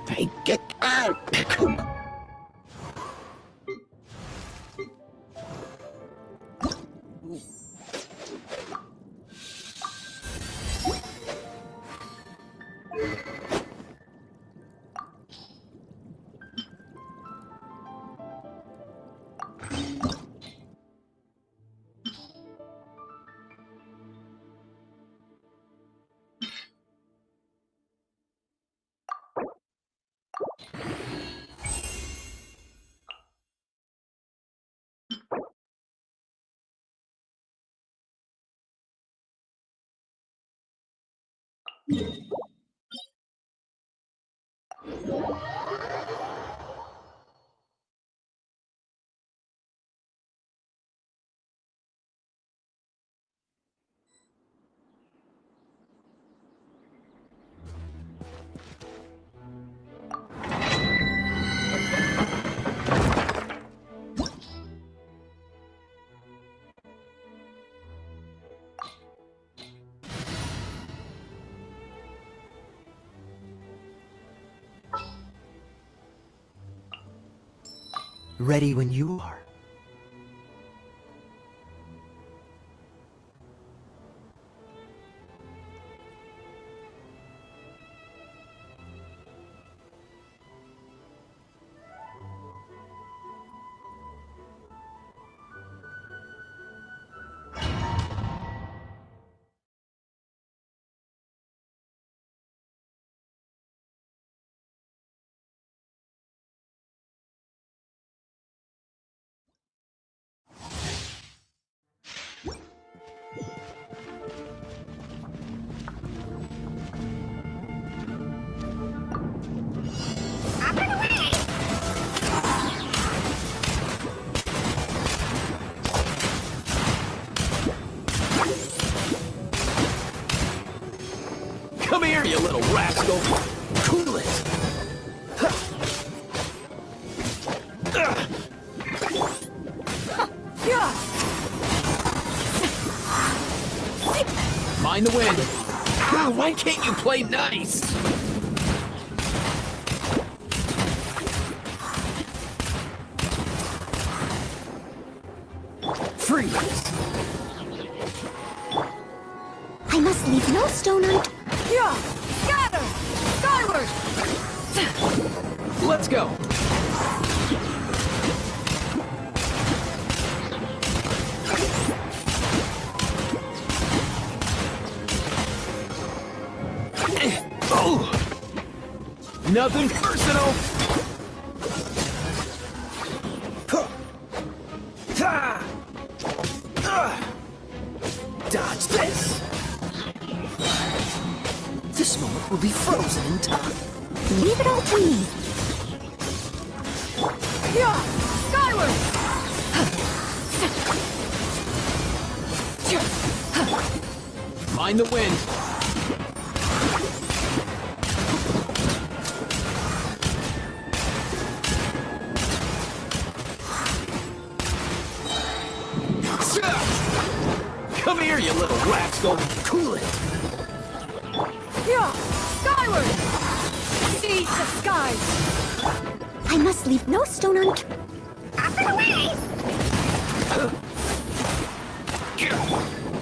Hey, get out! Ready when you are. Come here, you little rascal! Cool it! Mind the wind! Ah, why can't you play nice? Freeze! I must leave no stone unturned. Yeah! Scatter! Skyward! Let's go! Oh! Nothing personal! Dodge this! This moment will be frozen in time. Leave it all to me. Yeah! Skyward! Mind the wind. Come here, you little rascal. Cool it. Yeah! Skyward! Seize the skies! I must leave no stone unturned. Out of the way!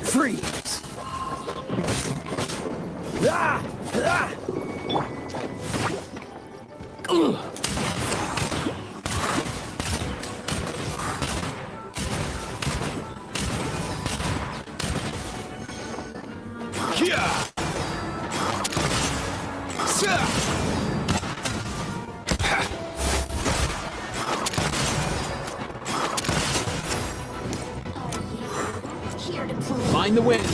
Freeze. Ah! Ah! Ugh. Yeah. Mind the wind.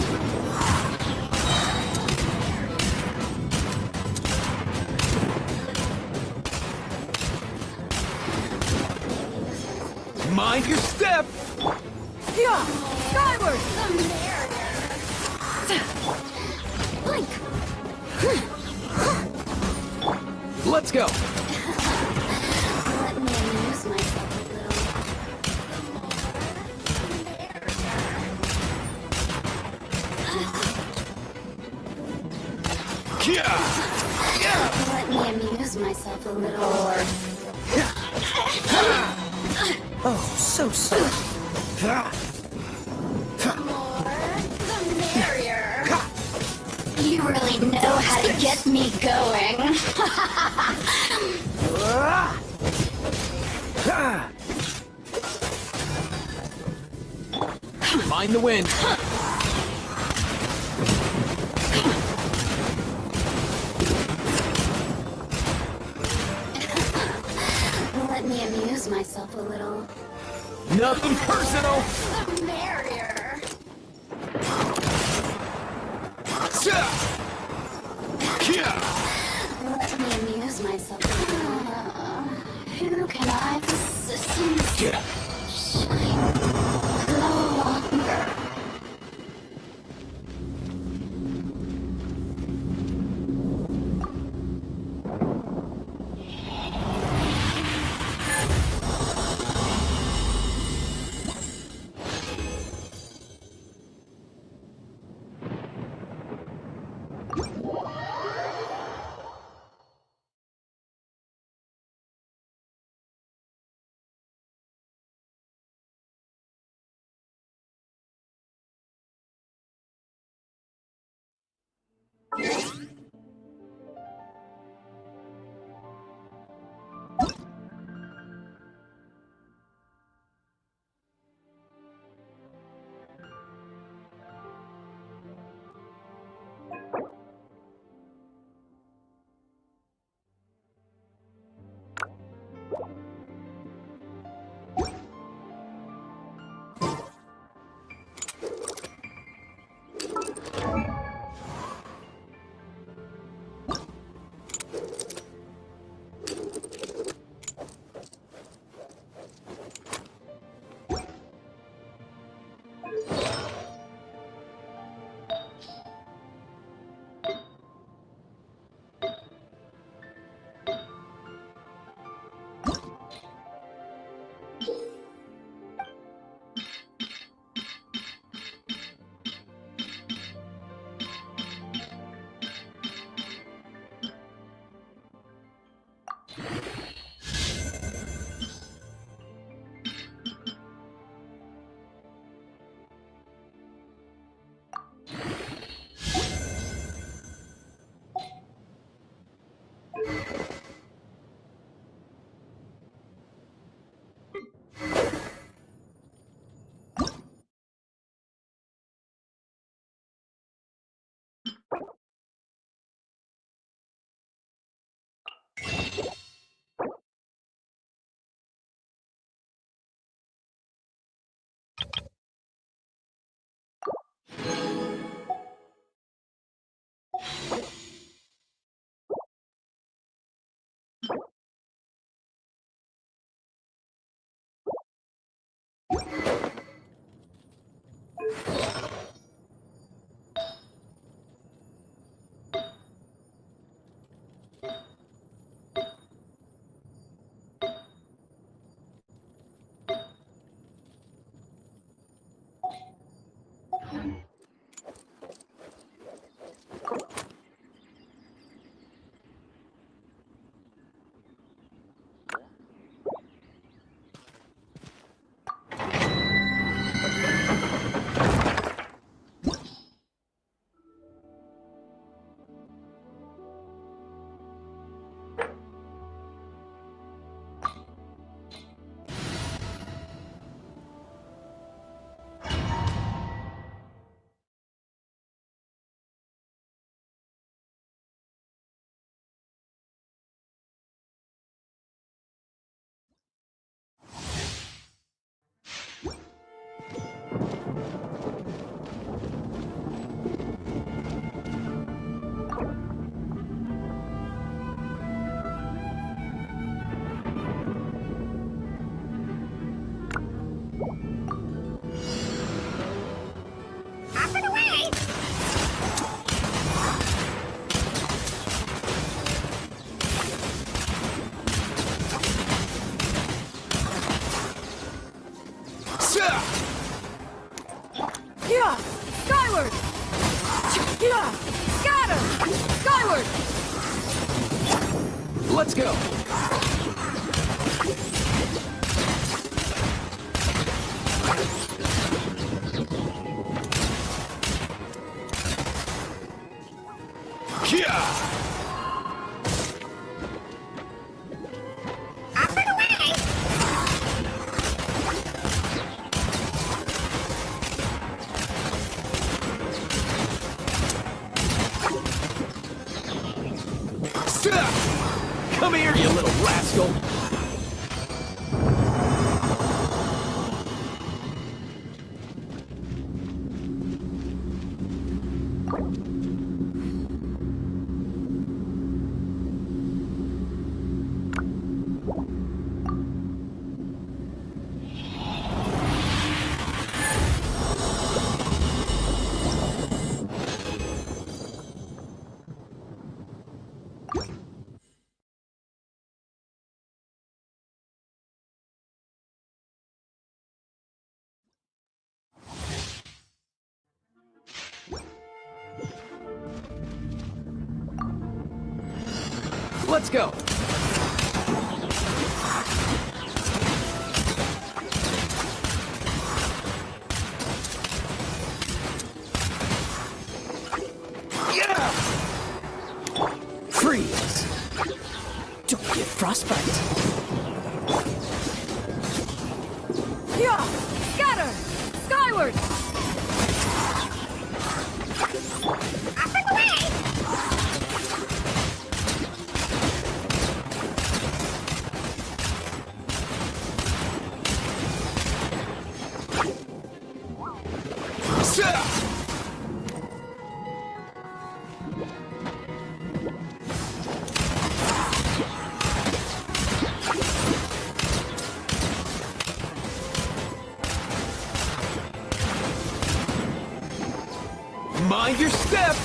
Mind your step. Yeah! Skyward! Blink! Let's go. Let me amuse myself a little. Yeah. Yeah. Let me amuse myself a little. Oh, so sorry. More the merrier. You really know how to get me going. Mind the wind. Let me amuse myself a little. Nothing personal. The merrier. Yeah. Let me amuse myself a little. Who can I persist Yeah. shine no longer? Up and away! Here! Skyward! Here! Scatter! Skyward! Let's go. Yeah. Up and away! Come here, you little rascal. Let's go. Yeah! Freeze. Don't get frostbite. Here! Scatter! Skyward! Up and away! Mind your step.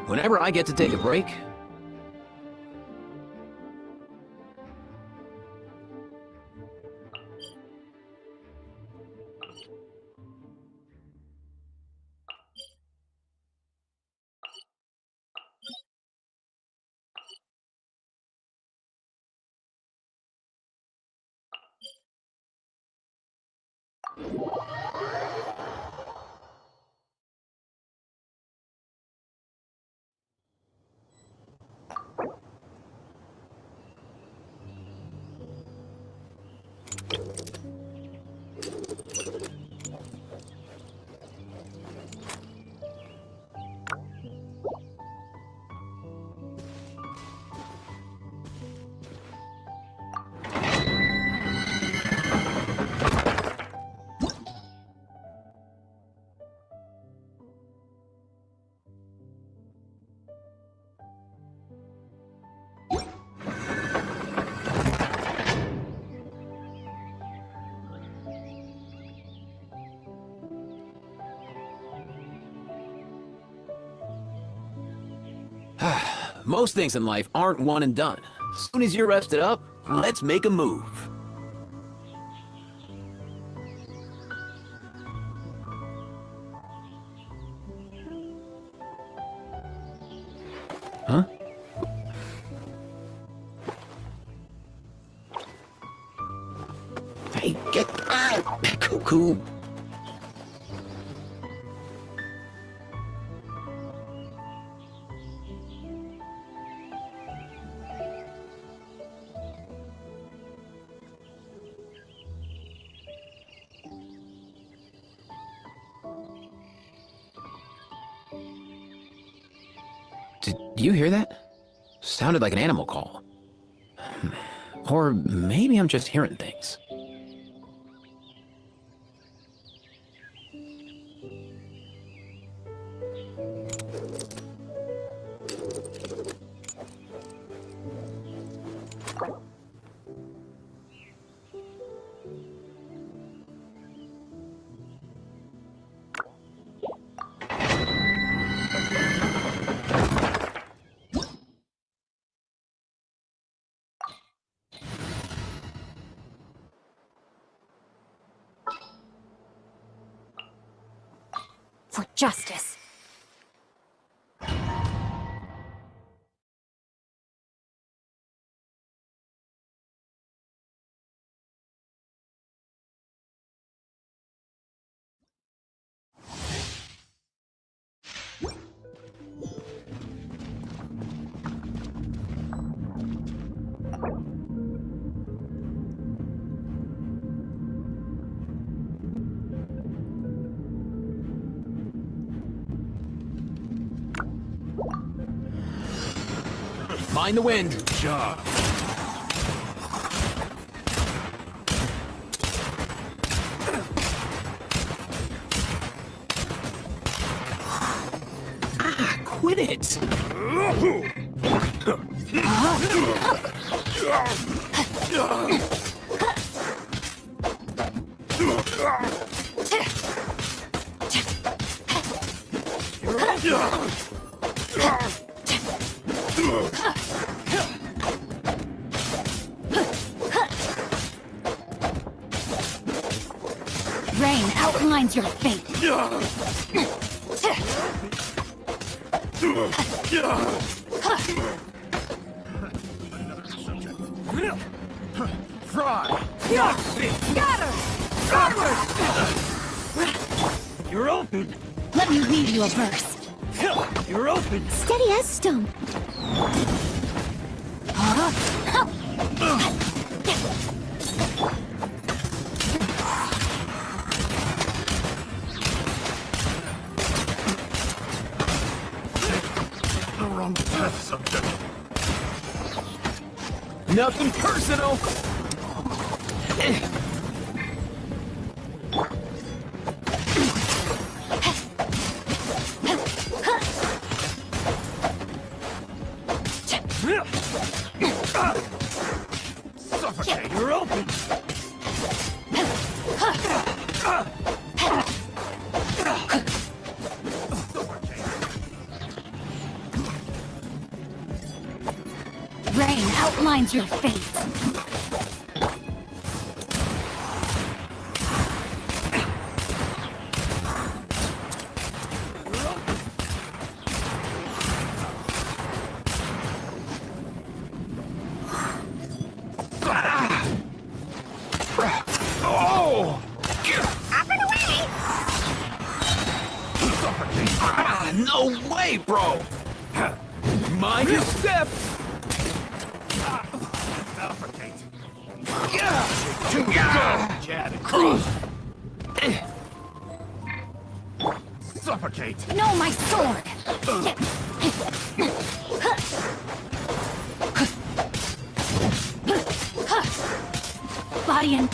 Whenever I get to take a break, most things in life aren't one and done. As soon as you're rested up, let's make a move. Huh? Hey, get out, cuckoo. Did you hear that? Sounded like an animal call. Or maybe I'm just hearing things. For justice. Mind the wind. Good job. Quit it! Rain outlines your fate. Fry! Scatter! Skyward! You're open! Let me lead you a burst. You're open! Steady as stone. The wrong path, subject. Nothing personal! Suffocate! You're open! outlines your fate. Oh! Up and away! Suffocate! Ah, no way, bro! Mind your step! Suffocate! Ah, Jab and cross! Suffocate! No, my sword! Body and...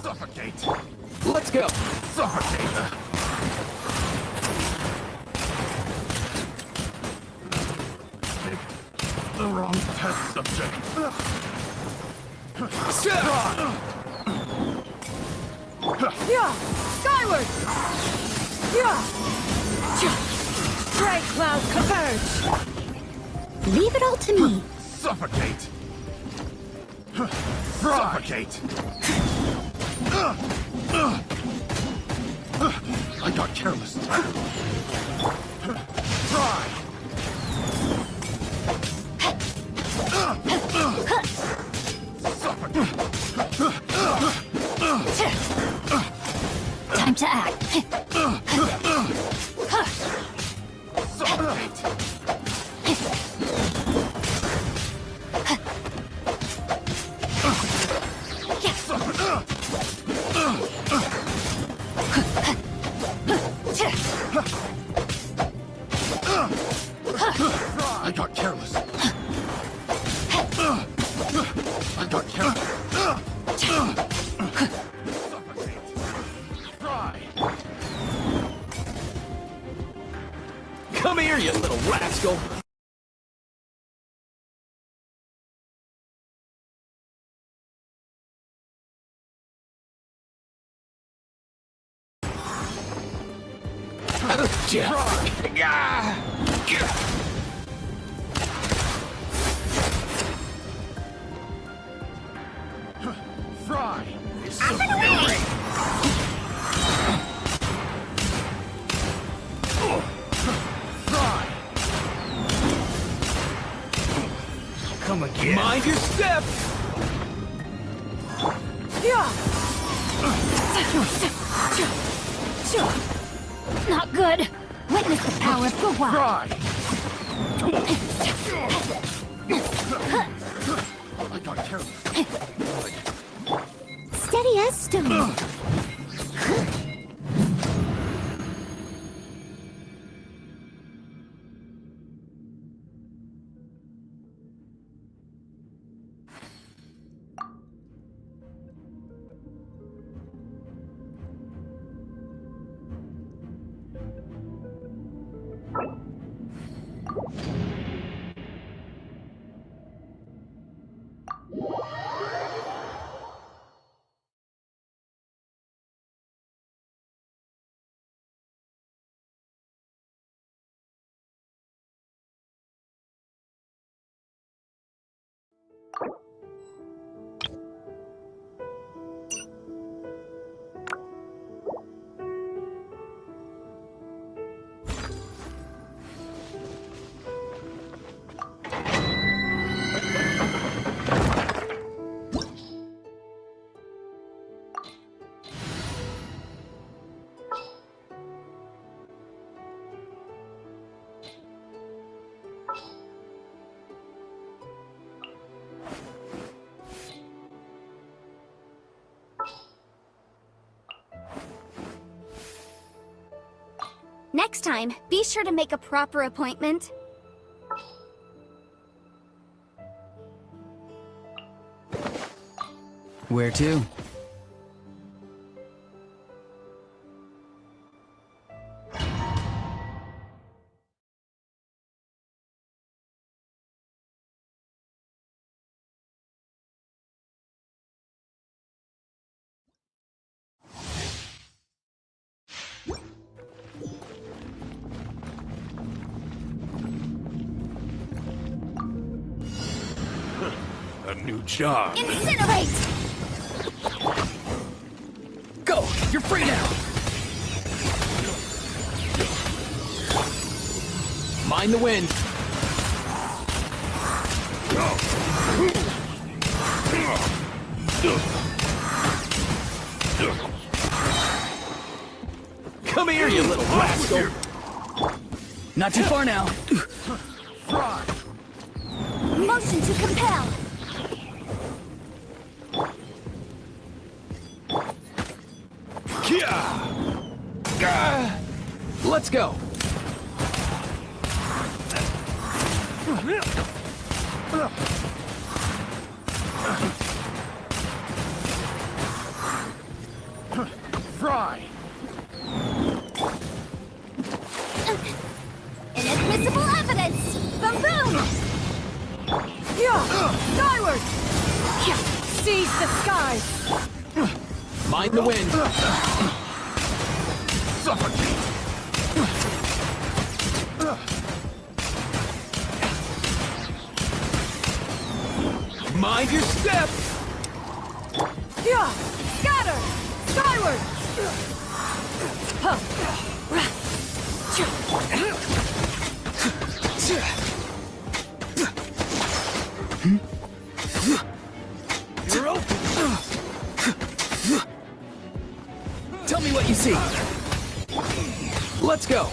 Suffocate! let's go! Suffocate! Pick the wrong test subject. Yeah! Skyward! Yeah! Bright cloud converge! Leave it all to me. Suffocate! Suffocate! I got careless. Try! Suffocate! Time to act. Suffocate! I got careless. I got careless. Suffocate. Try. Come here, you little rascal! Fry. Up and away! Fry. Come again. Mind your step! Not good. Witness the power of Gua. Fry. I got careless. Steady as stone. Next time, be sure to make a proper appointment. Where to? A new job. Incinerate! Go! You're free now! Mind the wind. Come here, you little rascal. Not too far now. Fry! Motion to compel! Let's go. Fry! Inadmissible evidence! Boom boom! Skyward! Seize the skies! Mind the wind. Suffocate! Mind your step. Scatter! Skyward! You're open. Tell me what you see. Let's go.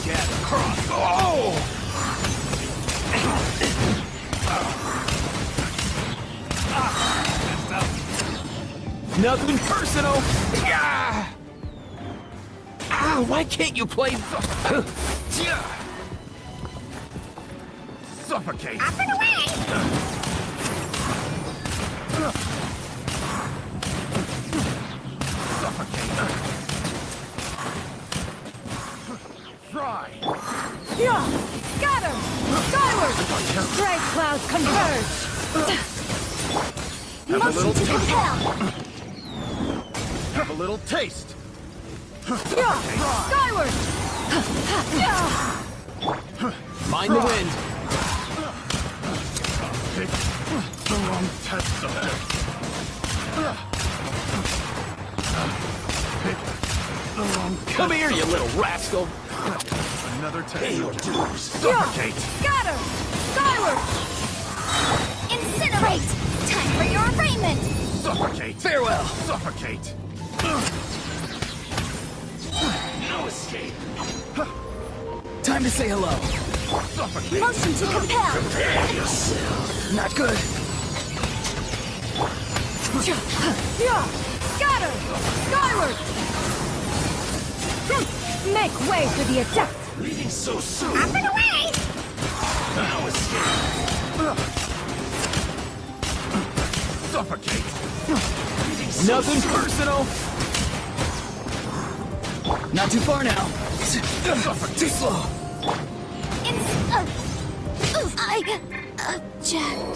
Get across! Oh! Nothing personal. Ah! Ah, why can't you play? Suffocate! Up and away! Suffocate! Fry! Scatter! Skyward! Gray clouds converge! Motion to compel! Have a little taste! Skyward! Mind the wind. Pick the wrong test subject. Pick the wrong test Come here, you little rascal. Another test subject. Suffocate! Scatter! Skyward! Incinerate! Time for your arraignment! Suffocate! Farewell! Suffocate! No escape! Time to say hello. Suffocate! Motion to compel! Not good. Scatter! Skyward! Make way for the adept! Leaving so soon! Up and away! No escape! Suffocate! Leaving so Nothing personal. Not too far now. Too slow. I object.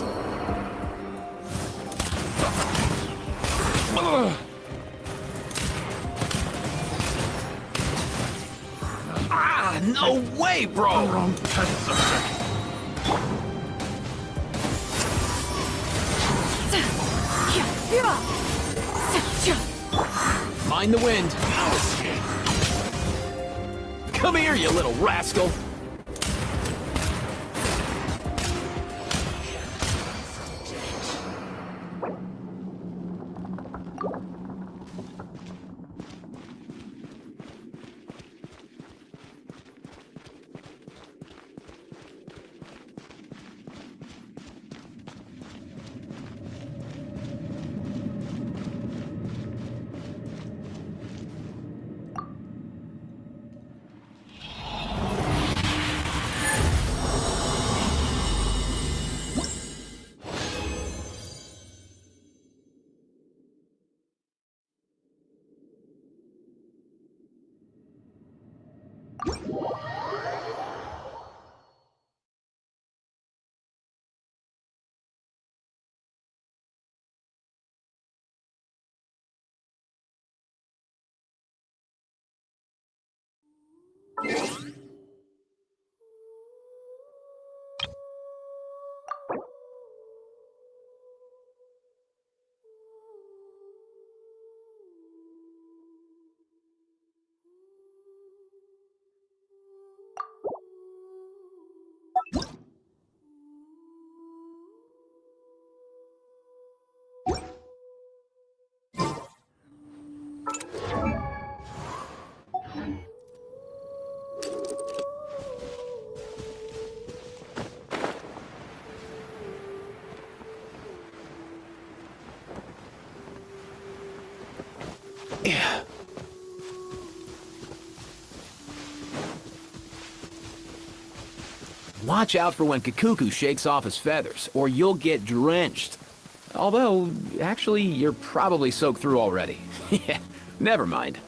Ah, no way, bro. wrong test subject. Mind the wind. No escape! Come here, you little rascal. Yeah. Watch out for when Kikuku shakes off his feathers, or you'll get drenched. Although, actually, you're probably soaked through already. Yeah, never mind.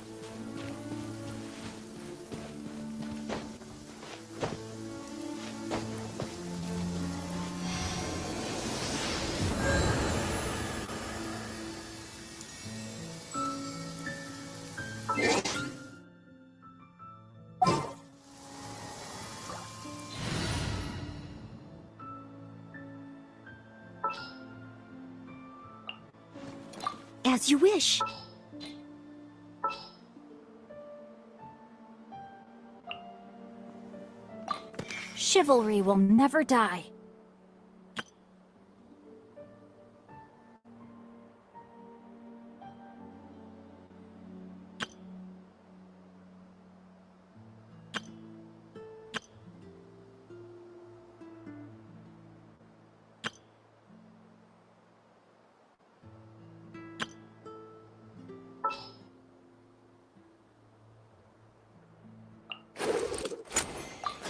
As you wish. Chivalry will never die.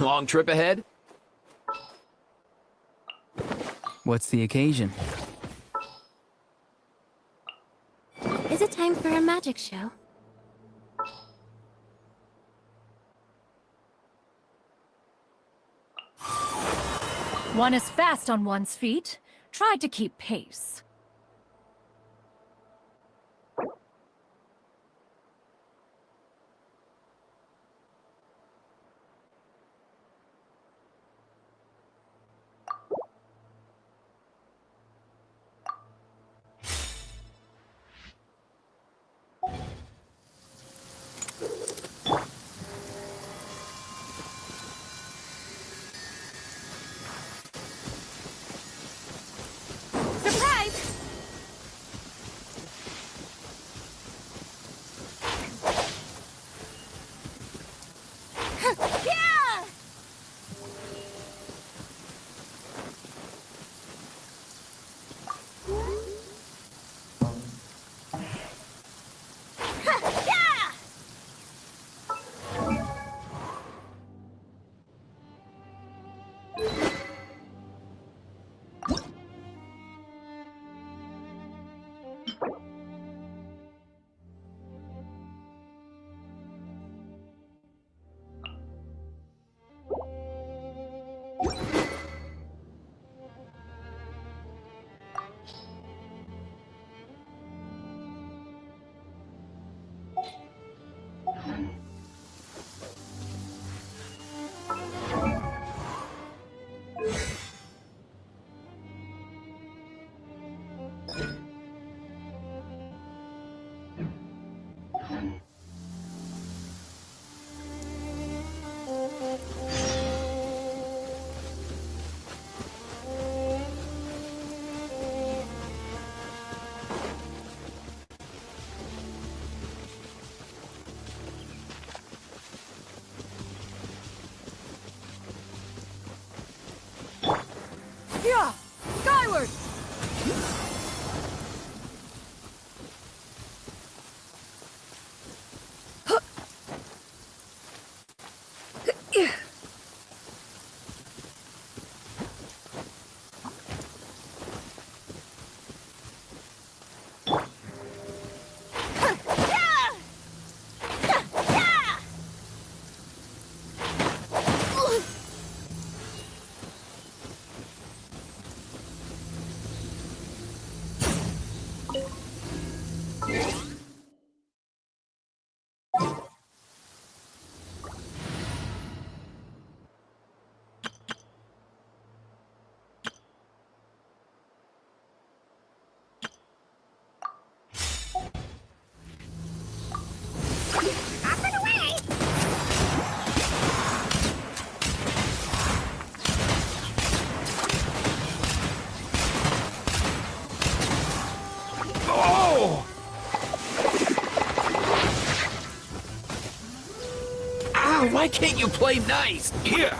Long trip ahead? What's the occasion? Is it time for a magic show? One is fast on one's feet. Try to keep pace. Surprise! Yeah! Yeah! Yeah! Skyward! Why can't you play nice? Yeah.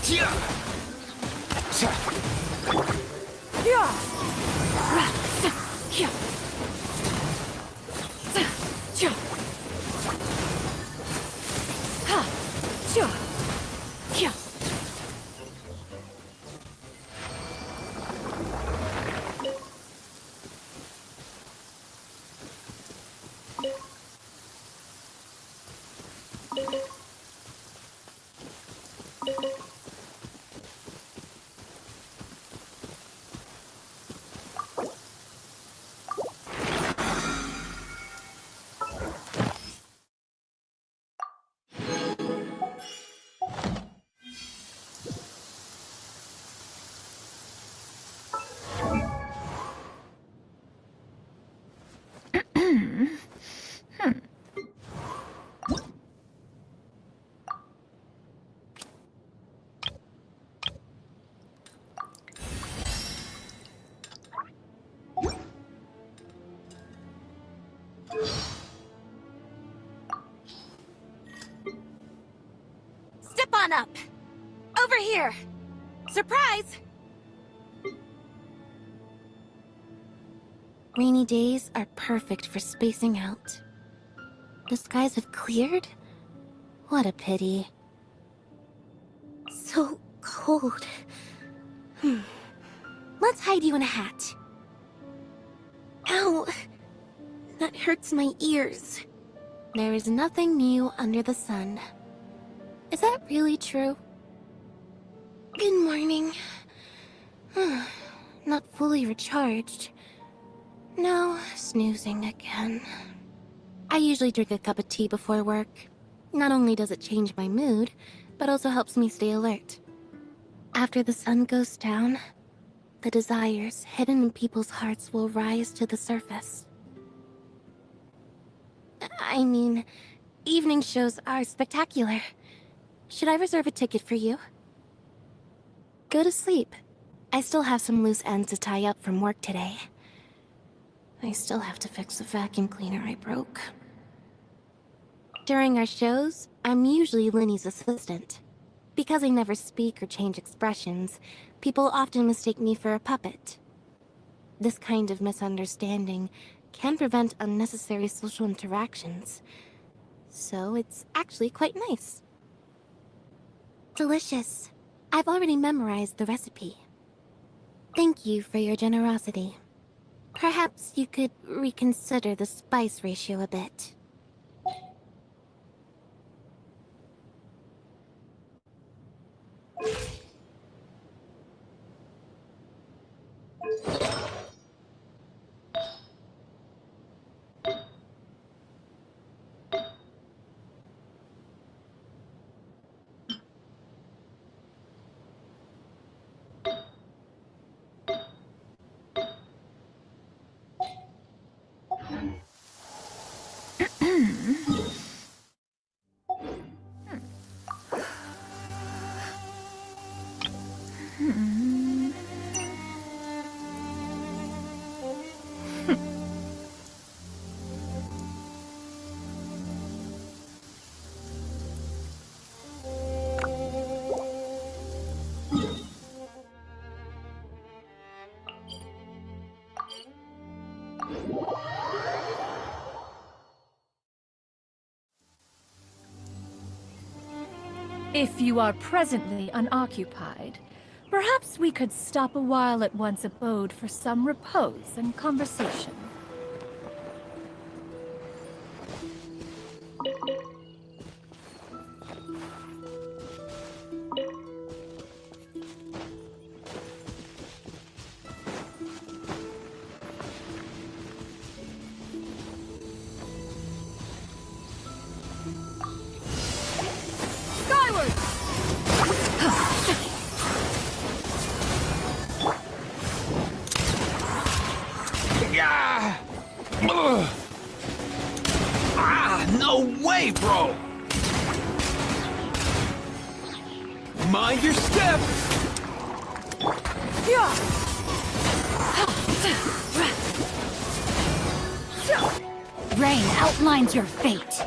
Yeah. Step on up! Over here! Surprise! Rainy days are perfect for spacing out. The skies have cleared? What a pity. So cold. Let's hide you in a hat. Ow! That hurts my ears. There is nothing new under the sun. Is that really true? Good morning. Not fully recharged. No, snoozing again. I usually drink a cup of tea before work. Not only does it change my mood, but also helps me stay alert. After the sun goes down, the desires hidden in people's hearts will rise to the surface. I mean, evening shows are spectacular. Should I reserve a ticket for you? Go to sleep. I still have some loose ends to tie up from work today. I still have to fix the vacuum cleaner I broke. During our shows, I'm usually Linny's assistant. Because I never speak or change expressions, people often mistake me for a puppet. This kind of misunderstanding can prevent unnecessary social interactions. So it's actually quite nice. Delicious. I've already memorized the recipe. Thank you for your generosity. Perhaps you could reconsider the spice ratio a bit. If you are presently unoccupied, perhaps we could stop a while at one's abode for some repose and conversation. No way, bro! Mind your step! Rain outlines your fate.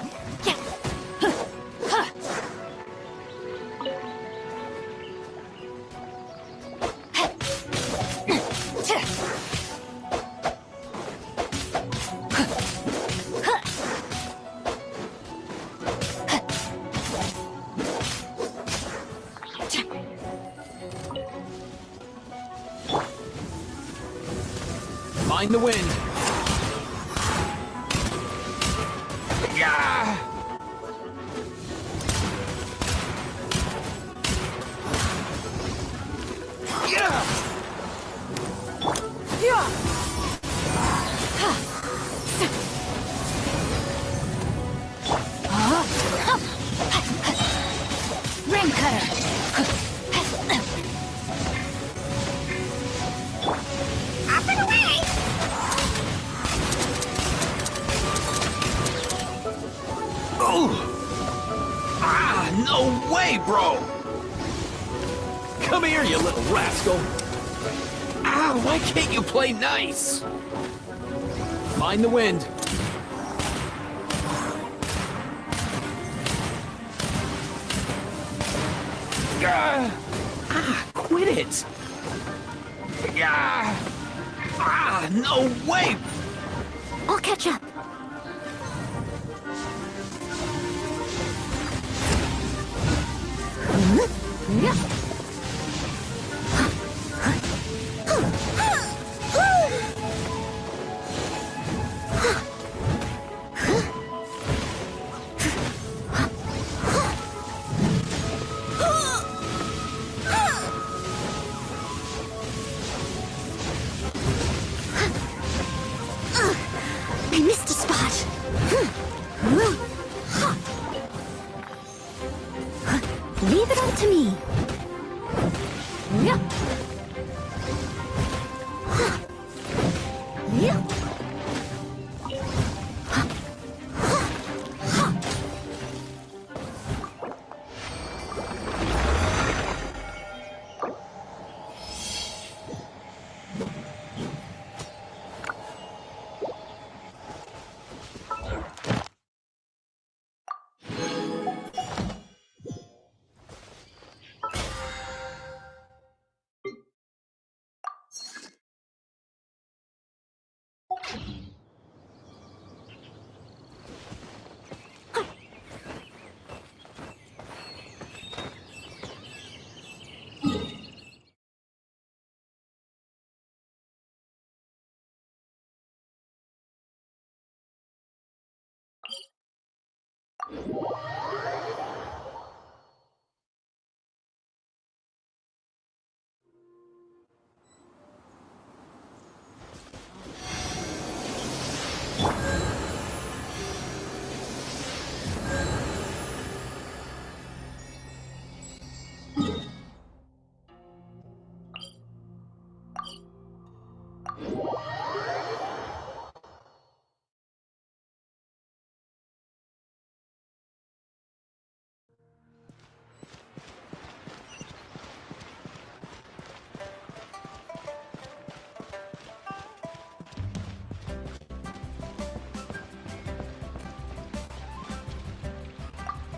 Mind the wind. Yeah! Ring cutter. Up and away! Oh! Ah, no way, bro! Come here, you little rascal! Ah, why can't you play nice? Mind the wind. Ah, quit it! Ah, no way! I'll catch up. I missed a spot. Leave it up to me.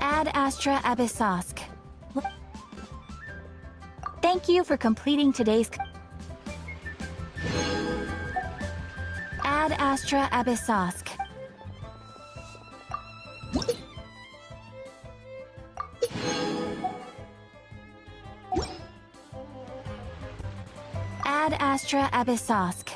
Ad Astra Abyssosk. Thank you for completing today's... Ad Astra Abyssosk. Ad Astra Abyssosk.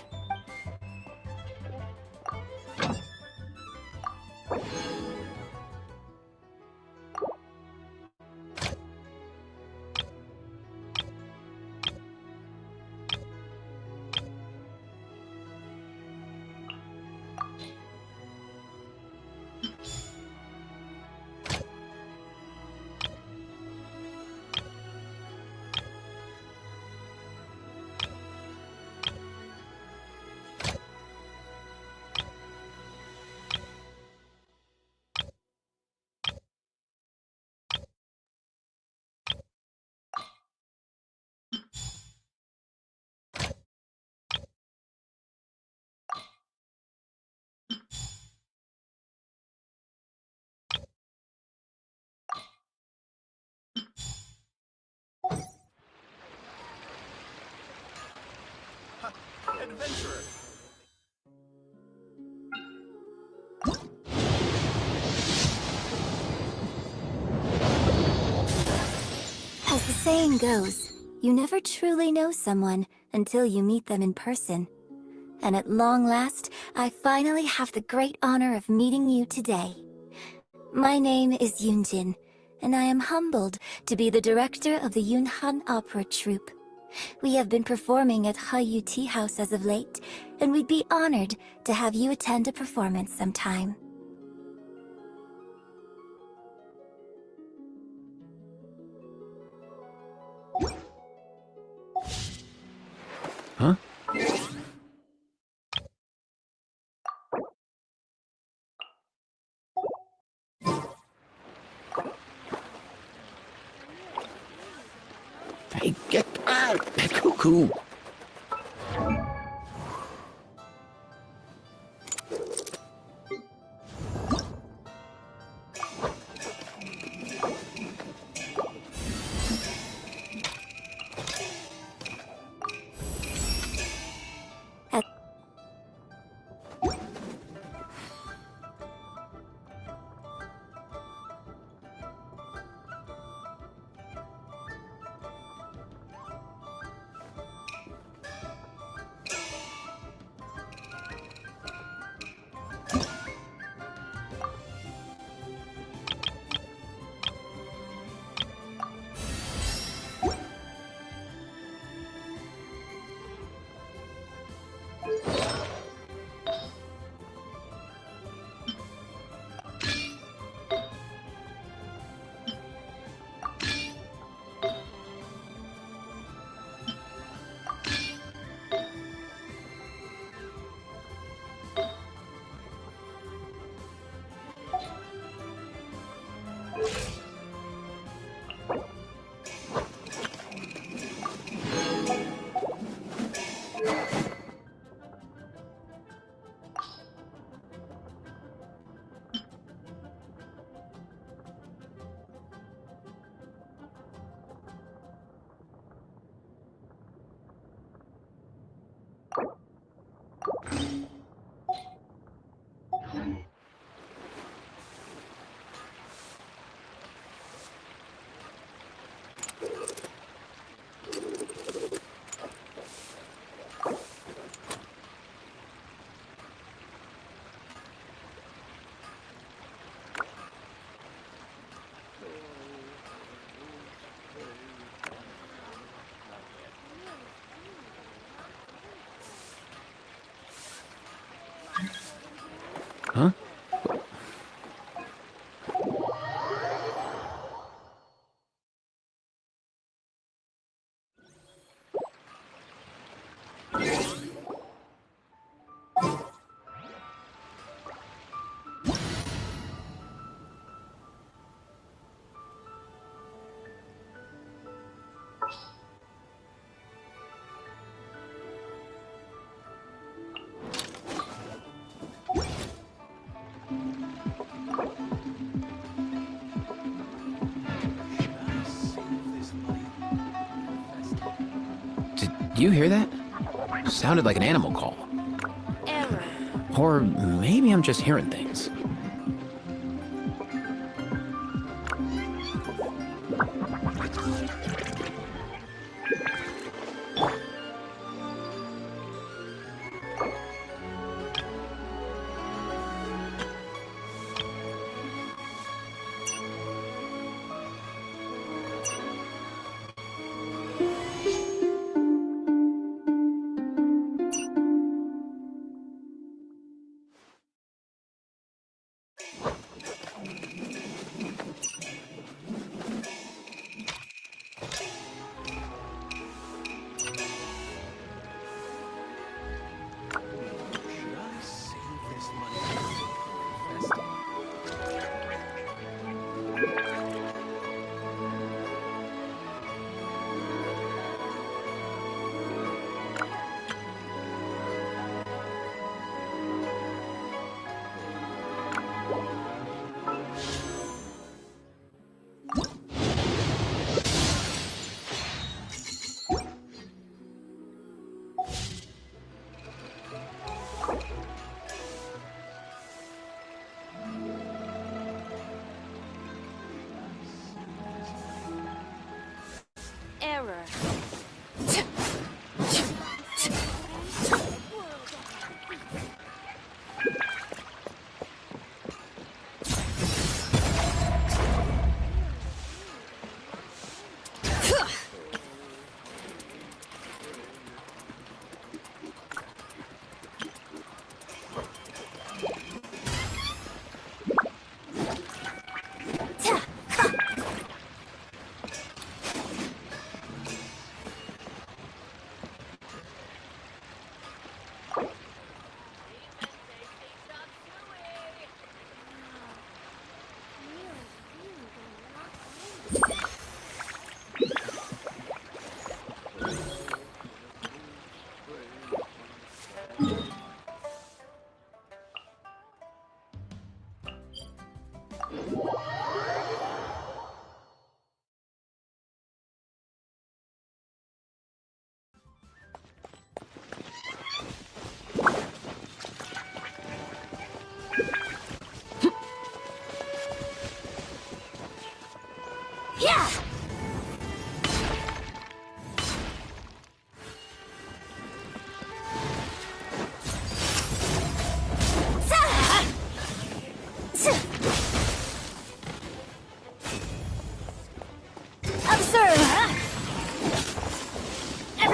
Adventurer. As the saying goes, you never truly know someone until you meet them in person. And at long last, I finally have the great honor of meeting you today. My name is Yoonjin, and I am humbled to be the director of the Yunhan Opera Troupe. We have been performing at Hayu Tea House as of late, and we'd be honored to have you attend a performance sometime. Huh? Hey, get out! Cuckoo! Huh? Did you hear that? Sounded like an animal call. Error. Or maybe I'm just hearing things.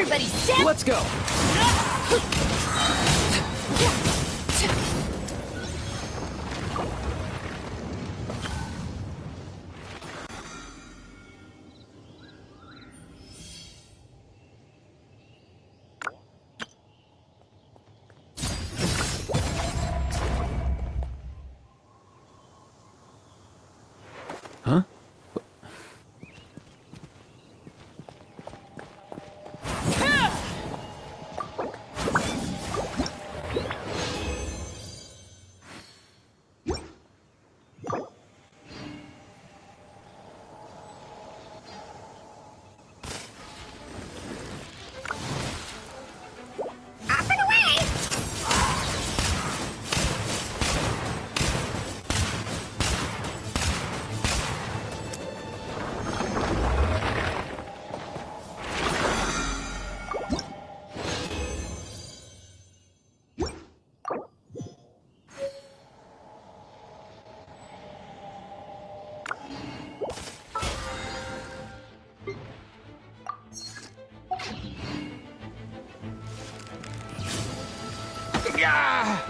Everybody stand. Let's go. Huh? Up and away. Yeah!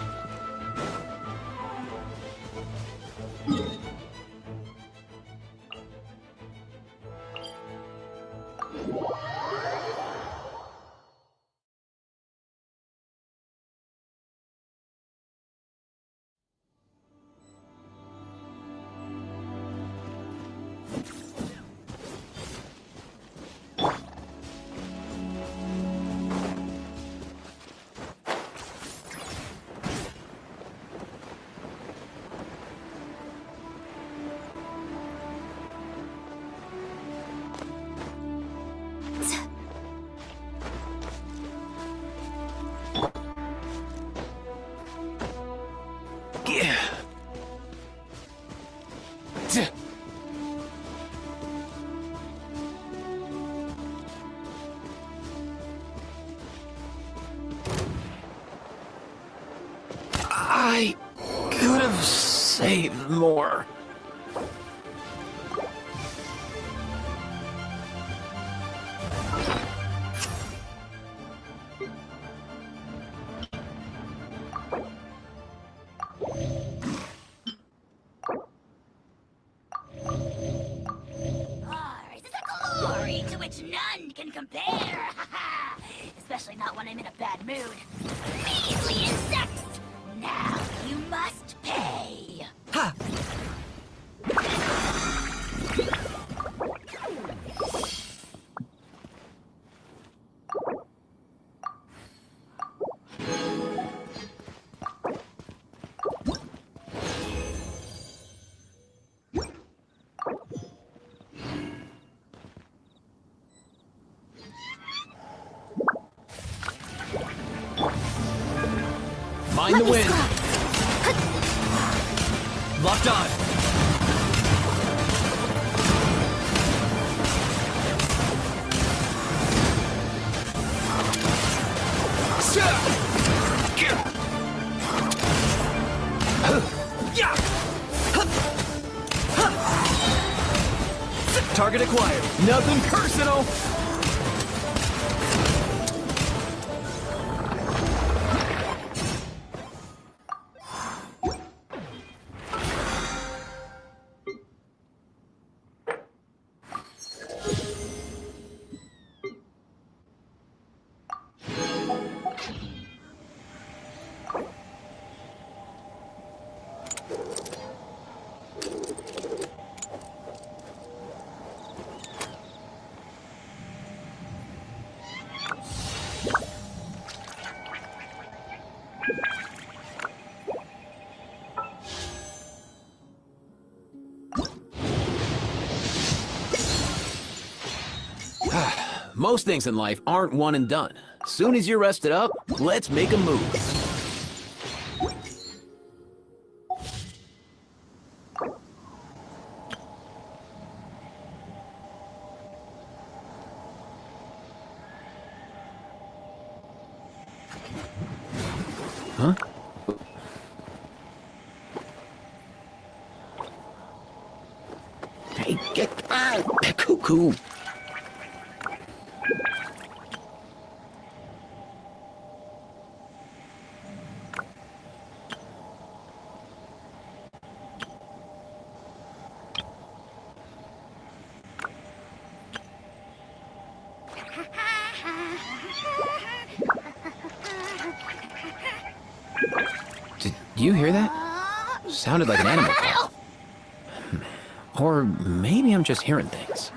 Yeah. I could have saved more. Ours is a glory to which none can compare. Especially not when I'm in a bad mood. Measly insects! Now you must pay. Mind the wind. Locked on. Target acquired. Nothing personal. Most things in life aren't one and done. Soon as you're rested up, let's make a move. Huh? Hey, get out! Cuckoo! you hear that? Sounded like an animal call. Or maybe I'm just hearing things.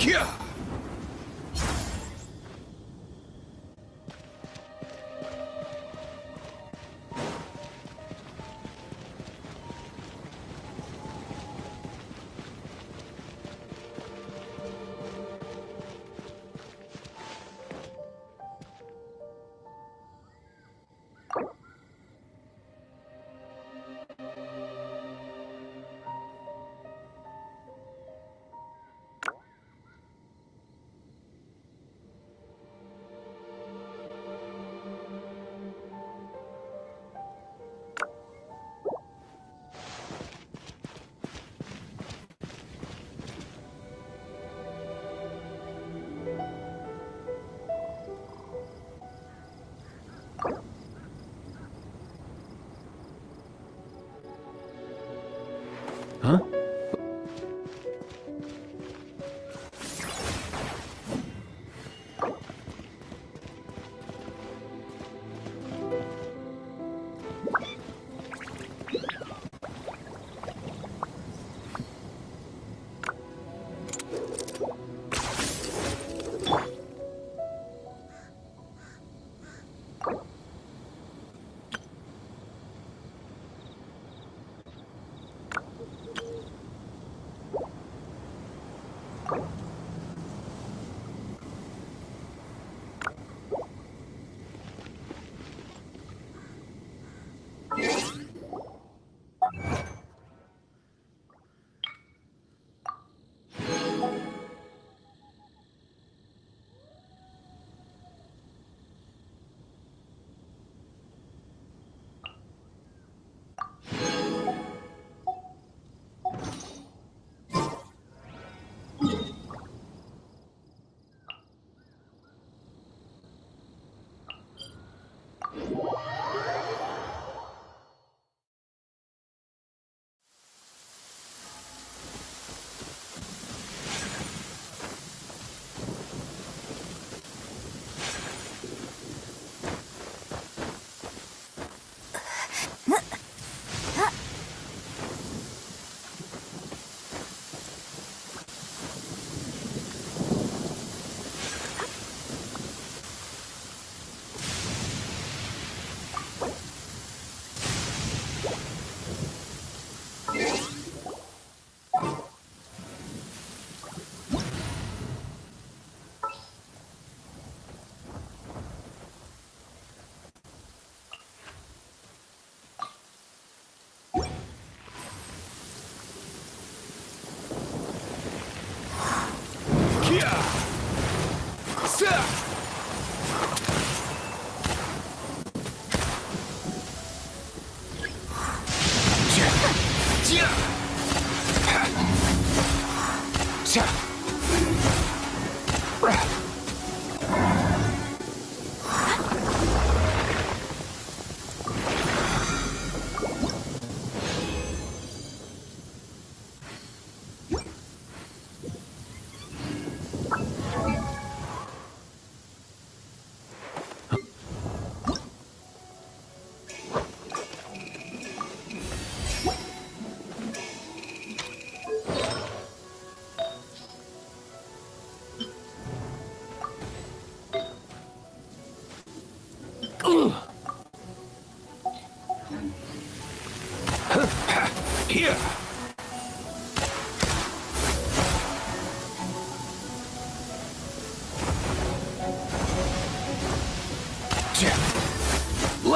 Yeah. Huh?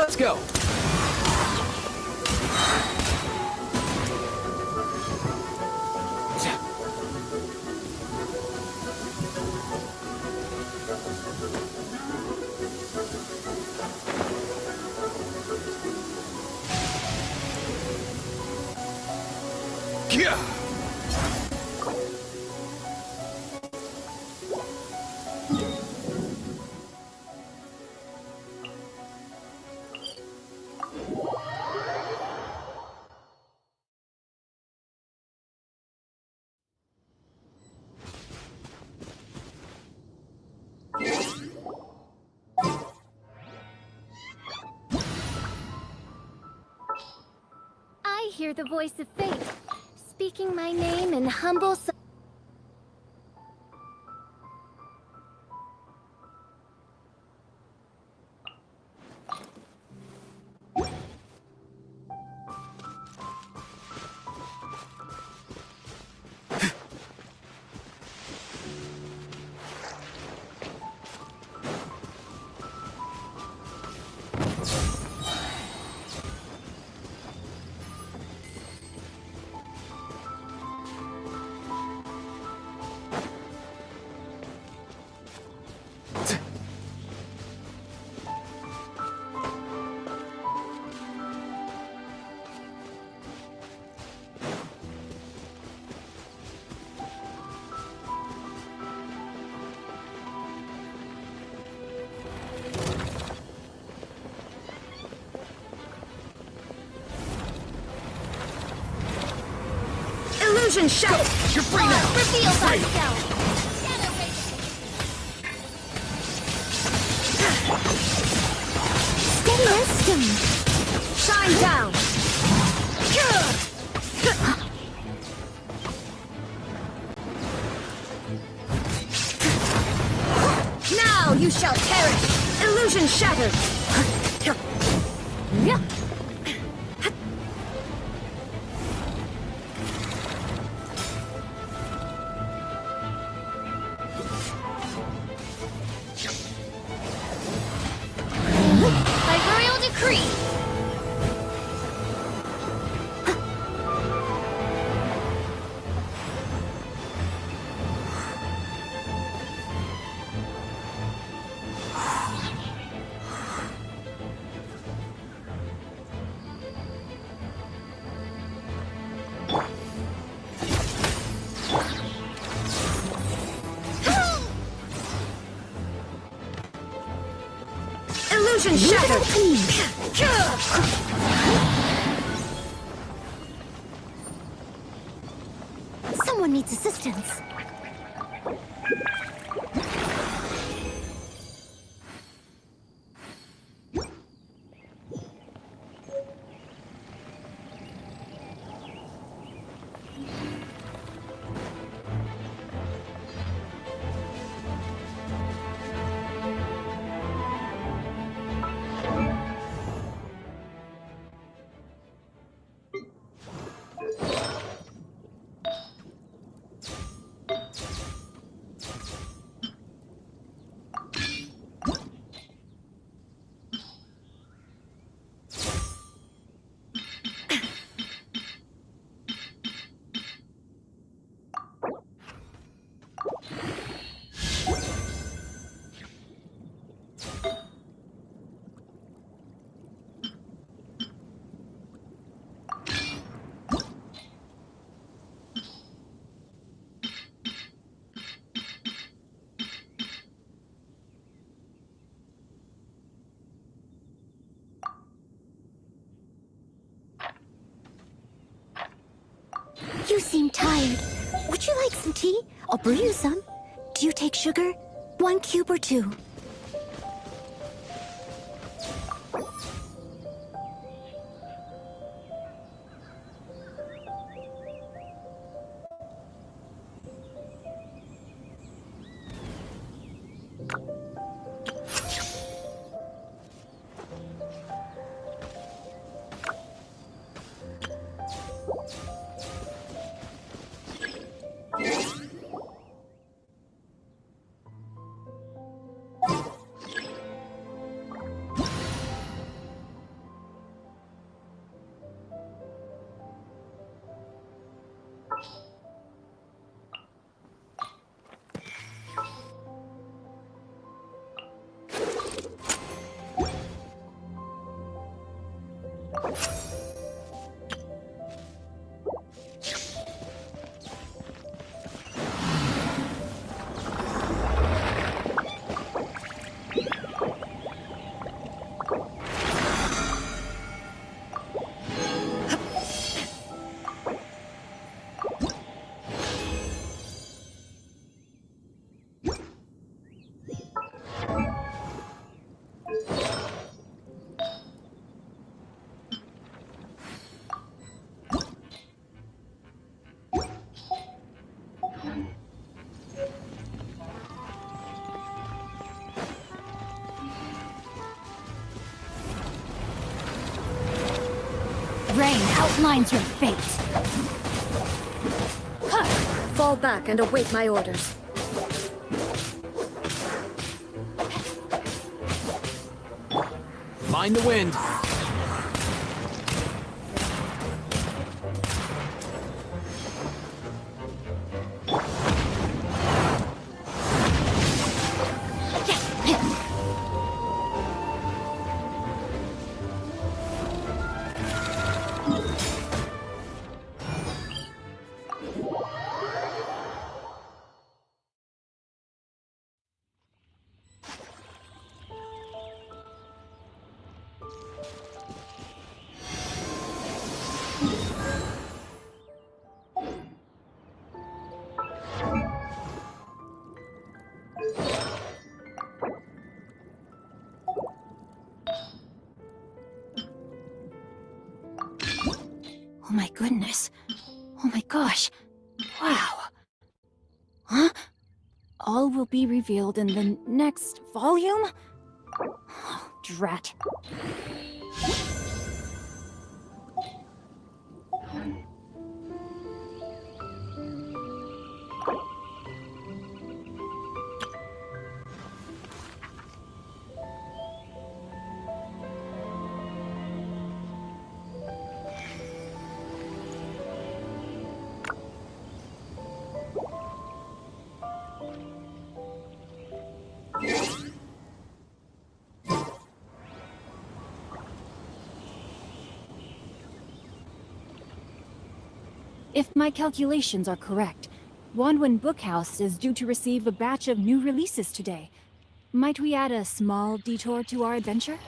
Let's go. Yeah. I hear the voice of fate, speaking my name in humble Illusion shattered! You're free now. reveal thyself. Steady wisdom. Shine down! Now you shall perish! Illusion shattered! By royal decree. Illusion shattered! Someone needs assistance. You seem tired. Would you like some tea? I'll brew you some. Do you take sugar? 1 cube or 2? Rain outlines your fate. Fall back and await my orders. Mind the wind. Oh my goodness. Oh my gosh. Wow. Huh? All will be revealed in the next volume? Oh, drat. If my calculations are correct, Wanwen Bookhouse is due to receive a batch of new releases today. Might we add a small detour to our adventure?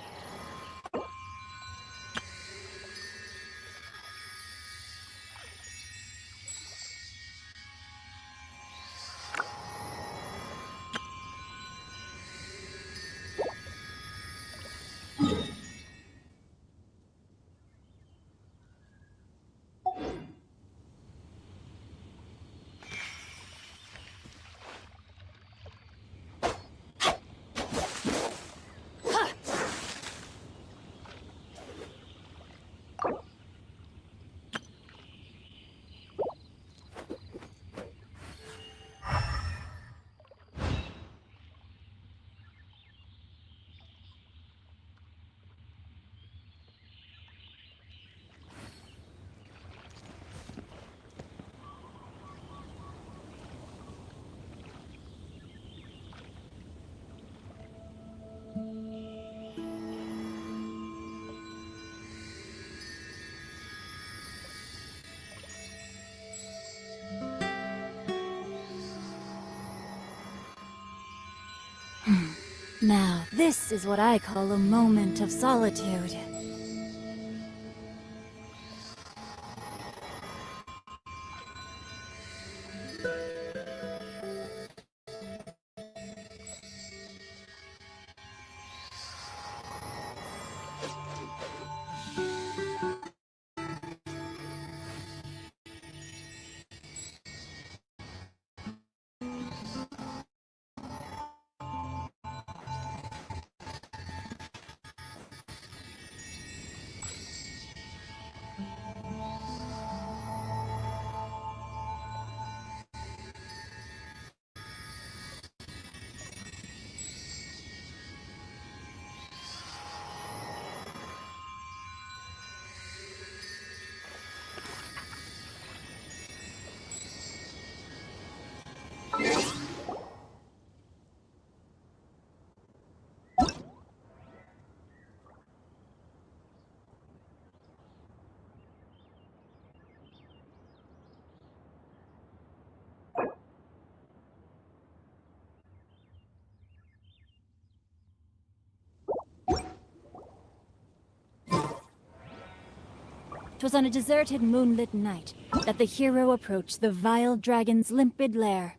Now, this is what I call a moment of solitude. 'Twas on a deserted moonlit night that the hero approached the vile dragon's limpid lair.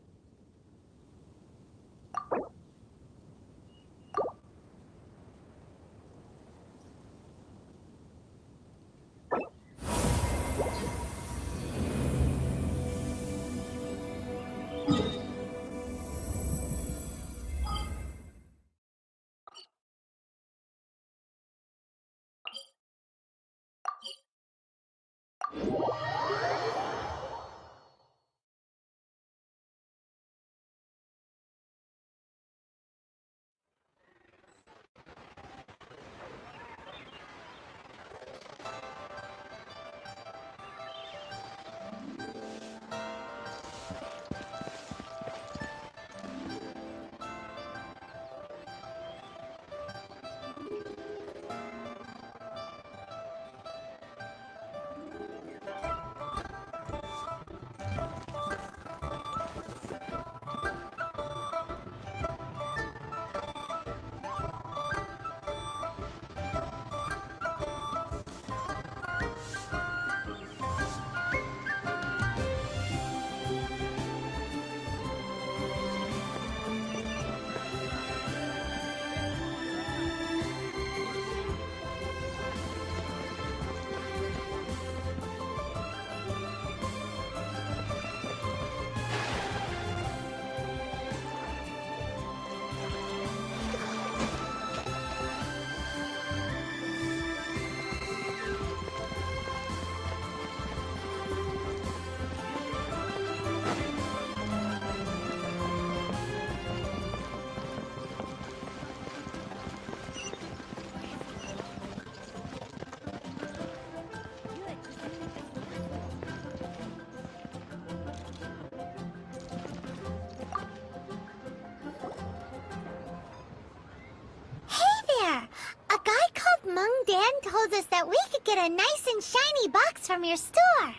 told us that we could get a nice and shiny box from your store.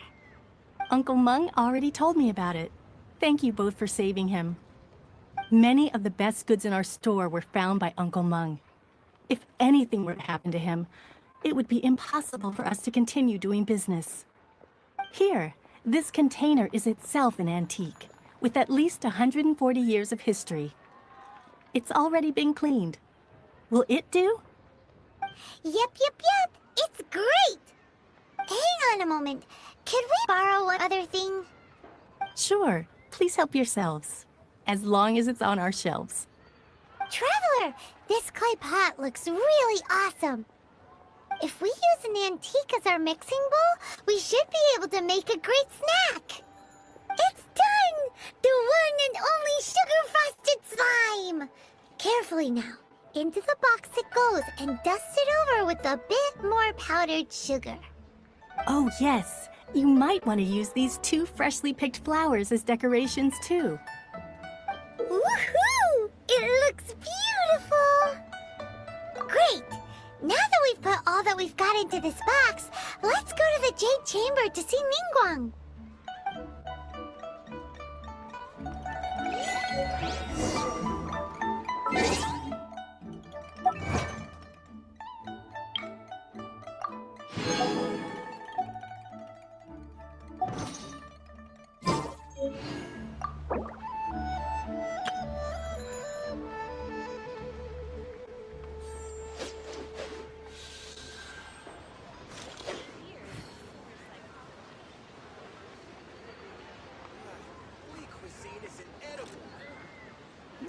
Uncle Mung already told me about it. Thank you both for saving him. Many of the best goods in our store were found by Uncle Mung. If anything were to happen to him, it would be impossible for us to continue doing business. Here, this container is itself an antique, with at least 140 years of history. It's already been cleaned. Will it do? Yep. It's great! Hang on a moment. Could we borrow one other thing? Sure. Please help yourselves. As long as it's on our shelves. Traveler, this clay pot looks really awesome. If we use an antique as our mixing bowl, we should be able to make a great snack. It's done! The one and only sugar-frosted slime! Carefully now. Into the box it goes and dust it over with a bit more powdered sugar. Oh, yes. You might want to use these 2 freshly picked flowers as decorations, too. Woohoo! It looks beautiful! Great! Now that we've put all that we've got into this box, let's go to the Jade Chamber to see Ningguang.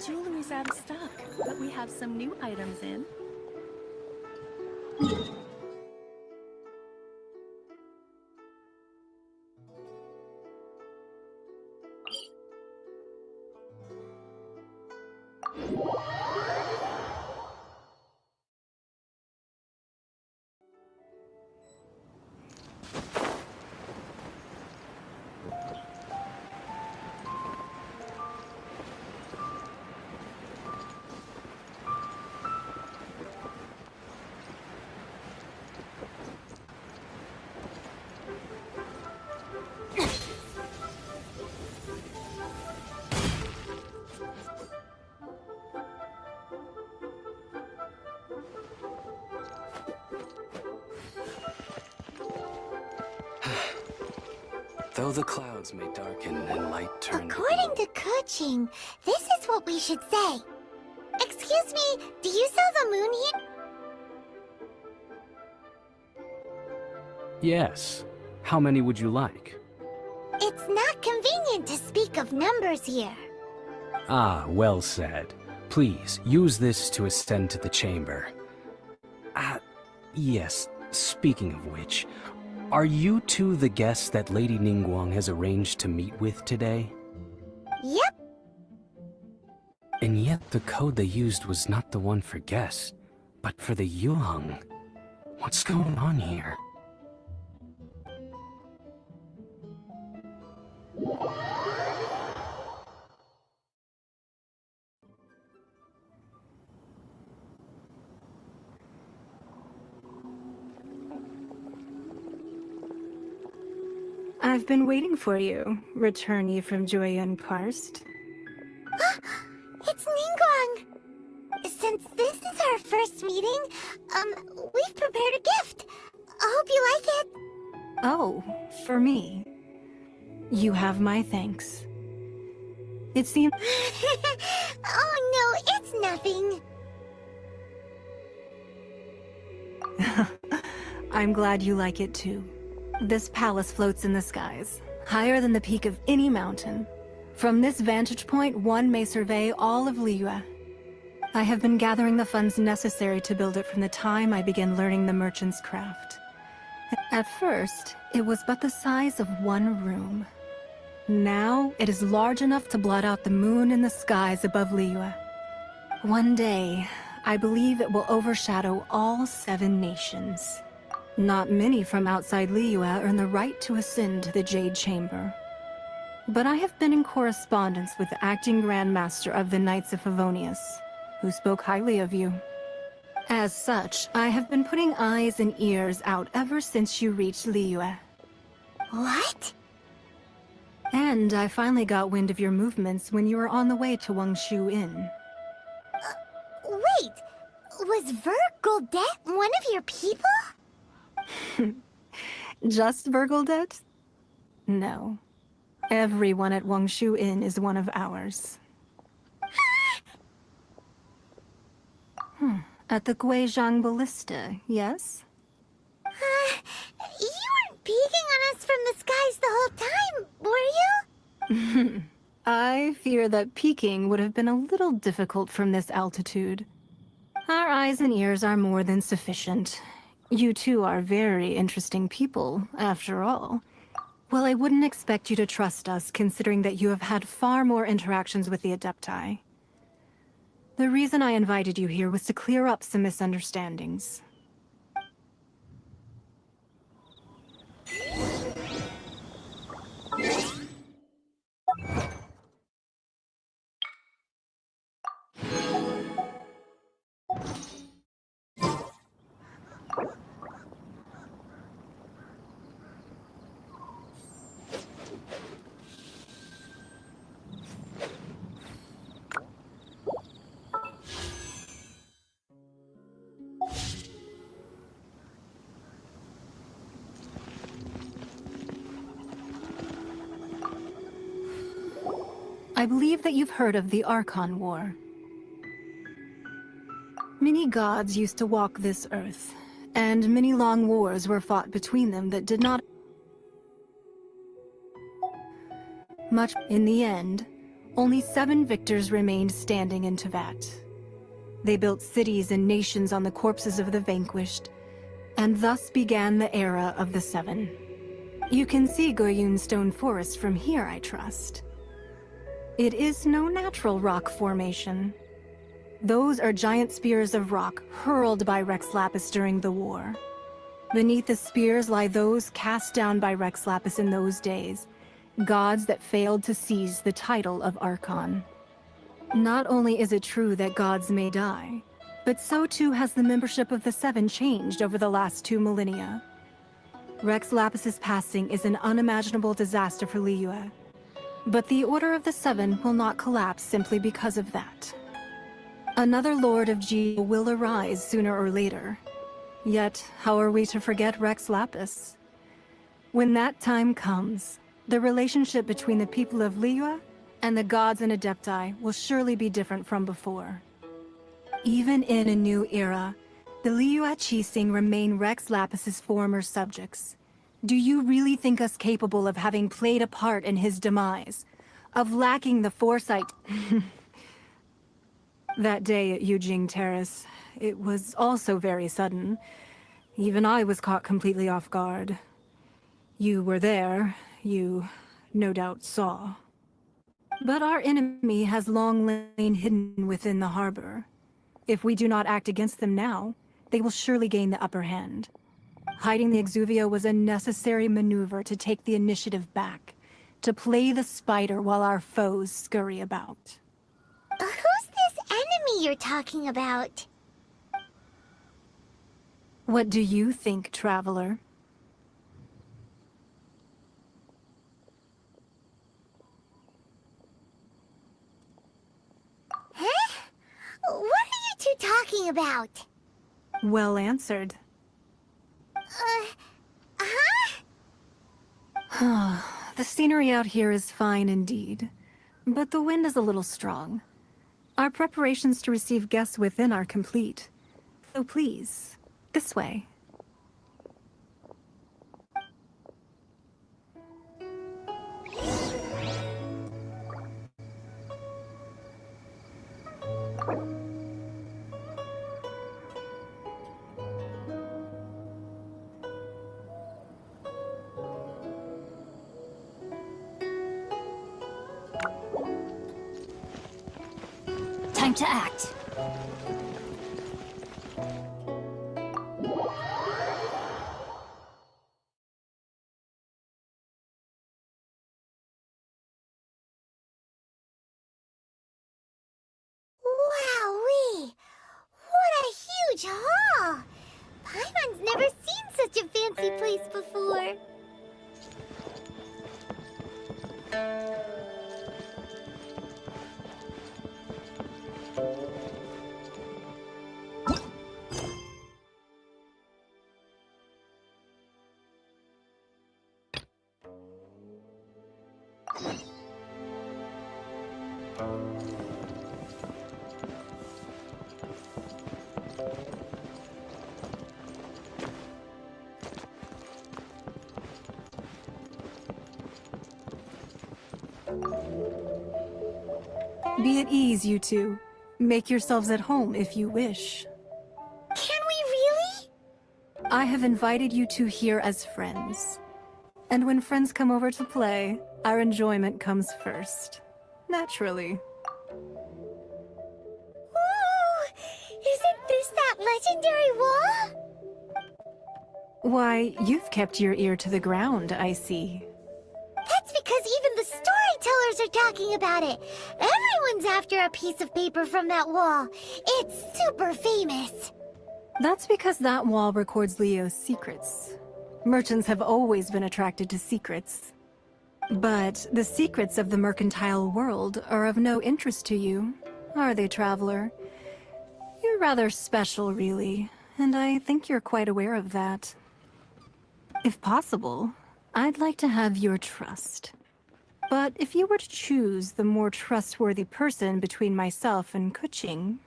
Jewelry's out of stock, but we have some new items in. Though the clouds may darken and light turn to According gloom. to Kuching, this is what we should say. Excuse me, do you sell the moon here? Yes. How many would you like? It's not convenient to speak of numbers here. Ah, well said. Please, use this to ascend to the chamber. Yes, speaking of which, are you two the guests that Lady Ningguang has arranged to meet with today? Yep. And yet the code they used was not the one for guests, but for the Yuheng. What's going on here? I've been waiting for you, returnee from Joyun Karst. It's Ningguang! Since this is our first meeting, we've prepared a gift. I hope you like it. Oh, for me. You have my thanks. It seems... Oh no, it's nothing. I'm glad you like it too. This palace floats in the skies, higher than the peak of any mountain. From this vantage point, one may survey all of Liyue. I have been gathering the funds necessary to build it from the time I began learning the merchant's craft. At first, it was but the size of one room. Now, it is large enough to blot out the moon in the skies above Liyue. One day, I believe it will overshadow all 7 nations. Not many from outside Liyue earn the right to ascend to the Jade Chamber. But I have been in correspondence with the acting Grand Master of the Knights of Favonius, who spoke highly of you. As such, I have been putting eyes and ears out ever since you reached Liyue. What? And I finally got wind of your movements when you were on the way to Wangshu Inn. Wait, was Vergoldet one of your people? Just Vergoldet? No. Everyone at Wangshu Inn is one of ours. At the Guizhang Ballista, yes? You weren't peeking on us from the skies the whole time, were you? I fear that peeking would have been a little difficult from this altitude. Our eyes and ears are more than sufficient. You two are very interesting people, after all. Well, I wouldn't expect you to trust us, considering that you have had far more interactions with the Adepti. The reason I invited you here was to clear up some misunderstandings. I believe that you've heard of the Archon War. Many gods used to walk this earth, and many long wars were fought between them that did not... much. In the end, only 7 victors remained standing in Teyvat. They built cities and nations on the corpses of the vanquished, and thus began the era of the 7. You can see Goyun Stone Forest from here, I trust. It is no natural rock formation. Those are giant spears of rock hurled by Rex Lapis during the war. Beneath the spears lie those cast down by Rex Lapis in those days, gods that failed to seize the title of Archon. Not only is it true that gods may die, but so too has the membership of the 7 changed over the last 2 millennia. Rex Lapis's passing is an unimaginable disaster for Liyue. But the Order of the 7 will not collapse simply because of that. Another Lord of G will arise sooner or later. Yet, how are we to forget Rex Lapis? When that time comes, The relationship between the people of Liyue and the gods and Adepti will surely be different from before. Even in a new era, the Liyue Qixing remain Rex Lapis's former subjects. Do you really think us capable of having played a part in his demise? Of lacking the foresight? That day at Yujing Terrace, it was also very sudden. Even I was caught completely off guard. You were there, you no doubt saw. But our enemy has long lain hidden within the harbor. If we do not act against them now, they will surely gain the upper hand. Hiding the Exuvia was a necessary maneuver to take the initiative back, to play the spider while our foes scurry about. Who's this enemy you're talking about? What do you think, Traveler? Huh? What are you two talking about? Well answered. The scenery out here is fine indeed, but the wind is a little strong. Our preparations to receive guests within are complete. So please, this way. Time to act. Wowee! What a huge hall! Paimon's never seen such a fancy place before. Be at ease, you two. Make yourselves at home if you wish. Can we really? I have invited you two here as friends. And when friends come over to play, our enjoyment comes first. Naturally. Whoa! Isn't this that legendary wall? Why, you've kept your ear to the ground, I see. That's because even the storytellers are talking about it. Everyone's after a piece of paper from that wall. It's super famous. That's because that wall records Leo's secrets. Merchants have always been attracted to secrets. But the secrets of the mercantile world are of no interest to you, are they, Traveler? You're rather special, really, and I think you're quite aware of that. If possible, I'd like to have your trust. But if you were to choose the more trustworthy person between myself and Kuching...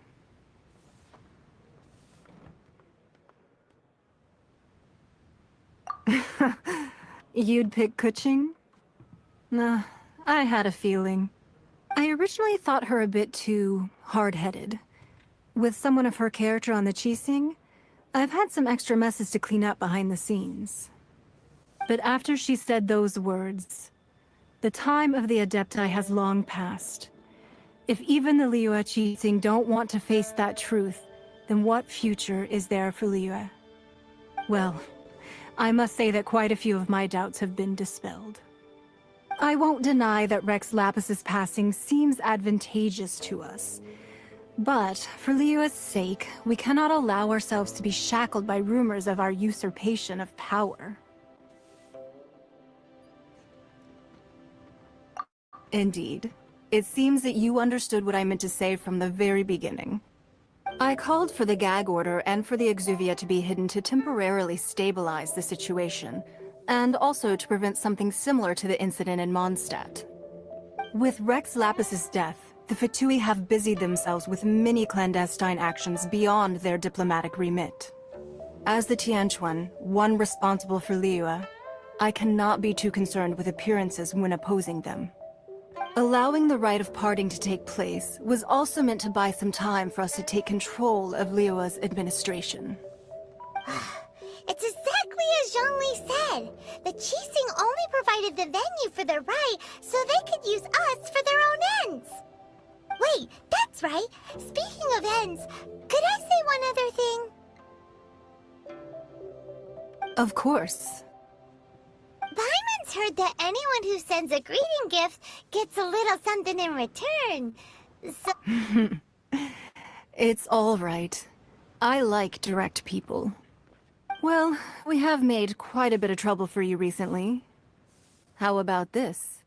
You'd pick Kuching? Nah, I had a feeling. I originally thought her a bit too hard-headed. With someone of her character on the Qixing, I've had some extra messes to clean up behind the scenes. But after she said those words, the time of the Adepti has long passed. If even the Liyue Qixing don't want to face that truth, then what future is there for Liyue? Well, I must say that quite a few of my doubts have been dispelled. I won't deny that Rex Lapis's passing seems advantageous to us. But, for Liyue's sake, we cannot allow ourselves to be shackled by rumors of our usurpation of power. Indeed. It seems that you understood what I meant to say from the very beginning. I called for the gag order and for the Exuvia to be hidden to temporarily stabilize the situation. and also to prevent something similar to the incident in Mondstadt. With Rex Lapis's death, the Fatui have busied themselves with many clandestine actions beyond their diplomatic remit. As the Tianquan, one responsible for Liyue, I cannot be too concerned with appearances when opposing them. Allowing the rite of parting to take place was also meant to buy some time for us to take control of Liyue's administration. It's exactly as Zhongli said. The Qixing only provided the venue for the rite so they could use us for their own ends. Wait, that's right. Speaking of ends, could I say one other thing? Of course. Paimon's heard that anyone who sends a greeting gift gets a little something in return. So... It's all right. I like direct people. Well, we have made quite a bit of trouble for you recently. How about this?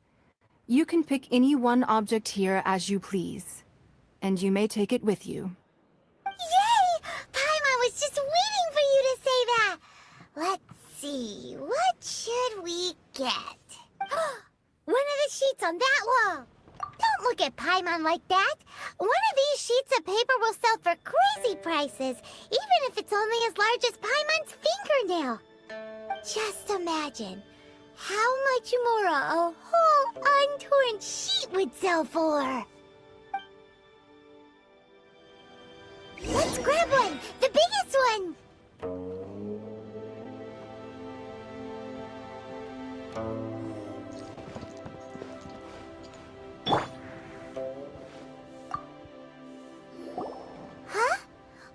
You can pick any one object here as you please, and you may take it with you. Yay! Paimon was just waiting for you to say that! Let's see, what should we get? One of the sheets on that wall! Don't look at Paimon like that! One of these sheets of paper will sell for crazy prices, even if it's only as large as Paimon's fingernail. Just imagine how much more a whole untorn sheet would sell for. Let's grab one! The biggest one! Huh?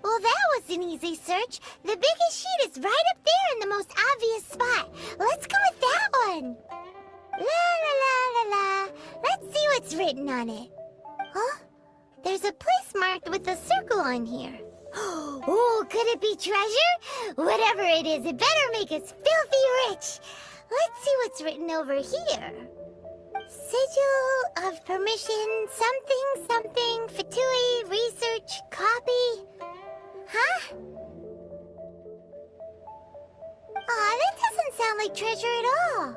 Well, that was an easy search. The biggest sheet is right up there in the most obvious spot. Let's go with that one. La la la la la. Let's see what's written on it. Huh? There's a place marked with a circle on here. Oh, could it be treasure? Whatever it is, it better make us filthy rich. Let's see what's written over here. Sigil of permission, something, something, Fatui, research, copy. Huh? Aw, that doesn't sound like treasure at all.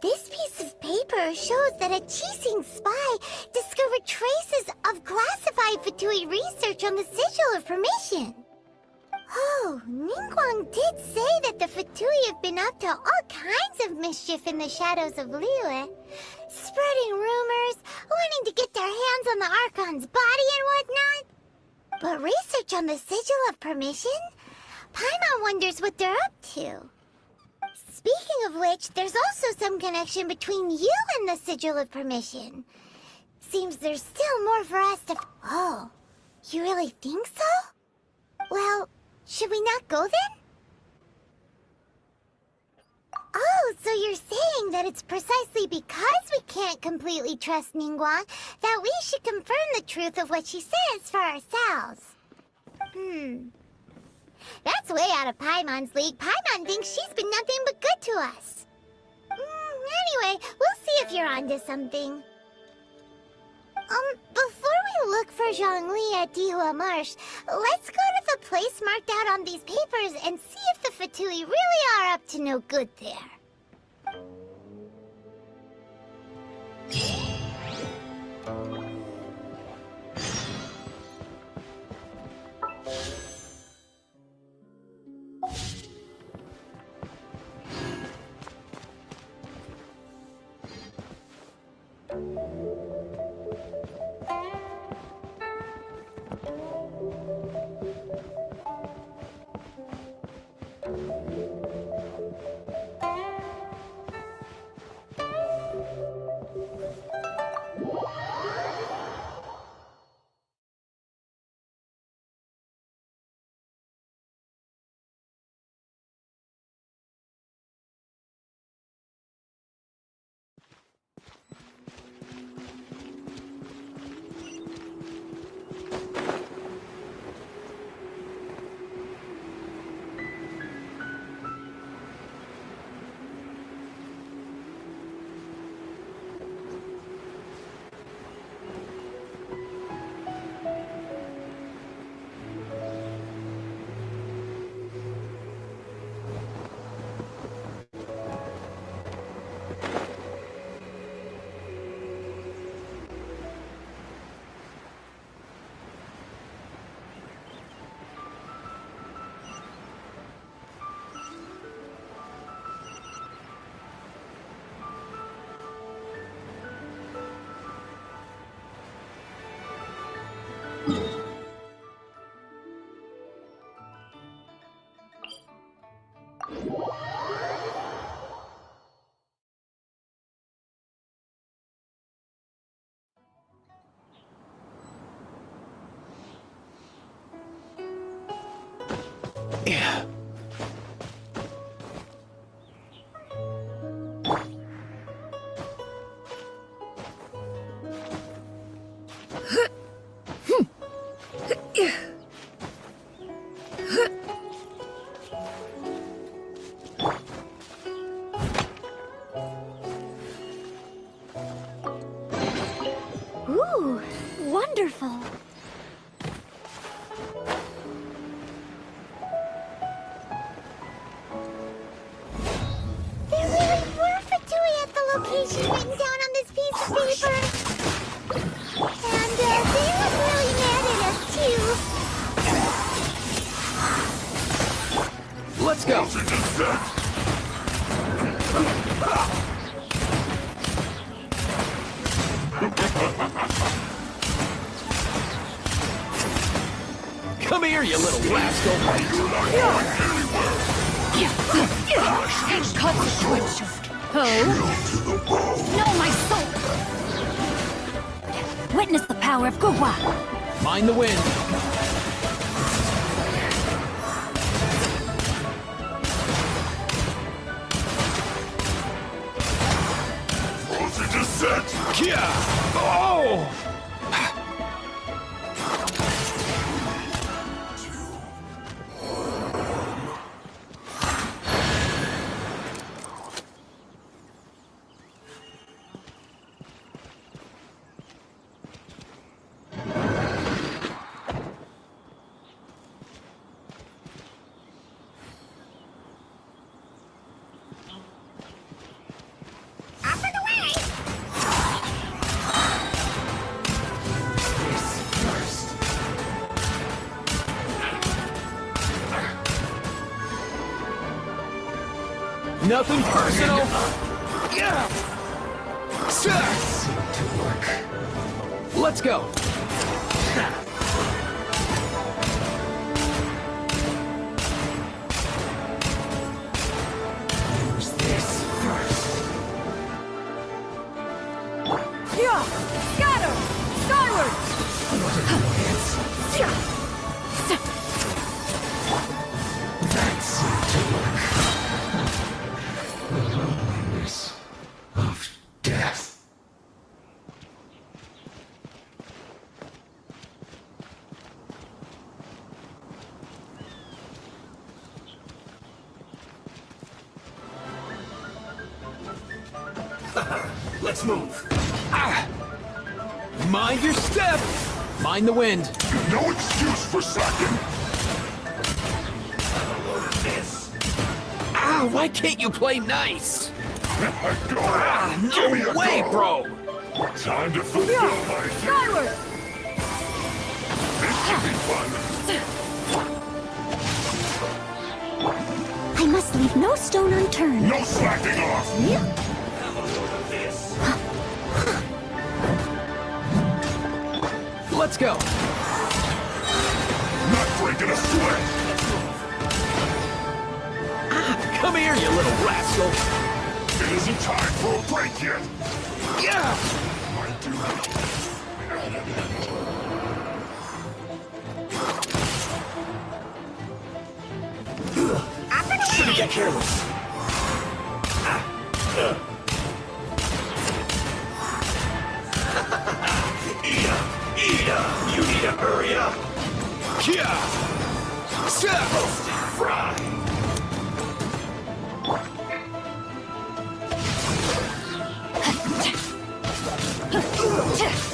This piece of paper shows that a Qixing spy discovered traces of classified Fatui research on the Sigil of Permission. Oh, Ningguang did say that the Fatui have been up to all kinds of mischief in the shadows of Liyue, spreading rumors, wanting to get their hands on the Archon's body and whatnot. But research on the Sigil of Permission? Paimon wonders what they're up to. Speaking of which, there's also some connection between you and the Sigil of Permission. Seems there's still more for us to... Oh, you really think so? Well, should we not go then? Oh, so you're saying that it's precisely because we can't completely trust Ningguang that we should confirm the truth of what she says for ourselves. That's way out of Paimon's league. Paimon thinks she's been nothing but good to us. Anyway, we'll see if you're onto something. Before we look for Zhongli at Dihua Marsh, let's go to the place marked out on these papers and see if the Fatui really are up to no good there. Yeah. Ooh, wonderful. There really were Fatui at the location written down on this piece of paper. And they look really mad at us, too. Let's go. Come here, you little rascal. Consequential. Oh? No, my soul! Witness the power of Guhua! Mind the wind. Frozen descent! Yeah. Oh! Nothing personal. Yeah. Let's go. Yeah! Scatter! Skyward! Of death. Let's move. Ah. Mind your step. Mind the wind. No excuse for slacking. Ah, why can't you play nice? Go Ah, on. Give me no a way, go. bro. Time to fulfill my duty. Skyward! This should be fun. I must leave no stone unturned. No slacking off. Let's go. Not breaking a sweat. Ah, come here, you little rascal. It isn't time for a break yet. Yeah. My duty. Shouldn't get careless. You need to hurry up. Yeah. Roasted fry.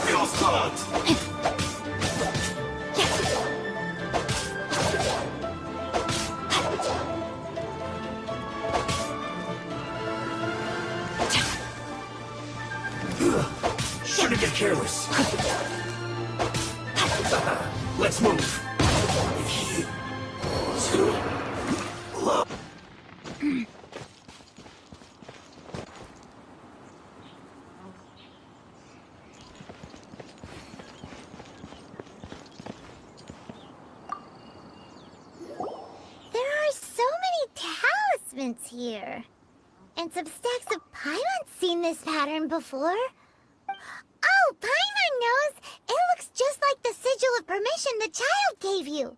Feels hot. Shouldn't get careless. Let's move. There are so many talismans here. And some stacks of Paimon's seen this pattern before. Oh, Paimon knows! It looks just like the sigil of permission the child gave you.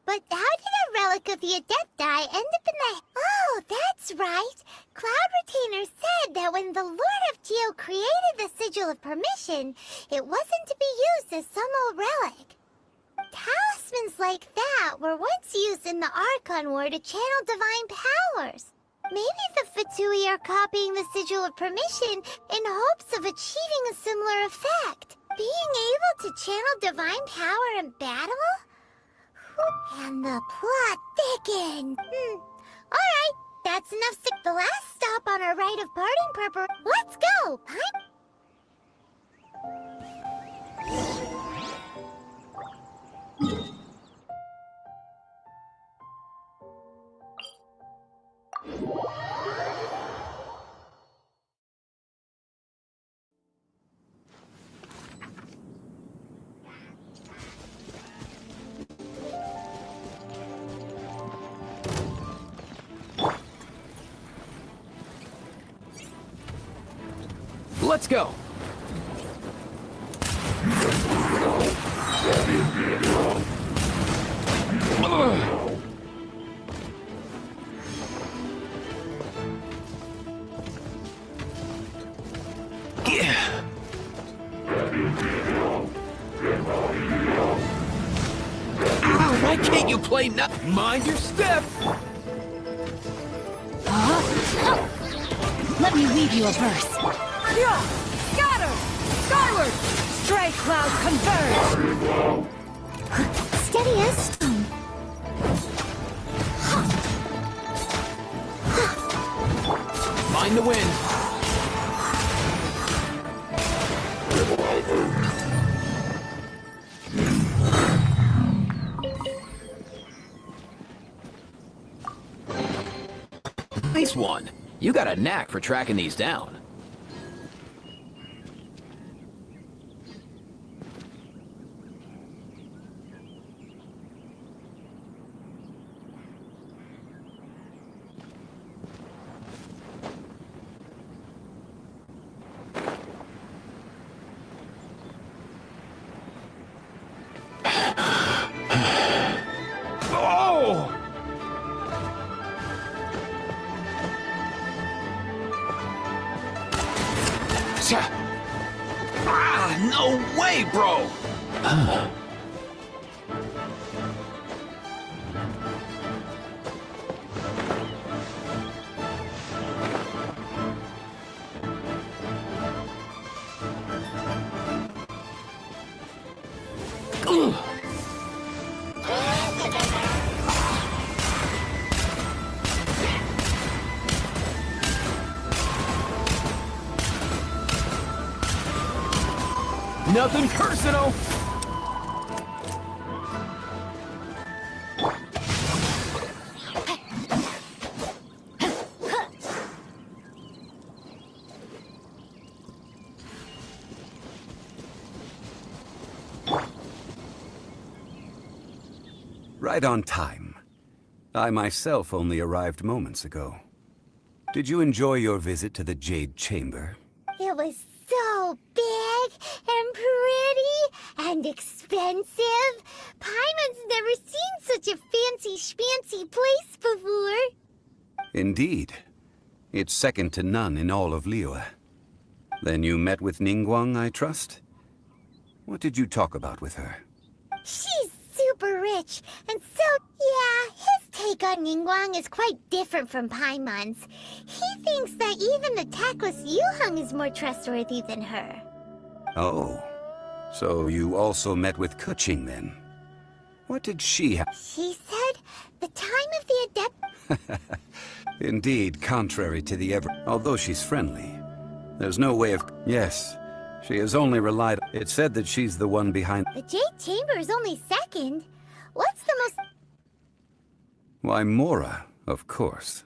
But how did a relic of the Adepti end up in the... Oh, that's right! Cloud Retainer said that when the Lord of Geo created the sigil of permission, it wasn't to be used as some old relic. Talismans like that were once used in the Archon War to channel divine powers. Maybe the Fatui are copying the sigil of permission in hopes of achieving a similar effect. Being able to channel divine power in battle? And the plot thickens. Alright, that's enough. The last stop on our rite of parting purpose. Let's go! Let's go! Yeah. Why can't you play Mind your step! Let me weave you a verse. Scatter! Skyward! Stray cloud converge! Steady as stone. Mind the wind. Nice one. You got a knack for tracking these down. No way, bro! Nothing personal! Right on time. I myself only arrived moments ago. Did you enjoy your visit to the Jade Chamber? It was so big and pretty and expensive. Paimon's never seen such a fancy schmancy place before. Indeed. It's second to none in all of Liyue. Then you met with Ningguang, I trust? What did you talk about with her? She's super rich, and so, yeah, his take on Ningguang is quite different from Paimon's. He thinks that even the tactless Yuheng is more trustworthy than her. Oh, so you also met with Keqing then? What did she have? She said the time of the Adept... Indeed, contrary to the although she's friendly, there's no way of... Yes, she has only relied... It said that she's the one behind... The Jade Chamber is only second. What's the most... Why, Mora, of course.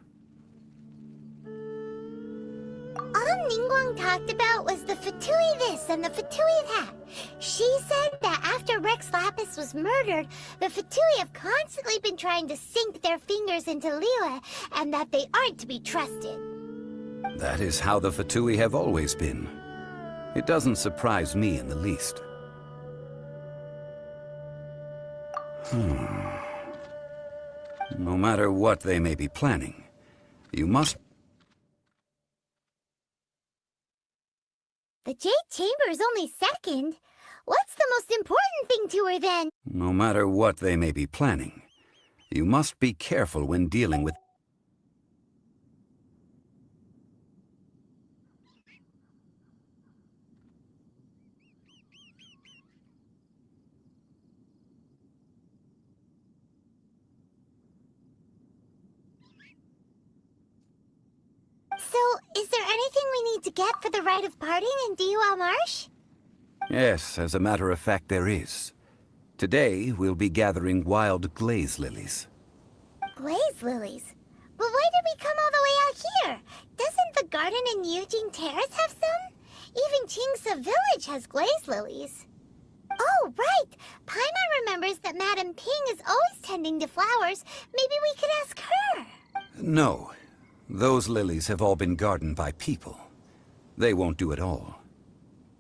On Ningguang talked about was the Fatui this and the Fatui that. She said that after Rex Lapis was murdered, the Fatui have constantly been trying to sink their fingers into Liyue, and that they aren't to be trusted. That is how the Fatui have always been. It doesn't surprise me in the least. No matter what they may be planning, you must... The Jade Chamber is only second. What's the most important thing to her then? No matter what they may be planning, you must be careful when dealing with... So, is there anything we need to get for the rite of parting in Dihua Marsh? Yes, as a matter of fact, there is. Today, we'll be gathering wild glaze lilies. Glaze lilies? But why did we come all the way out here? Doesn't the garden in Yujing Terrace have some? Even Qingse Village has glaze lilies. Oh, right! Paimon remembers that Madame Ping is always tending to flowers. Maybe we could ask her. No. Those lilies have all been gardened by people. They won't do it all.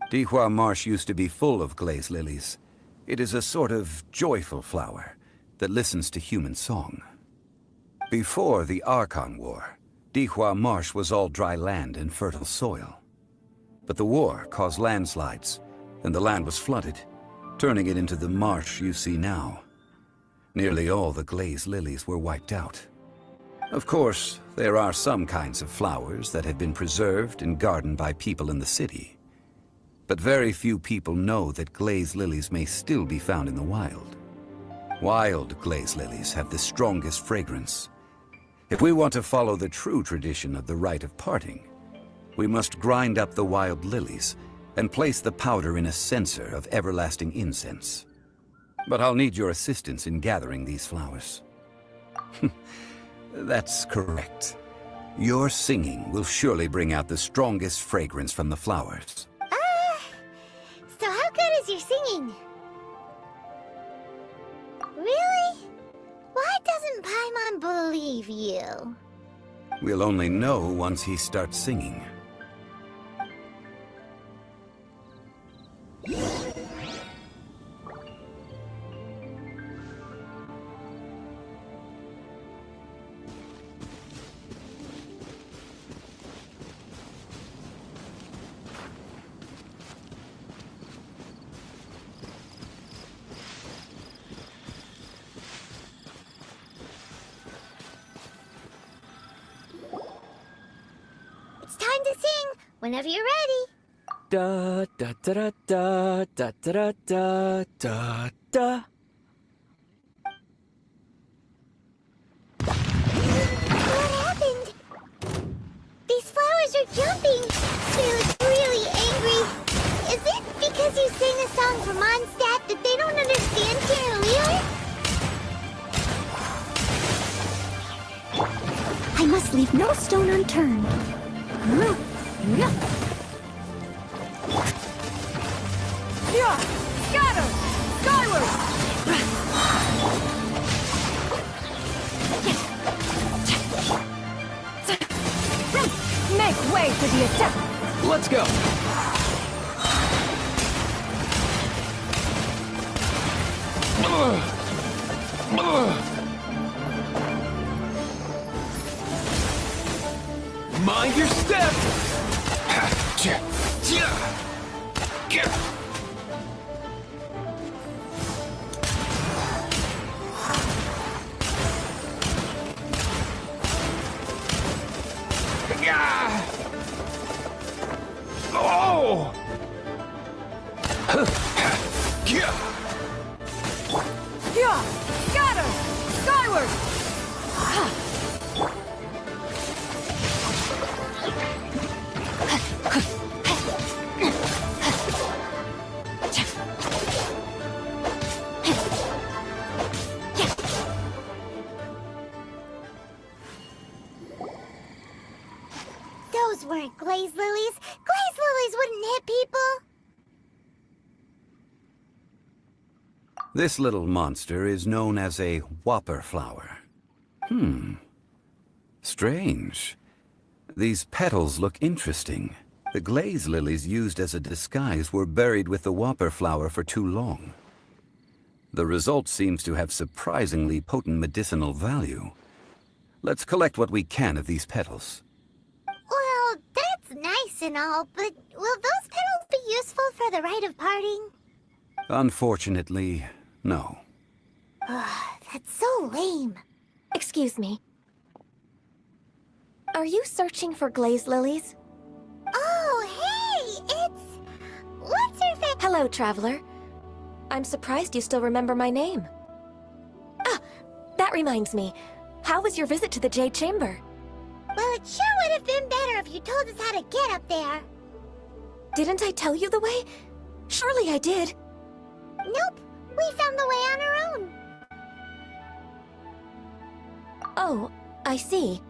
Dihua Marsh used to be full of glaze lilies. It is a sort of joyful flower that listens to human song. Before the Archon War, Dihua Marsh was all dry land and fertile soil. But the war caused landslides, and the land was flooded, turning it into the marsh you see now. Nearly all the glaze lilies were wiped out. Of course, there are some kinds of flowers that have been preserved and gardened by people in the city. But very few people know that glaze lilies may still be found in the wild. Wild glaze lilies have the strongest fragrance. If we want to follow the true tradition of the rite of parting, we must grind up the wild lilies and place the powder in a censer of everlasting incense. But I'll need your assistance in gathering these flowers. That's correct. Your singing will surely bring out the strongest fragrance from the flowers. So how good is your singing? Really? Why doesn't Paimon believe you? We'll only know once he starts singing. It's time to sing, whenever you're ready. Da da da da da da da da da da. What happened? These flowers are jumping. They look really angry. Is it because you sing a song for Mondstadt that they don't understand here in Liyue? I must leave no stone unturned. Yeah! Scatter! Skyward! Make way for the attack! Let's go! Mind your step! Oh! Yeah! Scatter! Skyward! those weren't glaze lilies. Glaze lilies wouldn't hit people. This little monster is known as a whopper flower. Strange. These petals look interesting. The glaze lilies used as a disguise were buried with the whopper flower for too long. The result seems to have surprisingly potent medicinal value. Let's collect what we can of these petals. Well, that's nice and all, but will those petals be useful for the rite of parting? Unfortunately, no. That's so lame. Excuse me. Are you searching for glaze lilies? Oh, hey! What's your face? Hello, traveler. I'm surprised you still remember my name. Ah, that reminds me. How was your visit to the Jade Chamber? Well, it sure would have been better if you told us how to get up there. Didn't I tell you the way? Surely I did. Nope, we found the way on our own. Oh, I see.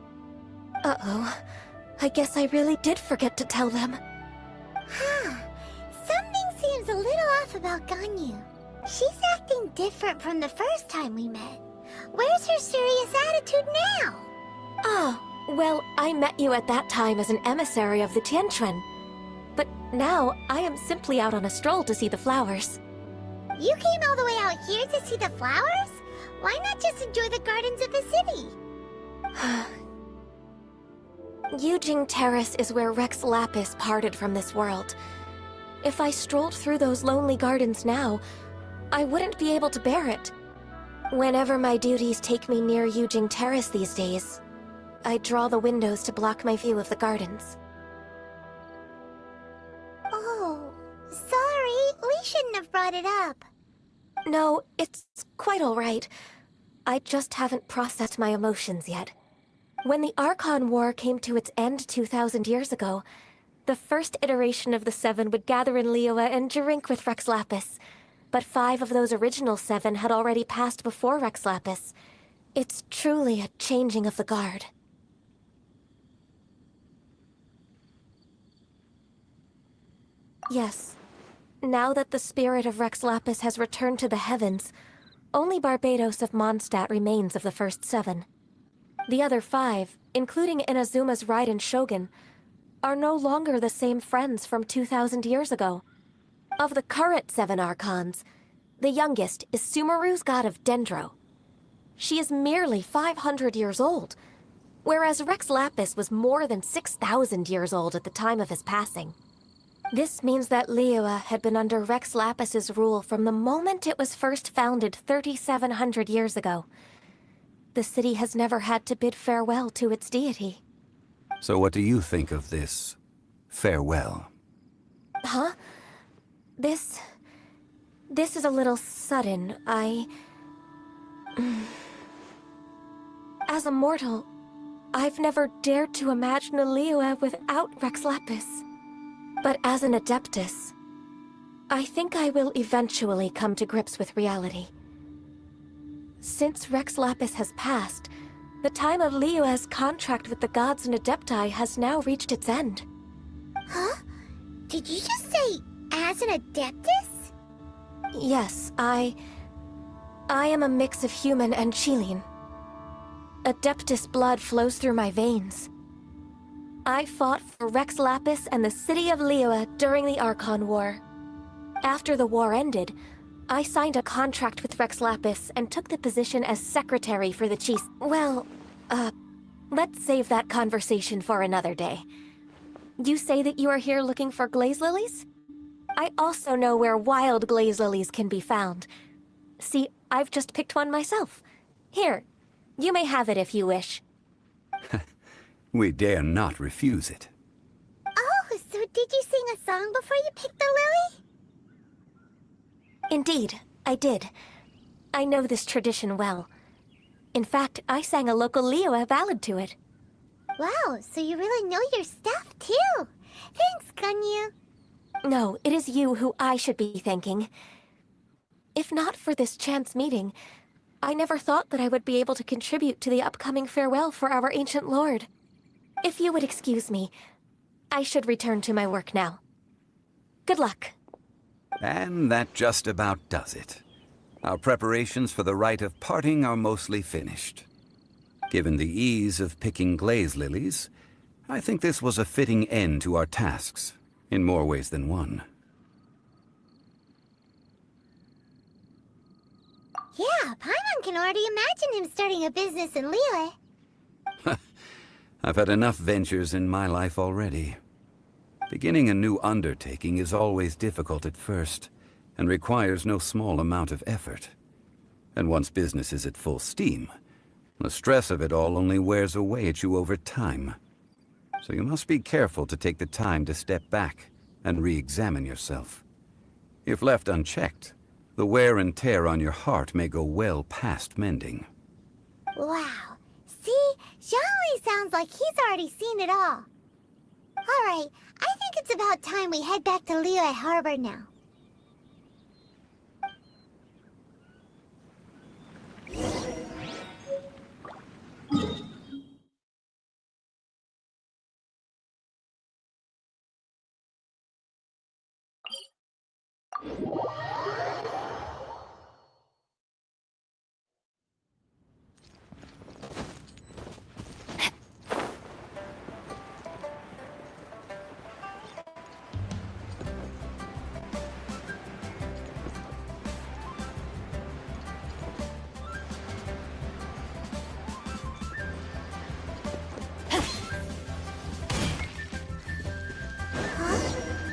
Uh-oh. I guess I really did forget to tell them. Huh. Something seems a little off about Ganyu. She's acting different from the first time we met. Where's her serious attitude now? Ah, well, I met you at that time as an emissary of the Tianquan. But now, I am simply out on a stroll to see the flowers. You came all the way out here to see the flowers? Why not just enjoy the gardens of the city? Yujing Terrace is where Rex Lapis parted from this world. If I strolled through those lonely gardens now, I wouldn't be able to bear it. Whenever my duties take me near Yujing Terrace these days, I draw the windows to block my view of the gardens. Oh, sorry. We shouldn't have brought it up. No, it's quite all right. I just haven't processed my emotions yet. When the Archon War came to its end 2,000 years ago, the first iteration of the Seven would gather in Liyue and drink with Rex Lapis. But 5 of those original 7 had already passed before Rex Lapis. It's truly a changing of the guard. Yes. Now that the spirit of Rex Lapis has returned to the heavens, only Barbados of Mondstadt remains of the first 7. The other 5, including Inazuma's Raiden Shogun, are no longer the same friends from 2,000 years ago. Of the current 7 Archons, the youngest is Sumeru's god of Dendro. She is merely 500 years old, whereas Rex Lapis was more than 6,000 years old at the time of his passing. This means that Liyue had been under Rex Lapis's rule from the moment it was first founded 3,700 years ago. The city has never had to bid farewell to its deity. So what do you think of this farewell? Huh? This is a little sudden. As a mortal, I've never dared to imagine a Liyue without Rex Lapis. But as an Adeptus, I think I will eventually come to grips with reality. Since Rex Lapis has passed, the time of Liyue's contract with the gods and Adepti has now reached its end. Huh? Did you just say, as an Adeptus? Yes, I am a mix of human and Chilean. Adeptus blood flows through my veins. I fought for Rex Lapis and the city of Liyue during the Archon War. After the war ended, I signed a contract with Rex Lapis and took the position as secretary for the chief. Well, let's save that conversation for another day. You say that you are here looking for glaze lilies? I also know where wild glaze lilies can be found. See, I've just picked one myself. Here, you may have it if you wish. We dare not refuse it. Oh, so did you sing a song before you picked the lily? Indeed, I did. I know this tradition well. In fact, I sang a local Liyue ballad to it. Wow, so you really know your stuff, too. Thanks, Ganyu. No, it is you who I should be thanking. If not for this chance meeting, I never thought that I would be able to contribute to the upcoming farewell for our ancient lord. If you would excuse me, I should return to my work now. Good luck. And that just about does it. Our preparations for the rite of parting are mostly finished. Given the ease of picking glaze lilies, I think this was a fitting end to our tasks, in more ways than one. Yeah, Paimon can already imagine him starting a business in Liyue. I've had enough ventures in my life already. Beginning a new undertaking is always difficult at first, and requires no small amount of effort. And once business is at full steam, the stress of it all only wears away at you over time. So you must be careful to take the time to step back and re-examine yourself. If left unchecked, the wear and tear on your heart may go well past mending. Wow. See? Zhongli sounds like he's already seen it all. Alright, I think it's about time we head back to Liyue Harbor now.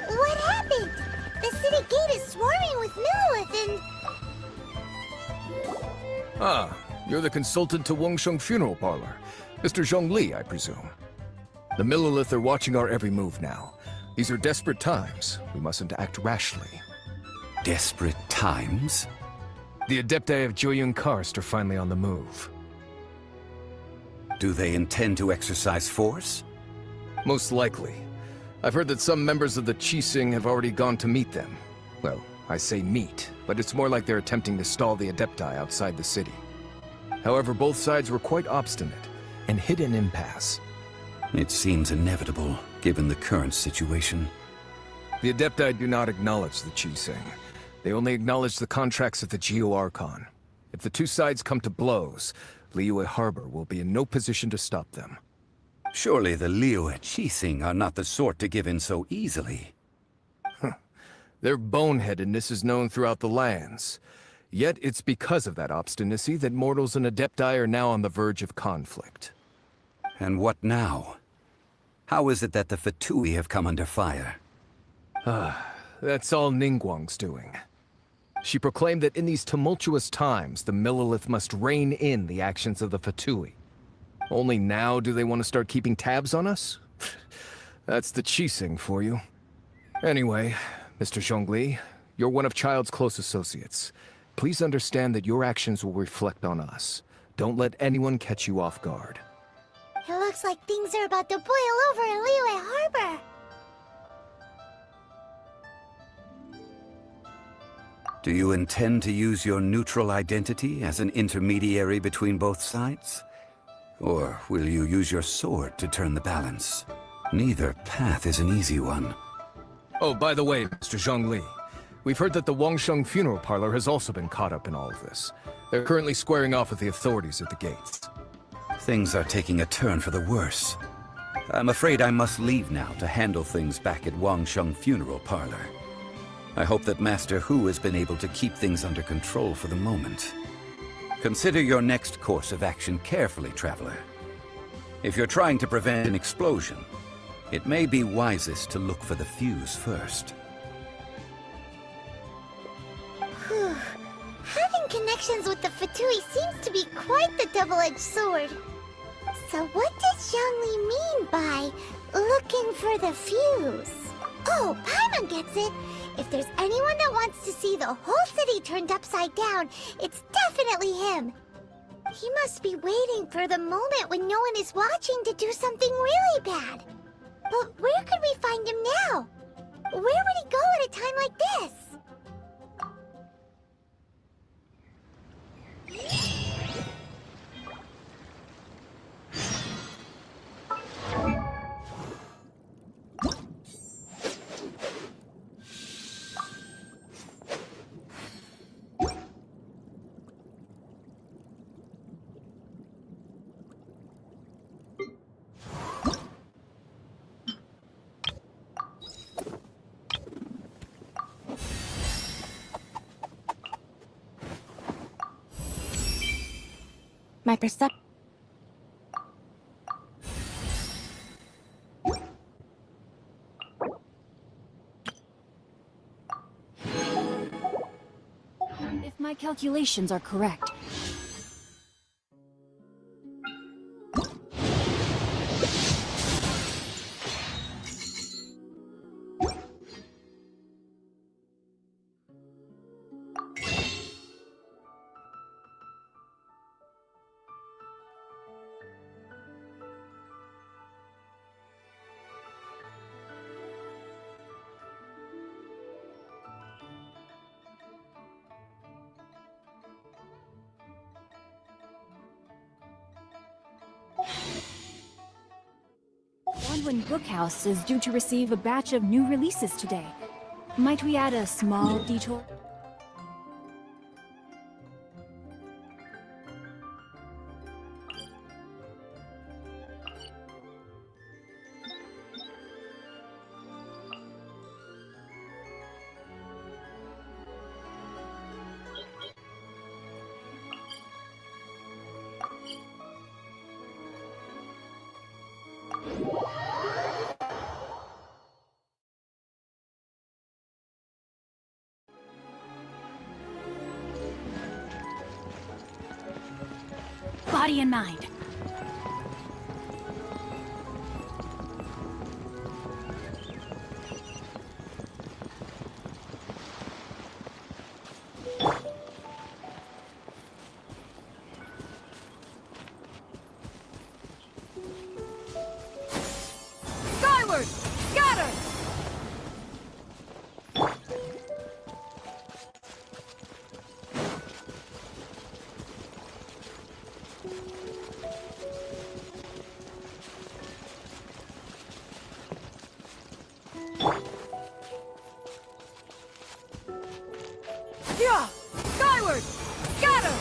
What happened? The city gate is swarming with Millilith and... Ah, you're the consultant to Wangsheng Funeral Parlor. Mr. Zhongli, I presume. The Millilith are watching our every move now. These are desperate times. We mustn't act rashly. Desperate times? The Adepti of Joyun Karst are finally on the move. Do they intend to exercise force? Most likely. I've heard that some members of the Qixing have already gone to meet them. Well, I say meet, but it's more like they're attempting to stall the Adepti outside the city. However, both sides were quite obstinate and hit an impasse. It seems inevitable, given the current situation. The Adepti do not acknowledge the Qixing. They only acknowledge the contracts of the Geo-Archon. If the two sides come to blows, Liyue Harbor will be in no position to stop them. Surely the Liyue Qixing are not the sort to give in so easily. Their boneheadedness is known throughout the lands. Yet it's because of that obstinacy that mortals and Adepti are now on the verge of conflict. And what now? How is it that the Fatui have come under fire? That's all Ningguang's doing. She proclaimed that in these tumultuous times, the Millilith must rein in the actions of the Fatui. Only now do they want to start keeping tabs on us? That's the Qixing for you. Anyway, Mr. Zhongli, you're one of Child's close associates. Please understand that your actions will reflect on us. Don't let anyone catch you off guard. It looks like things are about to boil over in Liyue Harbor. Do you intend to use your neutral identity as an intermediary between both sides? Or will you use your sword to turn the balance? Neither path is an easy one. Oh, by the way, Mr. Zhongli, we've heard that the Wangsheng Funeral Parlor has also been caught up in all of this. They're currently squaring off with the authorities at the gates. Things are taking a turn for the worse. I'm afraid I must leave now to handle things back at Wangsheng Funeral Parlor. I hope that Master Hu has been able to keep things under control for the moment. Consider your next course of action carefully, Traveler. If you're trying to prevent an explosion, it may be wisest to look for the fuse first. Having connections with the Fatui seems to be quite the double-edged sword. So what does Zhongli mean by looking for the fuse? Oh, Paimon gets it! If there's anyone that wants to see the whole city turned upside down, it's definitely him. He must be waiting for the moment when no one is watching to do something really bad. But where could we find him now? Where would he go at a time like this? my perception. If my calculations are correct, Wanwen Bookhouse is due to receive a batch of new releases today. Might we add a small detour? Body and mind. Skyward! Scatter! Yeah! Skyward! Scatter!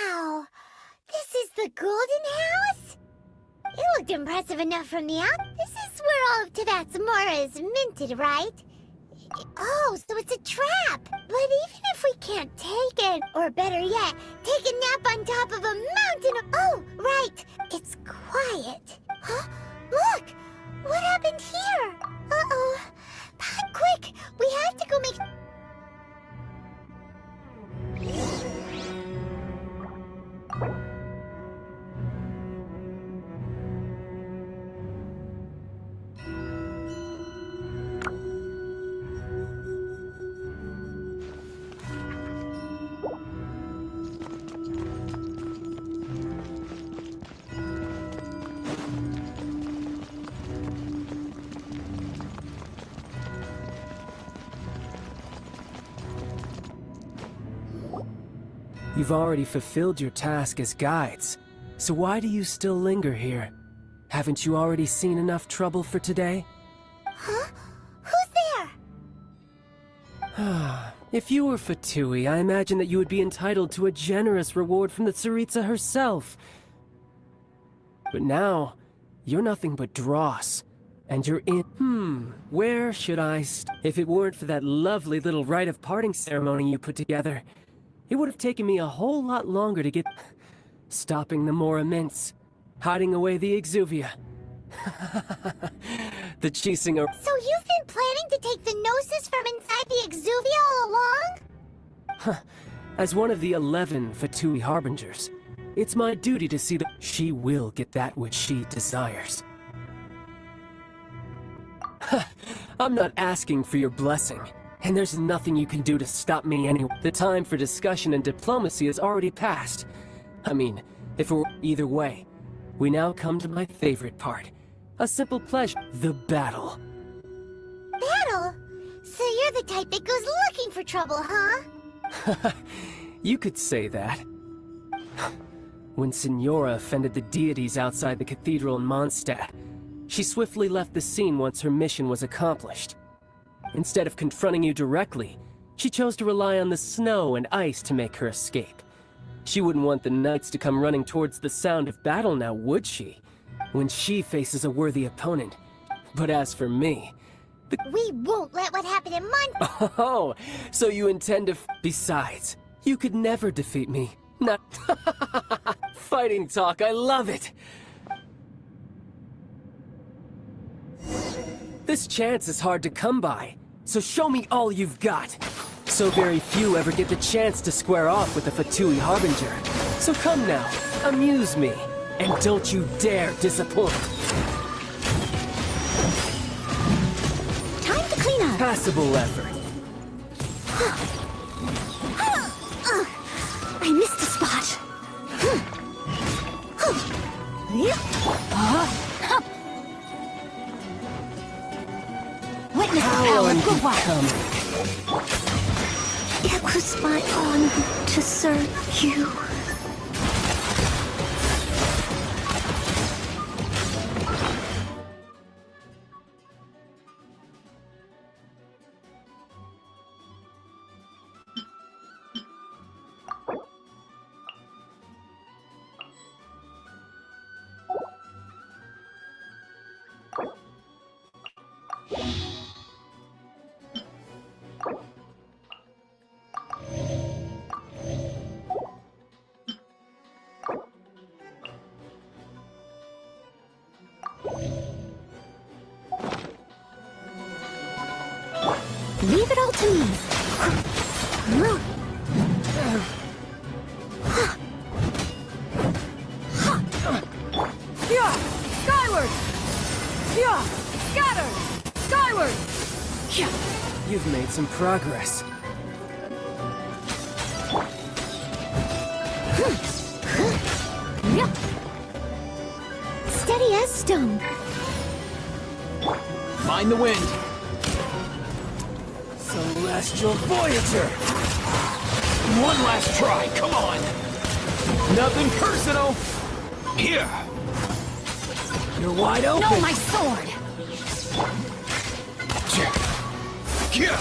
Wow! This is the Golden House? It looked impressive enough from the out. This is where all of Teyvat's Mora is minted, right? Oh, so it's a trap! But even if we can't take it, or better yet, take a nap on top of a mountain of... Oh, right! It's quiet. Huh? Look! What happened here? Uh-oh. Quick! We have to go make... You've already fulfilled your task as guides, so why do you still linger here? Haven't you already seen enough trouble for today? Huh? Who's there? If you were Fatui, I imagine that you would be entitled to a generous reward from the Tsaritsa herself. But now, you're nothing but dross. And you're in... where should I If it weren't for that lovely little rite of parting ceremony you put together, it would have taken me a whole lot longer to get... Stopping the Mora Mints, hiding away the Exuvia. The Chisinger... So you've been planning to take the Gnosis from inside the Exuvia all along? As one of the 11 Fatui Harbingers, it's my duty to see that she will get that which she desires. I'm not asking for your blessing, and there's nothing you can do to stop me anyway. The time for discussion and diplomacy has already passed. I mean, if it were either way, we now come to my favorite part. A simple pleasure, the battle. Battle? So you're the type that goes looking for trouble, huh? You could say that. When Signora offended the deities outside the cathedral in Mondstadt, she swiftly left the scene once her mission was accomplished. Instead of confronting you directly, she chose to rely on the snow and ice to make her escape. She wouldn't want the knights to come running towards the sound of battle now, would she? When she faces a worthy opponent. But as for me... We won't let what happened in Mondstadt... Oh, so you intend to... Besides, you could never defeat me. Not... Fighting talk, I love it! This chance is hard to come by, so show me all you've got. So very few ever get the chance to square off with a Fatui Harbinger. So come now, amuse me, and don't you dare disappoint. Time to clean up. Passable effort. I missed a spot. Witness the power of good one. It was my honor to serve you. Leave it all to me. Yeah! Skyward! Yeah! Scatter! Skyward! Yeah! You've made some progress. Steady as stone. Mind the wind. Celestial Voyager! One last try, come on! Nothing personal! Here! You're wide open! No, my sword! Here!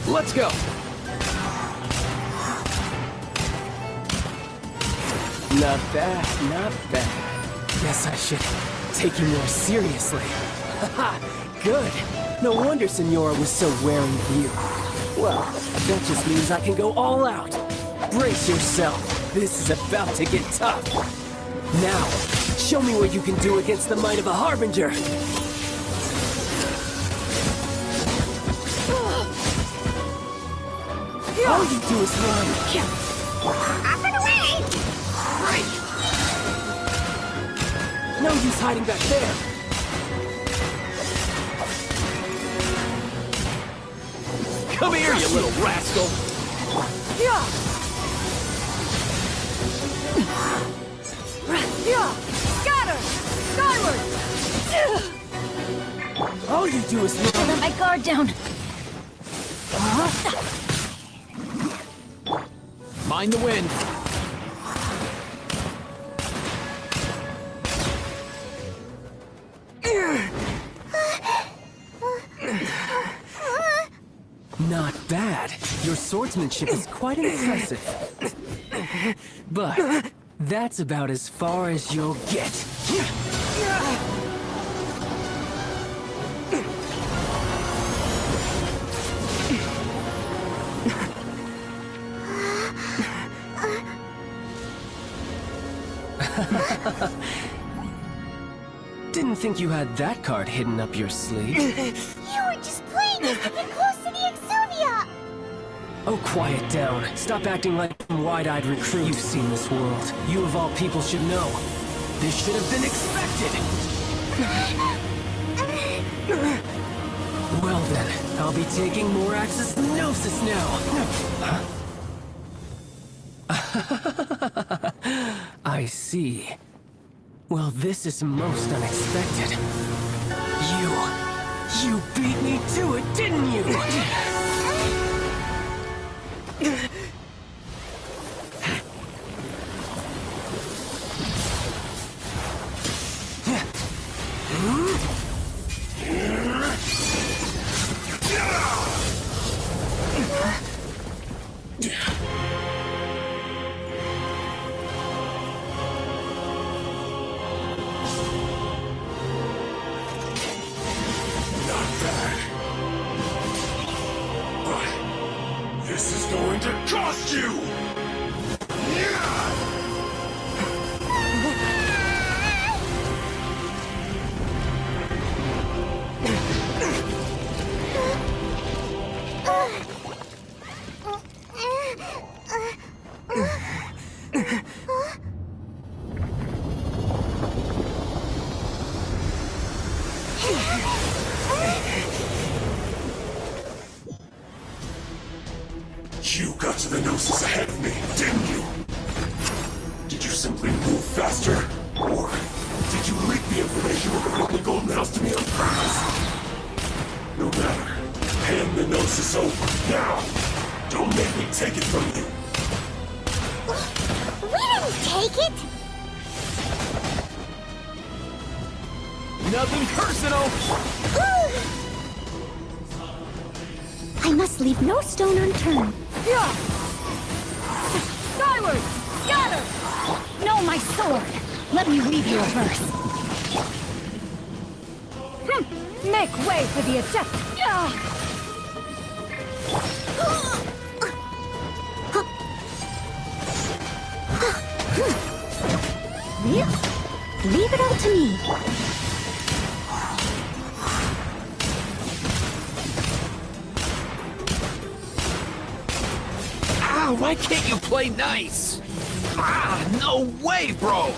Let's go! Not bad, not bad. Guess I should take you more seriously. Haha, good. No wonder Signora was so wary of you. Well, that just means I can go all out. Brace yourself. This is about to get tough. Now, show me what you can do against the might of a Harbinger. All you do is run. Up and away! No use hiding back there. Come here, you little rascal! Yeah! Yeah! Scatter! Skyward! All you do is run. I let my guard down. Mind the wind. Not bad. Your swordsmanship is quite impressive. But That's about as far as you'll get. Didn't think you had that card hidden up your sleeve. You were just playing us to get close to the Exovia! Oh, quiet down. Stop acting like a wide-eyed recruit. You've seen this world. You of all people should know. This should have been expected! Well then, I'll be taking more access to Gnosis now. I see. Well, this is most unexpected. You beat me to it, didn't you? This is going to cost you! You got to the Gnosis ahead of me, didn't you? Did you simply move faster? Or did you leak the information with the Holy Golden House to me on purpose? No matter. Hand the Gnosis over, now! Don't make me take it from you! We didn't take it! Nothing personal! I must leave no stone unturned. Skyward! Scatter! No, my sword! Let me read you a verse. Make way for the adept! Leave it all to me. Ah, why can't you play nice? Ah, no way, bro!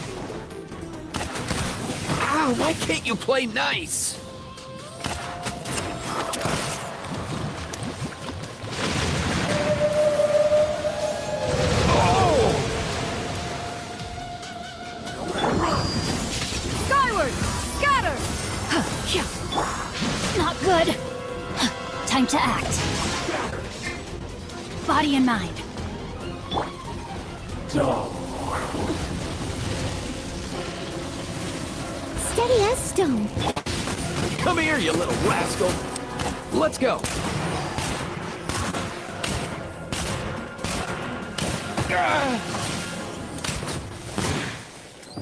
Ah, why can't you play nice? Skyward! Scatter! Not good. Time to act. Body and mind. Steady as stone. Come here, you little rascal. Let's go.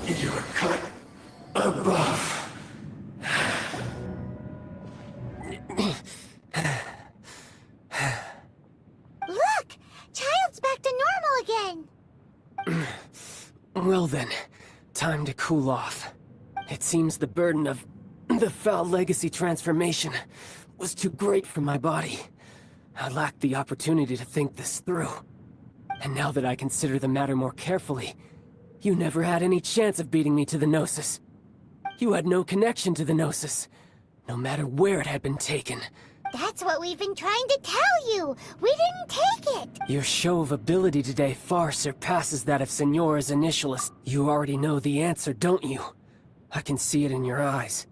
You're cut above. Look! Child's back to normal again! Well then, time to cool off. It seems the burden of the foul legacy transformation was too great for my body. I lacked the opportunity to think this through. And now that I consider the matter more carefully, you never had any chance of beating me to the Gnosis. You had no connection to the Gnosis, no matter where it had been taken. That's what we've been trying to tell you! We didn't take it! Your show of ability today far surpasses that of Signora's Initialist. You already know the answer, don't you? I can see it in your eyes.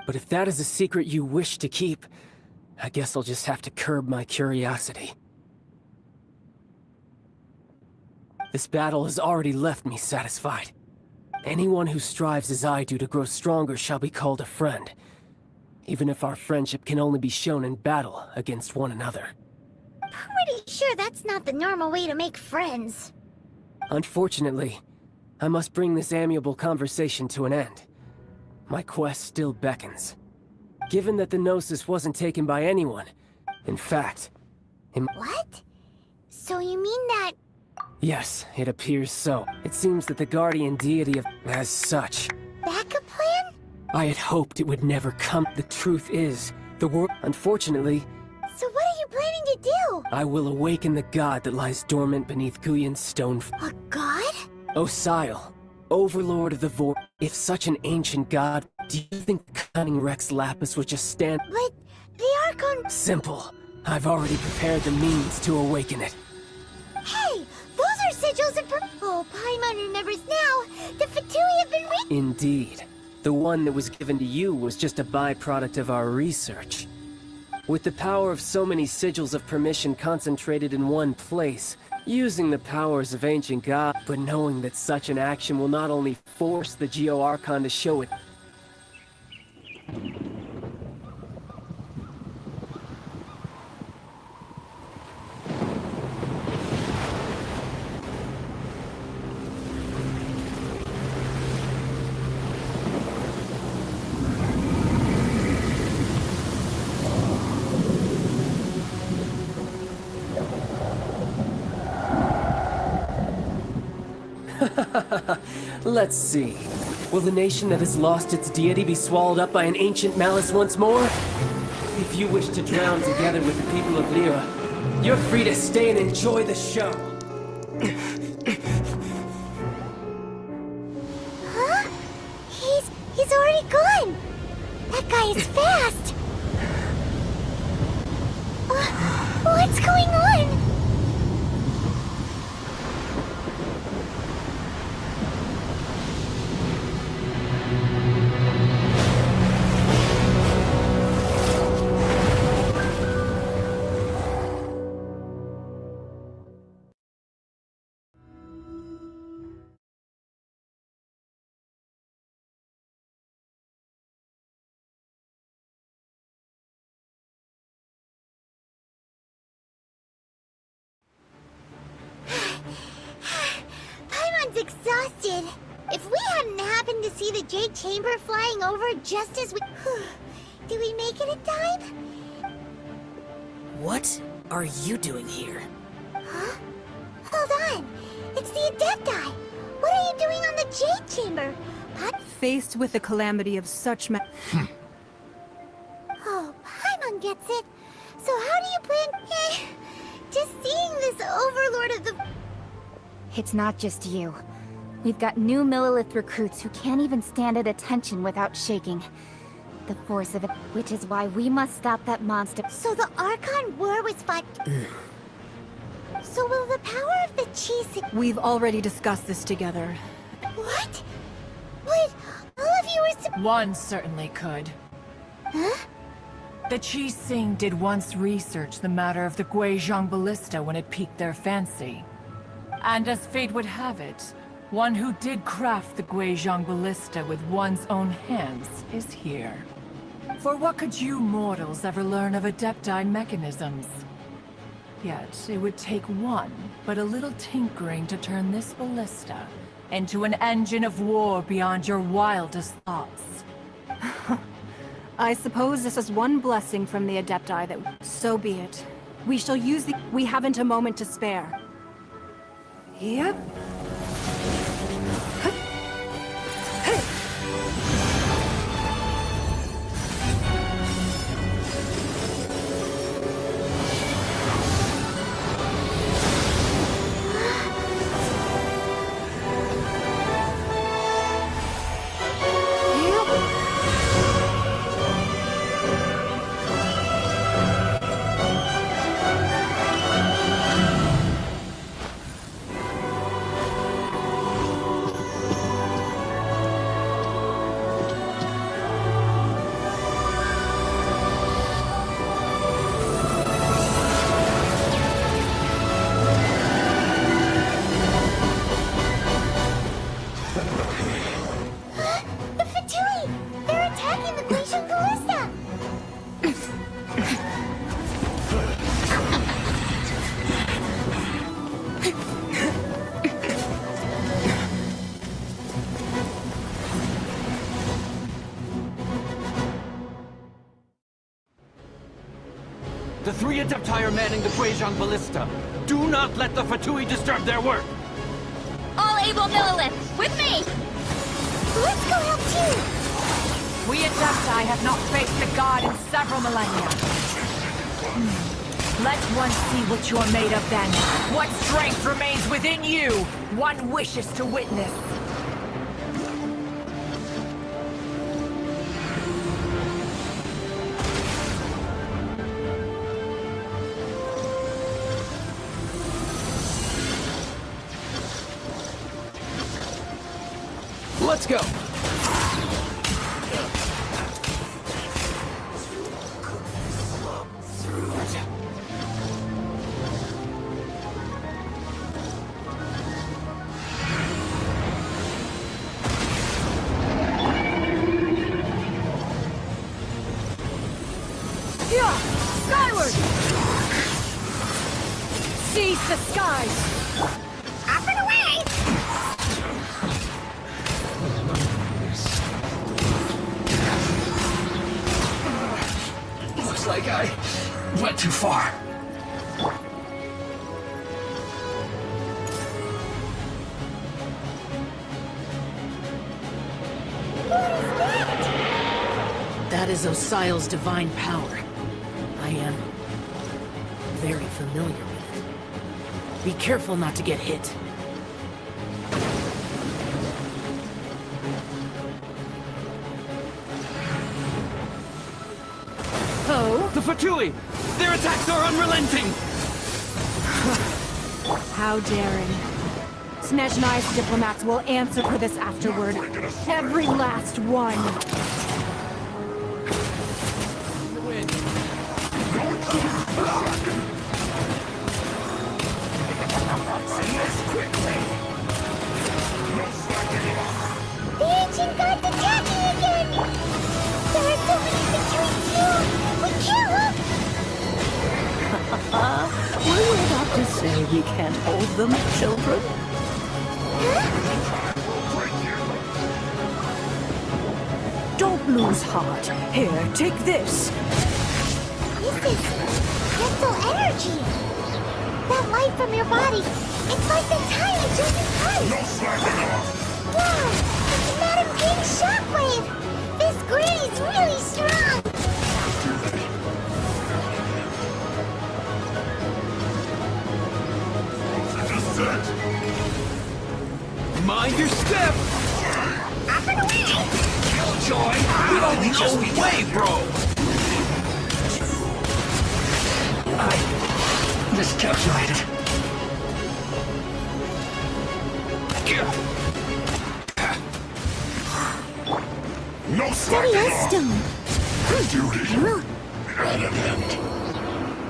But if that is a secret you wish to keep, I guess I'll just have to curb my curiosity. This battle has already left me satisfied. Anyone who strives as I do to grow stronger shall be called a friend, even if our friendship can only be shown in battle against one another. Pretty sure that's not the normal way to make friends. Unfortunately, I must bring this amiable conversation to an end. My quest still beckons. Given that the Gnosis wasn't taken by anyone, in fact, What? So you mean that... Yes, it appears so. It seems that the guardian deity of... As such, backup plan? I had hoped it would never come. The truth is, the world... Unfortunately, So what are you planning to do? I will awaken the god that lies dormant beneath Guyon's stone... A god? Osile, overlord of the Vor... If such an ancient god, do you think the cunning Rex Lapis would just stand... But the Archon... Simple. I've already prepared the means to awaken it. Hey! Those are sigils of Oh, Paimon remembers now! The Fatui have been Indeed. The one that was given to you was just a byproduct of our research. With the power of so many sigils of permission concentrated in one place, using the powers of ancient God, but knowing that such an action will not only force the Geo-Archon to show it... Let's see. Will the nation that has lost its deity be swallowed up by an ancient malice once more? If you wish to drown together with the people of Lyra, you're free to stay and enjoy the show. Huh? He's already gone! That guy is fast! What's going on? Paimon's exhausted. If we hadn't happened to see the Jade Chamber flying over just as we... Did we make it in time? What are you doing here? Huh? Hold on. It's the Adepti. What are you doing on the Jade Chamber? Faced with the calamity of such Oh, Paimon gets it. So how do you plan... just seeing this Overlord of the... It's not just you. We've got new Millelith recruits who can't even stand at attention without shaking. The force of it, which is why we must stop that monster. So the Archon War was fought... So will the power of the Chi... We've already discussed this together. What? Wait, all of you were... One certainly could. Huh? The Chi Sing did once research the matter of the Guizhong Ballista when it piqued their fancy. And as fate would have it, one who did craft the Guizhong Ballista with one's own hands is here. For what could you mortals ever learn of Adepti mechanisms? Yet, it would take one, but a little tinkering to turn this ballista into an engine of war beyond your wildest thoughts. I suppose this is one blessing from the Adepti that... So be it. We shall use the... We haven't a moment to spare. Yep. The 3 Adepti are manning the Guizhong Ballista. Do not let the Fatui disturb their work! All able Millilith, with me! Let's go help too! We Adepti have not faced a god in several millennia. Let one see what you're made of then. What strength remains within you, one wishes to witness. Let's go! Skyward! Seize the skies! Up and away! Looks like I went too far. That is Osial's divine power. I am very familiar with it. Be careful not to get hit. Oh? The Fatui! Their attacks are unrelenting! How daring. Snezhnai's diplomats will answer for this afterward. Every last one. The ancient god's attacking again! There are so many between you! We can't look! Were you about to say we can't hold them, children? Don't lose heart. Here, take this. This is mental energy! That light from your body, it's like the time of Jesus Christ! No slacking off! Wow! It's Madam King's shockwave! This grady's really strong! Mind your step! Up and away! Killjoy! No way, bro! I miscalculated. No Steady slacking as off! stone! Duty at an end.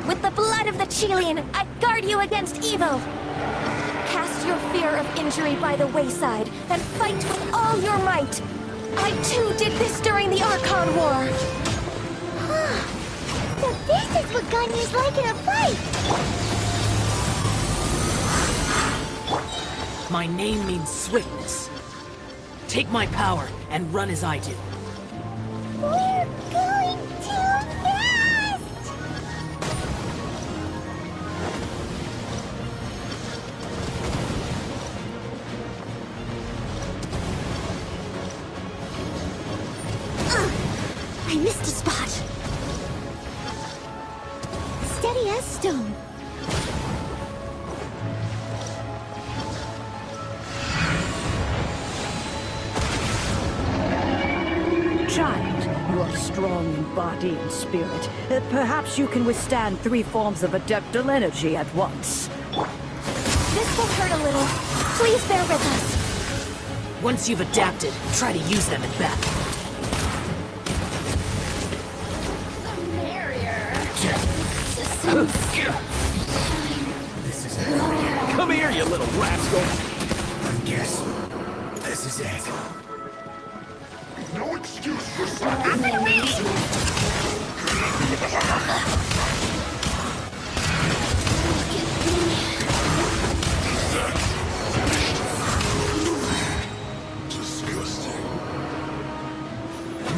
With the blood of the Chilian, I guard you against evil. Cast your fear of injury by the wayside and fight with all your might. I too did this during the Archon War. So this is what Ganyu's like in a fight! My name means swiftness. Take my power and run as I do. We're going too fast! I missed a spot. Steady as stone. Child, you are strong in body and spirit. Perhaps you can withstand 3 forms of adeptal energy at once. This will hurt a little. Please bear with us. Once you've adapted, try to use them in battle. This is it. Come here, you little rascal! I guess this is it. No excuse for slacking. Disgusting.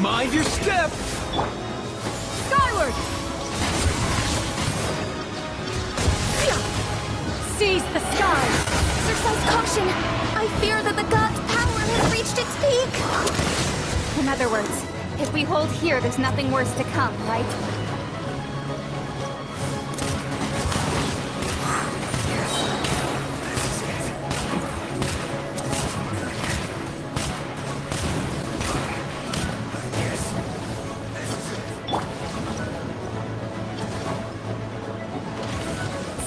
Mind your step! Skyward! Seize the sky! Exercise caution! I fear that the god's power has reached its peak! In other words, if we hold here, there's nothing worse to come, right?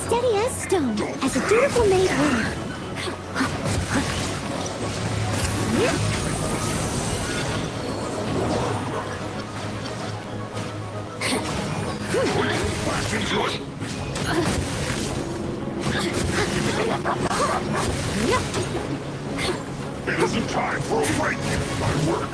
Steady as stone, as a dutiful maid would. It isn't time for a fight. My work.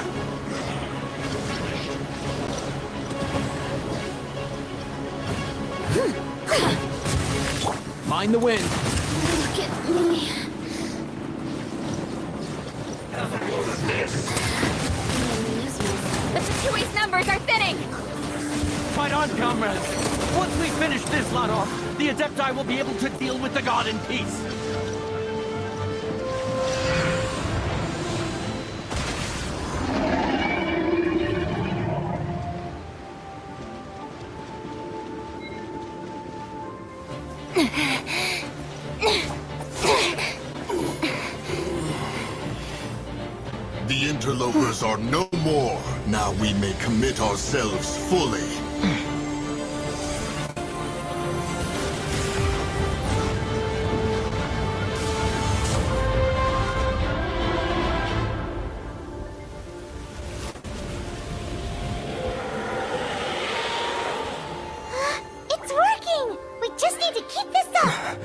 Mind the wind. Look at me. The Fatui's numbers are thinning! Fight on, comrades! Once we finish this lot off, the Adepti will be able to deal with the god in peace! The interlopers are no more. Now we may commit ourselves fully. It's working! We just need to keep this up!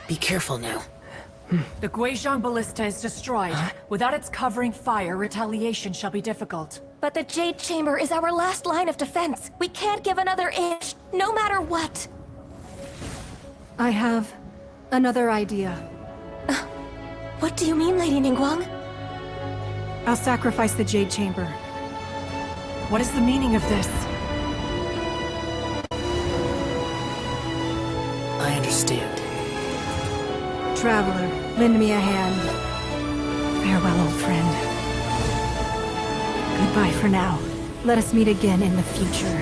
Be careful now. The Guizhong Ballista is destroyed. Without its covering fire, retaliation shall be difficult. But the Jade Chamber is our last line of defense. We can't give another inch, no matter what. I have another idea. What do you mean, Lady Ningguang? I'll sacrifice the Jade Chamber. What is the meaning of this? I understand. Traveler, lend me a hand. Farewell, old friend. Goodbye for now. Let us meet again in the future.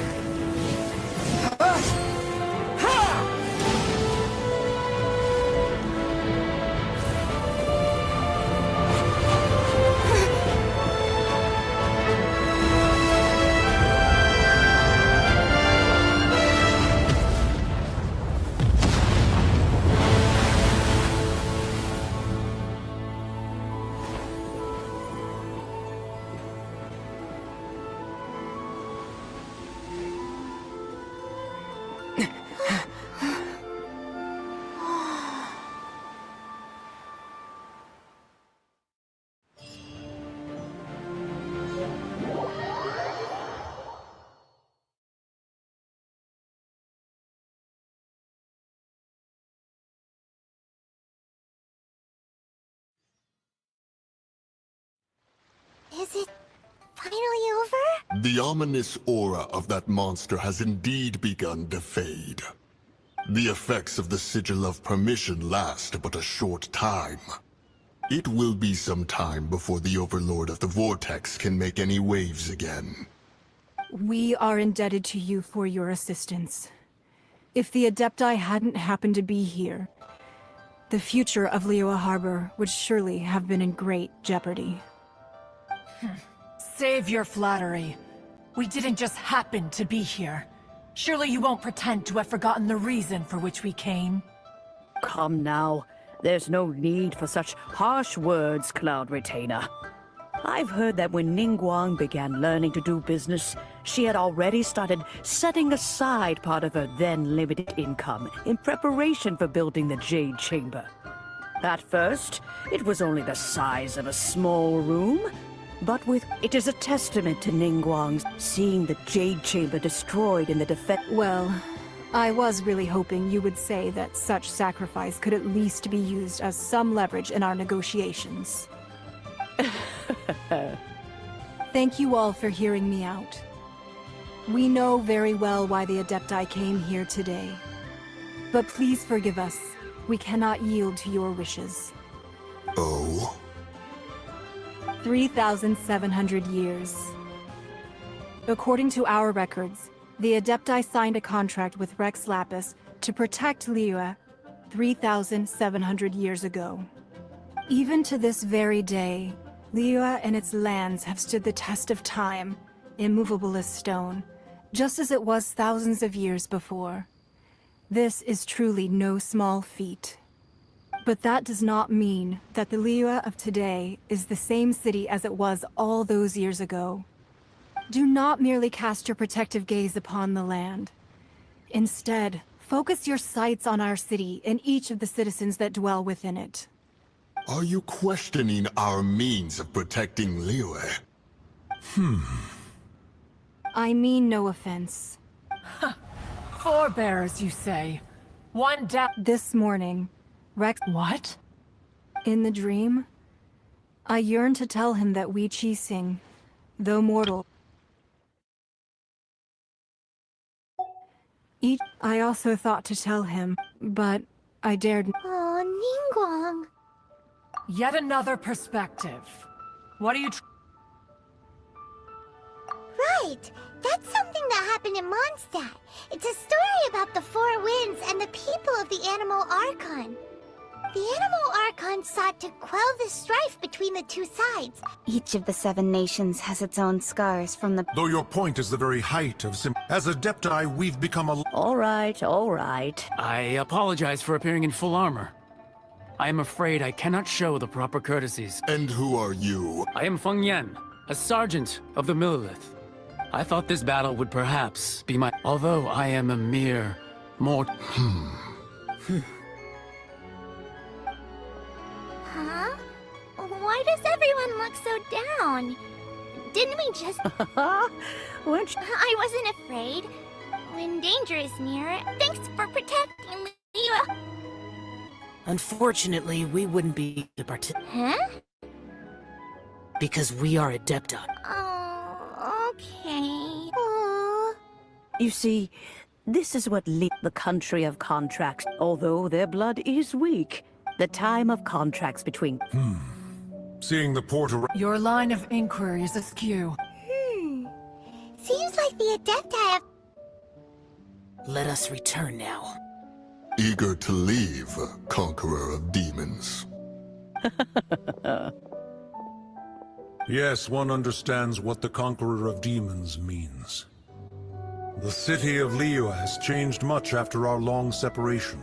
Is it finally over? The ominous aura of that monster has indeed begun to fade. The effects of the Sigil of Permission last but a short time. It will be some time before the Overlord of the Vortex can make any waves again. We are indebted to you for your assistance. If the Adepti hadn't happened to be here, the future of Liyue Harbor would surely have been in great jeopardy. Save your flattery. We didn't just happen to be here. Surely you won't pretend to have forgotten the reason for which we came. Come now. There's no need for such harsh words, Cloud Retainer. I've heard that when Ningguang began learning to do business, she had already started setting aside part of her then limited income in preparation for building the Jade Chamber. At first, it was only the size of a small room, but it is a testament to Ningguang's seeing the Jade Chamber destroyed in the defense. Well, I was really hoping you would say that such sacrifice could at least be used as some leverage in our negotiations. Thank you all for hearing me out. We know very well why the Adepti came here today. But please forgive us. We cannot yield to your wishes. Oh? 3,700 years. According to our records, the Adepti signed a contract with Rex Lapis to protect Liyue 3,700 years ago. Even to this very day, Liyue and its lands have stood the test of time, immovable as stone, just as it was thousands of years before. This is truly no small feat. But that does not mean that the Liyue of today is the same city as it was all those years ago. Do not merely cast your protective gaze upon the land. Instead, focus your sights on our city and each of the citizens that dwell within it. Are you questioning our means of protecting Liyue? I mean no offense. Forebears, you say? One down. This morning, Rex... What? In the dream, I yearned to tell him that Wei Qixing, though mortal... I also thought to tell him, but I dared... Oh, Ningguang. Yet another perspective. What are you Right! That's something that happened in Mondstadt. It's a story about the Four Winds and the people of the Animal Archon. The Animal Archon sought to quell the strife between the two sides. Each of the 7 nations has its own scars from the... Though your point is the very height of as Adepti, we've become a... All right, all right. I apologize for appearing in full armor. I am afraid I cannot show the proper courtesies. And who are you? I am Feng Yan, a sergeant of the Millilith. I thought this battle would perhaps be my... Although I am a mere mortal... Huh? Why does everyone look so down? Didn't we just... I wasn't afraid. When danger is near, thanks for protecting Liyue. Unfortunately, we wouldn't be the Huh? because we are Adepti. Oh, okay. You see, this is what the country of contracts. Although their blood is weak, the time of contracts between... Seeing the port... Your line of inquiry is askew. Seems like the Adepti have... Let us return now. Eager to leave, Conqueror of Demons. Yes, one understands what the Conqueror of Demons means. The city of Liyue has changed much after our long separation.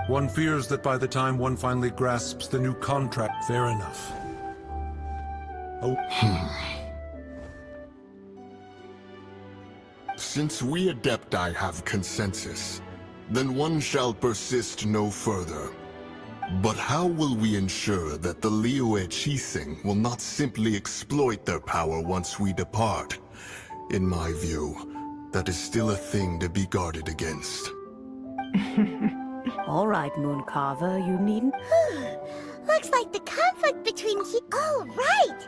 One fears that by the time one finally grasps the new contract, fair enough. Oh. Since we Adepti have consensus, then one shall persist no further. But how will we ensure that the Liyue Qixing will not simply exploit their power once we depart? In my view, that is still a thing to be guarded against. All right, Mooncarver, you needn't... Looks like the conflict between... Oh, right!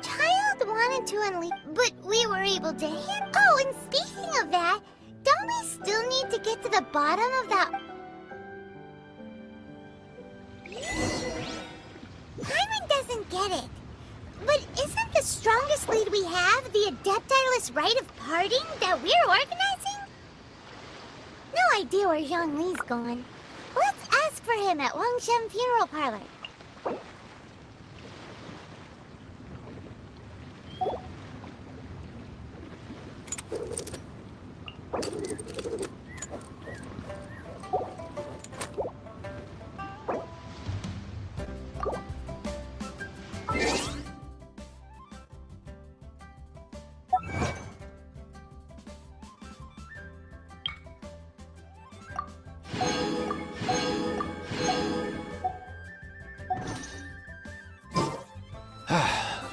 Child wanted to unleash... But we were able to handle... Oh, and speaking of that, don't we still need to get to the bottom of that... Paimon doesn't get it. But isn't the strongest lead we have the Adepti-less rite of parting that we're organizing? No idea where Zhang Li's gone. Let's ask for him at Wangshen Funeral Parlor.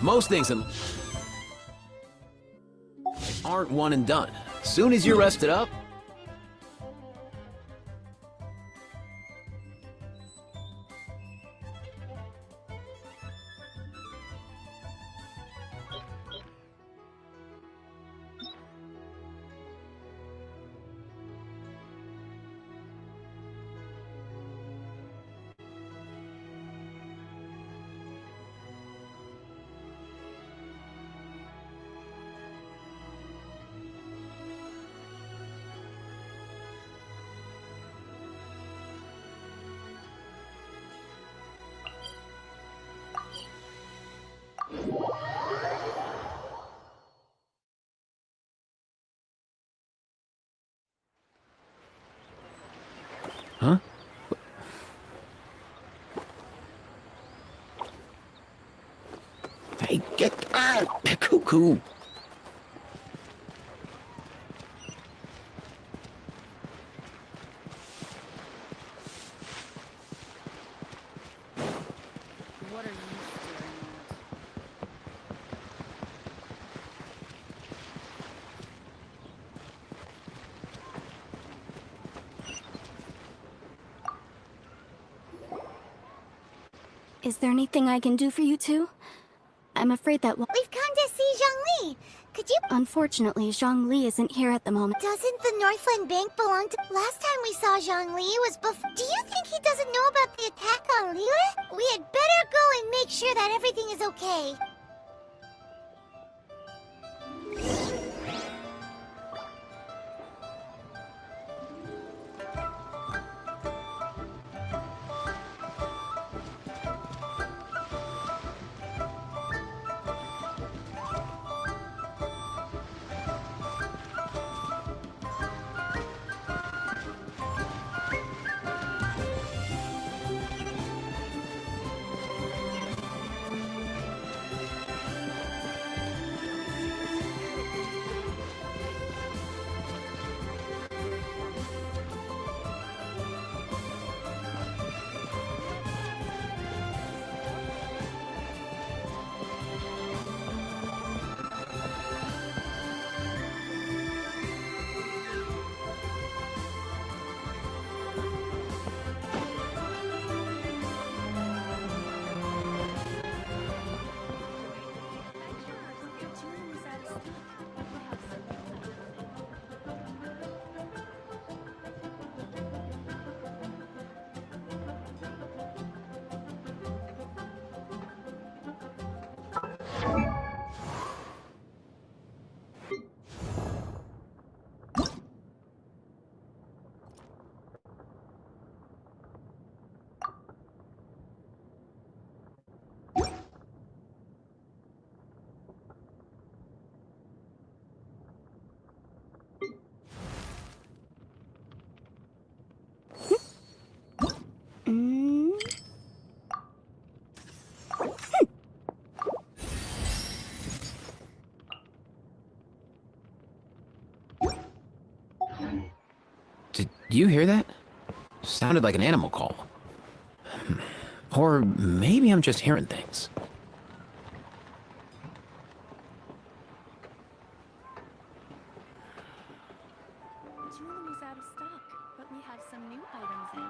Most things in aren't one and done. Soon as you're rested up, huh? Hey, get out! Cuckoo! What are you staring Is there anything I can do for you two? I'm afraid that We've come to see Zhongli. Could you... Unfortunately, Zhongli isn't here at the moment. Doesn't the Northland Bank belong to... Last time we saw Zhongli was before... Do you think he doesn't know about the attack on Liyue? We had better go and make sure that everything is okay. Did you hear that? Sounded like an animal call. Or maybe I'm just hearing things. Jewelry is out of stock, but we have some new items in.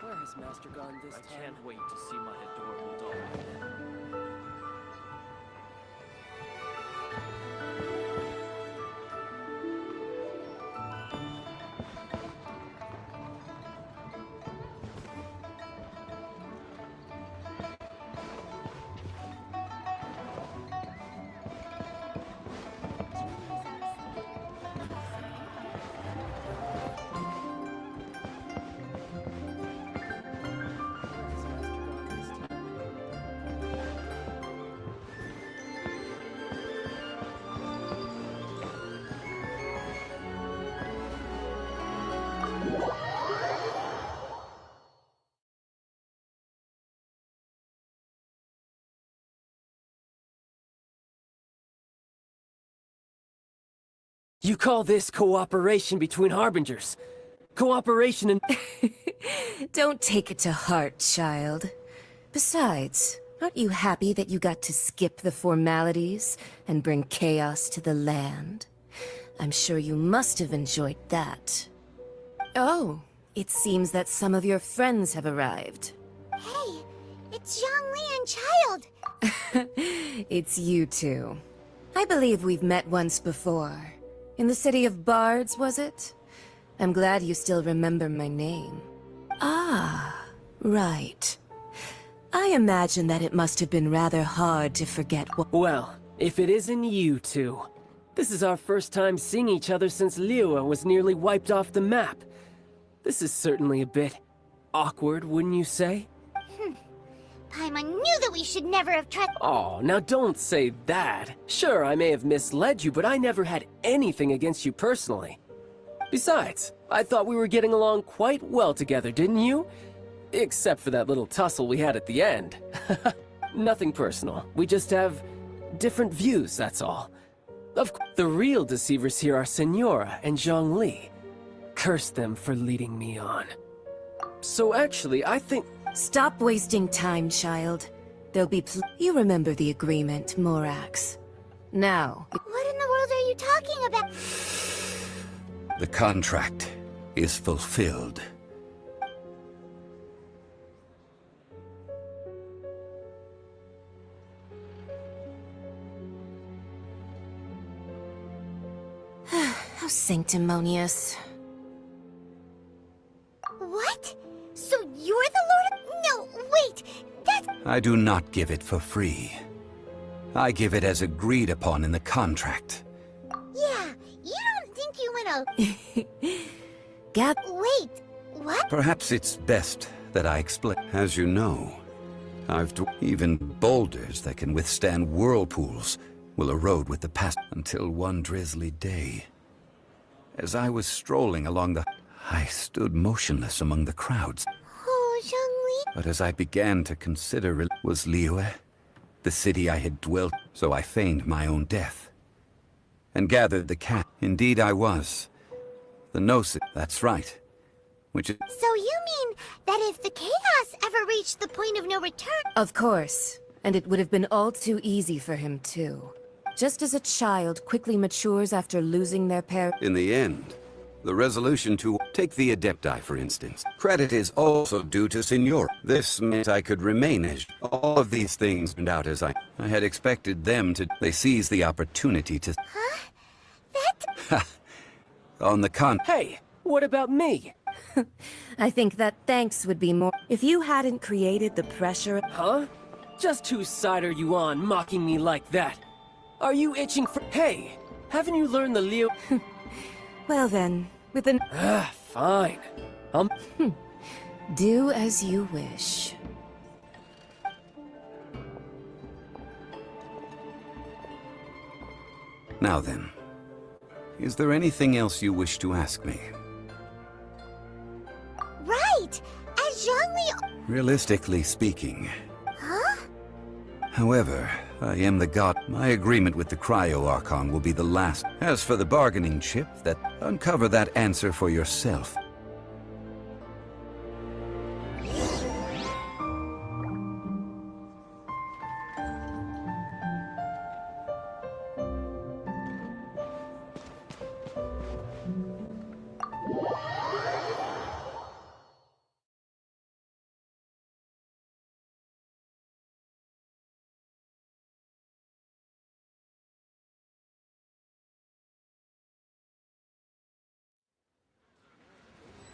Where has Master gone this time? I can't wait to see my adorable daughter. You call this cooperation between Harbingers? Cooperation and... Don't take it to heart, child. Besides, Aren't you happy that you got to skip the formalities and bring chaos to the land? I'm sure you must have enjoyed that. Oh, it seems that some of your friends have arrived. Hey, it's Zhongli and Child. It's you two. I believe we've met once before. In the City of Bards, was it? I'm glad you still remember my name. Ah, right. I imagine that it must have been rather hard to forget what— Well, if it isn't you two. This is our first time seeing each other since Liyue was nearly wiped off the map. This is certainly a bit awkward, wouldn't you say? Paimon knew that we should never have tried— Oh, now don't say that. Sure, I may have misled you, but I never had anything against you personally. Besides, I thought we were getting along quite well together, didn't you? Except for that little tussle we had at the end. Nothing personal. We just have different views, that's all. Of course, the real deceivers here are Senora and Zhongli. Curse them for leading me on. So actually, I think— Stop wasting time, child. There'll be You remember the agreement, Morax. Now— What in the world are you talking about? The contract is fulfilled. How sanctimonious. What? So you're the Lord of— No, wait! That's— I do not give it for free. I give it as agreed upon in the contract. Yeah, you don't think you went Gab— Wait, what? Perhaps it's best that I explain. As you know, even boulders that can withstand whirlpools will erode with the past until one drizzly day. As I was strolling along I stood motionless among the crowds. Oh, Zhongli. But as I began to consider was Liyue, the city I had dwelt, so I feigned my own death. And gathered the cat. Indeed I was. The Gnosis, that's right. Which is— So you mean that if the chaos ever reached the point of no return— Of course. And it would have been all too easy for him, too. Just as a child quickly matures after losing their parent— In the end, the resolution to take the Adepti, for instance. Credit is also due to Senor. This meant I could remain as— All of these things turned out as I had expected them to. They seized the opportunity to— Huh? Ha! On the con— Hey, what about me? I think that thanks would be more— If you hadn't created the pressure— Huh? Just whose side are you on, mocking me like that? Are you itching for— Hey, haven't you learned the Liyue— Well then, with an— Fine. Do as you wish. Now then, is there anything else you wish to ask me? Right! As Zhongli— Realistically speaking. Huh? However, I am the god. My agreement with the Cryo-Archon will be the last. As for the bargaining chip, uncover that answer for yourself.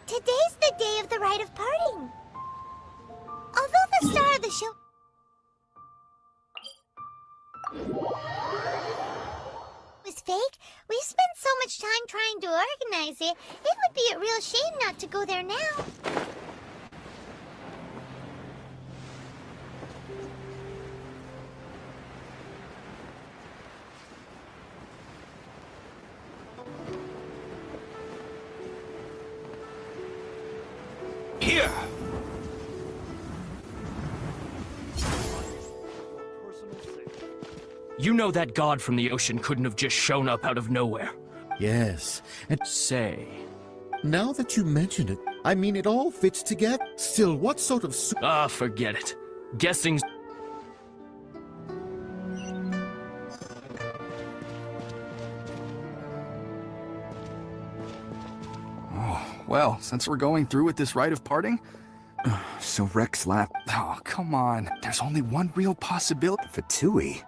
Today's the day of the rite of parting. Although the star of the show was fake, we spent so much time trying to organize it, it would be a real shame not to go there now. Here! You know that god from the ocean couldn't have just shown up out of nowhere. Yes, and say. Now that you mention it, I mean it all fits together. Still, what sort of forget it. Guessing's... Well, since we're going through with this rite of parting... So Rex Lap... Oh, come on. There's only one real possibility. Fatui?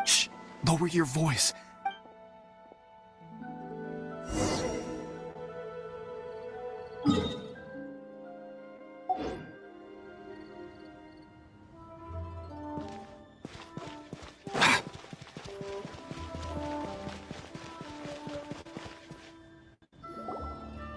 Shh! Lower your voice.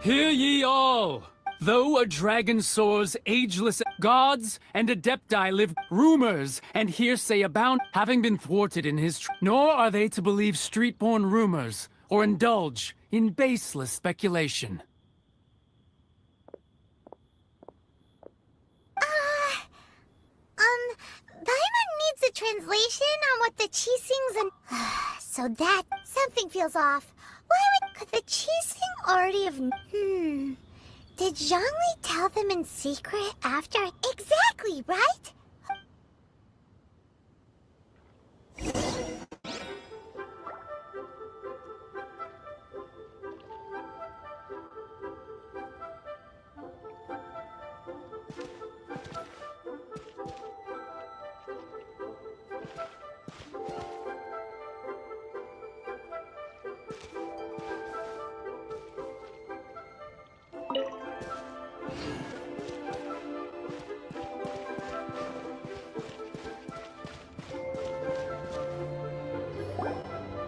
Hear ye all! Though a dragon soars ageless, gods and adepti live, rumors and hearsay abound, having been thwarted in his nor are they to believe street-born rumors, or indulge in baseless speculation. Paimon needs a translation on what the Chi sings and... So that... something feels off. Why would... Could the Chi sing already have... Did Zhongli tell them in secret after... Exactly, right?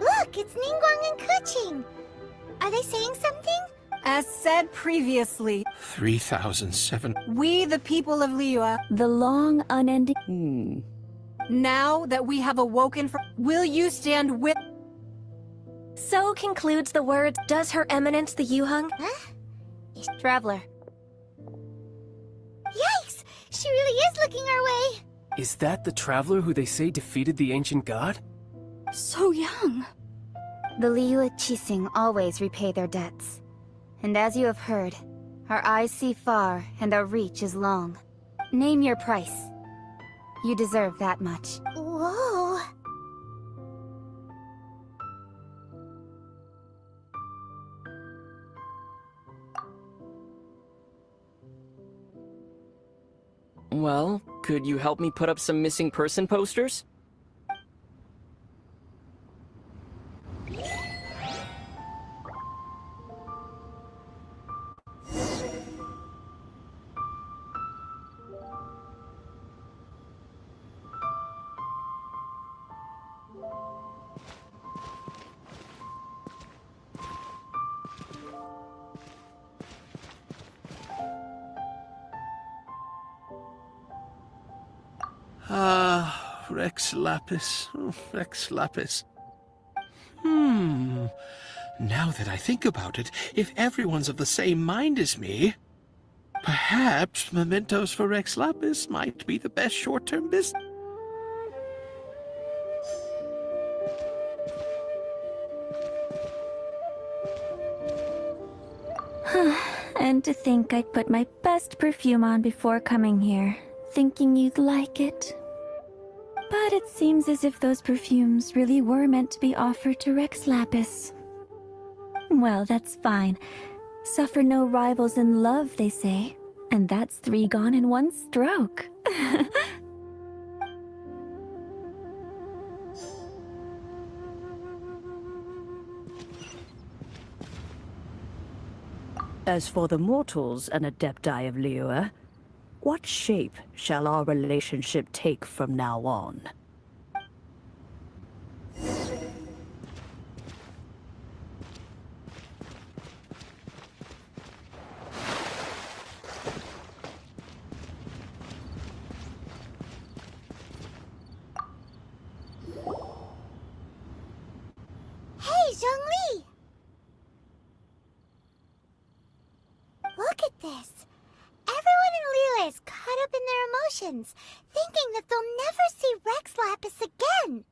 Look, it's Ningguang and Keqing. Are they saying something? As said previously, 3,007. we the people of Liyue, The long, unending... now that we have awoken from... Will you stand with... So concludes the words, does Her Eminence the Yuheng? Huh? Traveler. Yikes! She really is looking our way! Is that the traveler who they say defeated the ancient god? So young. The Liyue Qixing always repay their debts. And as you have heard, our eyes see far and our reach is long. Name your price. You deserve that much. Whoa! Well, could you help me put up some missing person posters? Ah, Rex Lapis. Oh, Rex Lapis. Now that I think about it, if everyone's of the same mind as me, perhaps mementos for Rex Lapis might be the best short-term business. And to think I'd put my best perfume on before coming here, thinking you'd like it. But it seems as if those perfumes really were meant to be offered to Rex Lapis. Well, that's fine. Suffer no rivals in love, they say. And that's 3 gone in 1 stroke. As for the mortals and adepti of Liyue, what shape shall our relationship take from now on? Hey, Zhongli! Look at this. Everyone in Liyue is caught up in their emotions, thinking that they'll never see Rex Lapis again.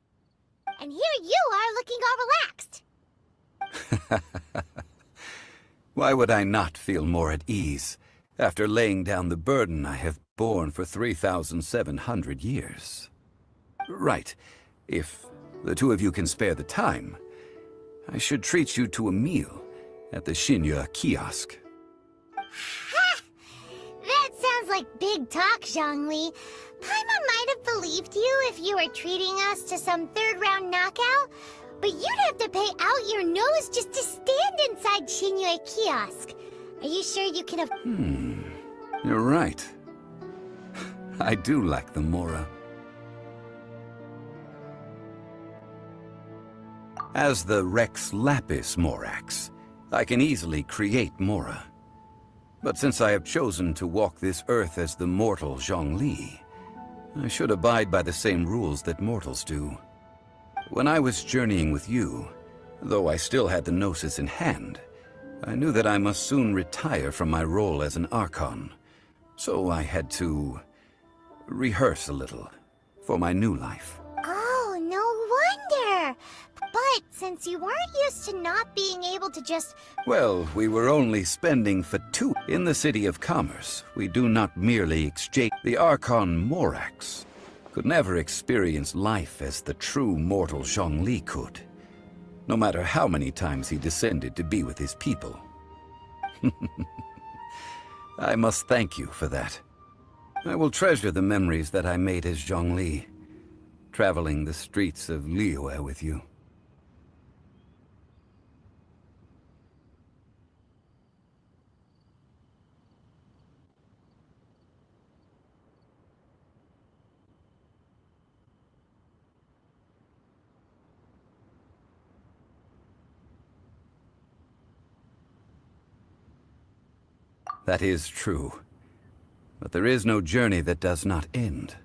And here you are looking all relaxed. Why would I not feel more at ease after laying down the burden I have borne for 3,700 years? Right. If the 2 of you can spare the time, I should treat you to a meal at the Shinya kiosk. Ha! That sounds like big talk, Zhongli. Paimon might have believed you if you were treating us to some third-round knockout, but you'd have to pay out your nose just to stand inside Shinya kiosk. Are you sure you can have— You're right. I do lack the Mora. As the Rex Lapis Morax, I can easily create Mora. But since I have chosen to walk this earth as the mortal Zhongli, I should abide by the same rules that mortals do. When I was journeying with you, though I still had the Gnosis in hand, I knew that I must soon retire from my role as an Archon. So I had to rehearse a little for my new life. Oh, no wonder! But since you weren't used to not being able to just— Well, we were only spending for 2 in the City of Commerce. We do not merely exchange. The Archon Morax could never experience life as the true mortal Zhongli could, no matter how many times he descended to be with his people. I must thank you for that. I will treasure the memories that I made as Zhongli, traveling the streets of Liyue with you. That is true. But there is no journey that does not end.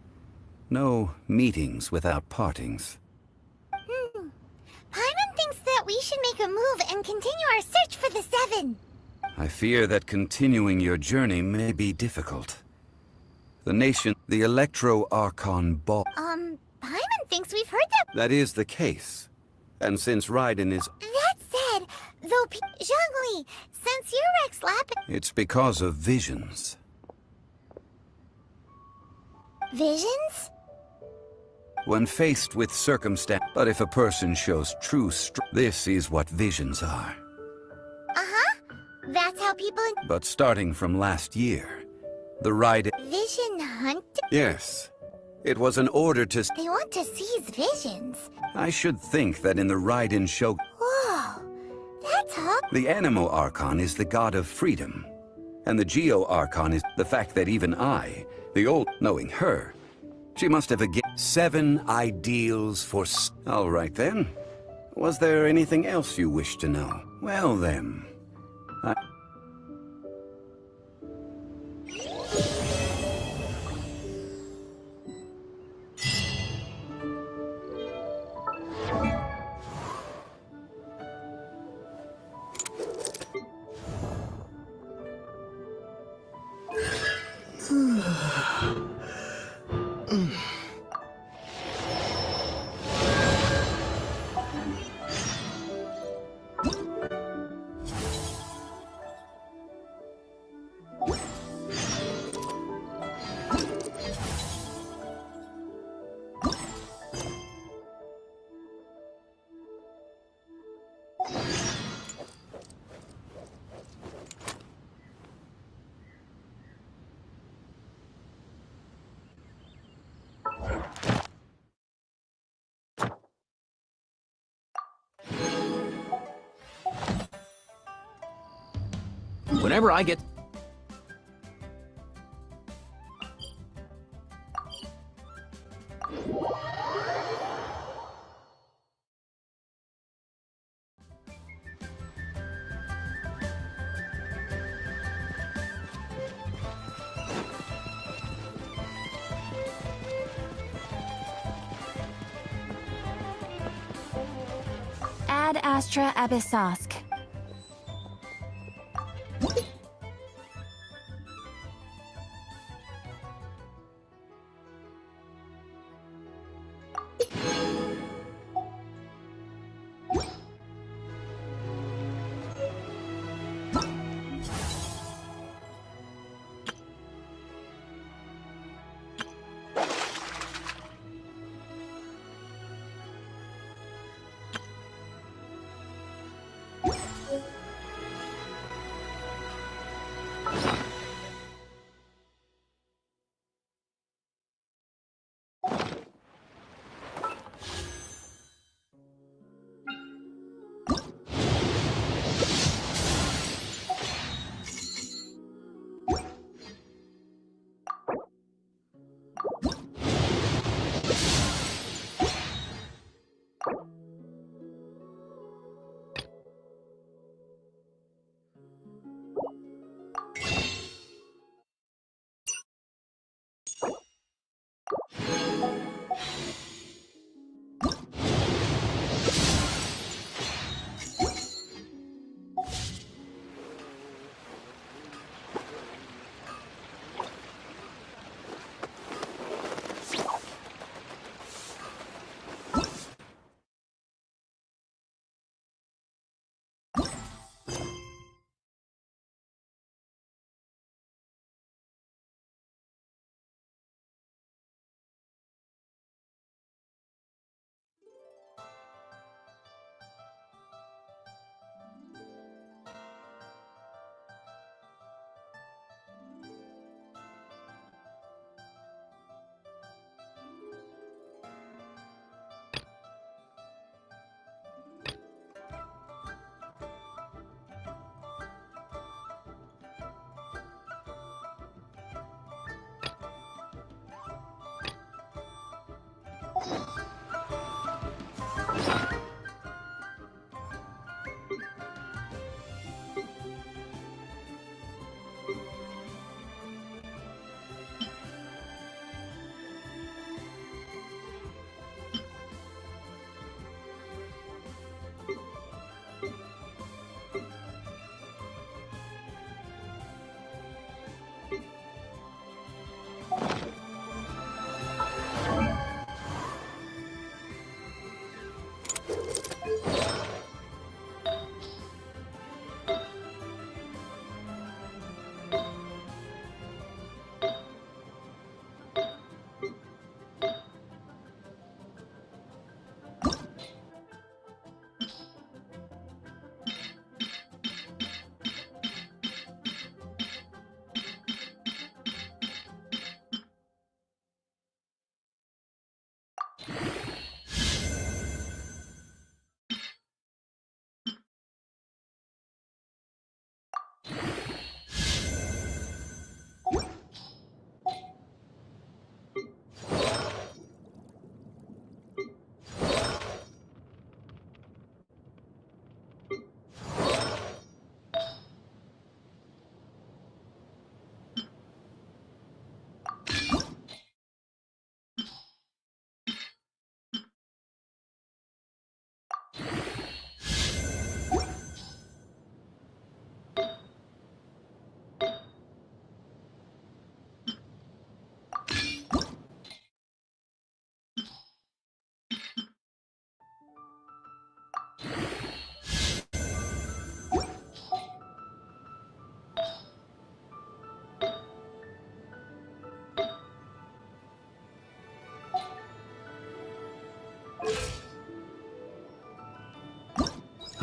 No meetings without partings. Paimon thinks that we should make a move and continue our search for the 7. I fear that continuing your journey may be difficult. The Electro-Archon Ball... Paimon thinks we've heard that— That is the case. And since Raiden is... That said, though Zhongli, since you're Rex Lapis— It's because of visions. Visions? When faced with circumstance... But if a person shows true this is what visions are. Uh-huh. That's how people— But starting from last year, the Raiden... Vision hunt? Yes. It was an order to... They want to seize visions. I should think that in the Raiden show... Whoa. That's all. The Animo Archon is the god of freedom. And the Geo Archon is the fact that even I, the old, knowing her, she must have 7 ideals for... All right then. Was there anything else you wish to know? Well then, Whenever I get... Ad Astra Abyssosk.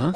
Huh?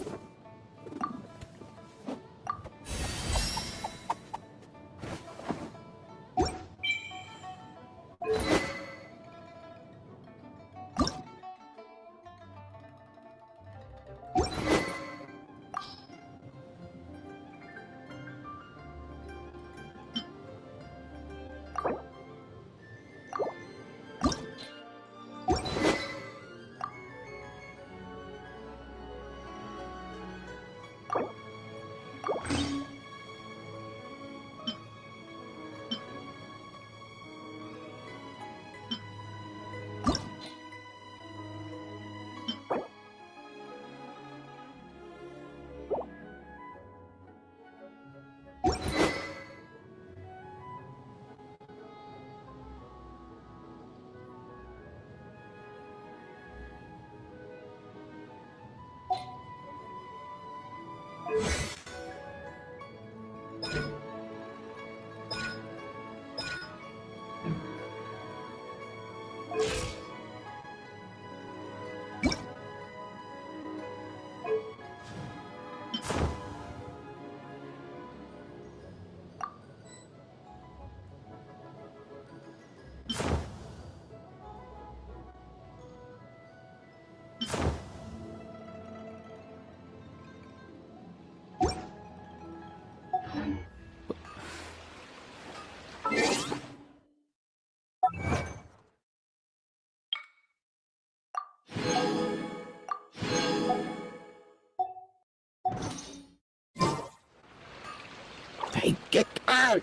Hey, get out!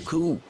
Cool.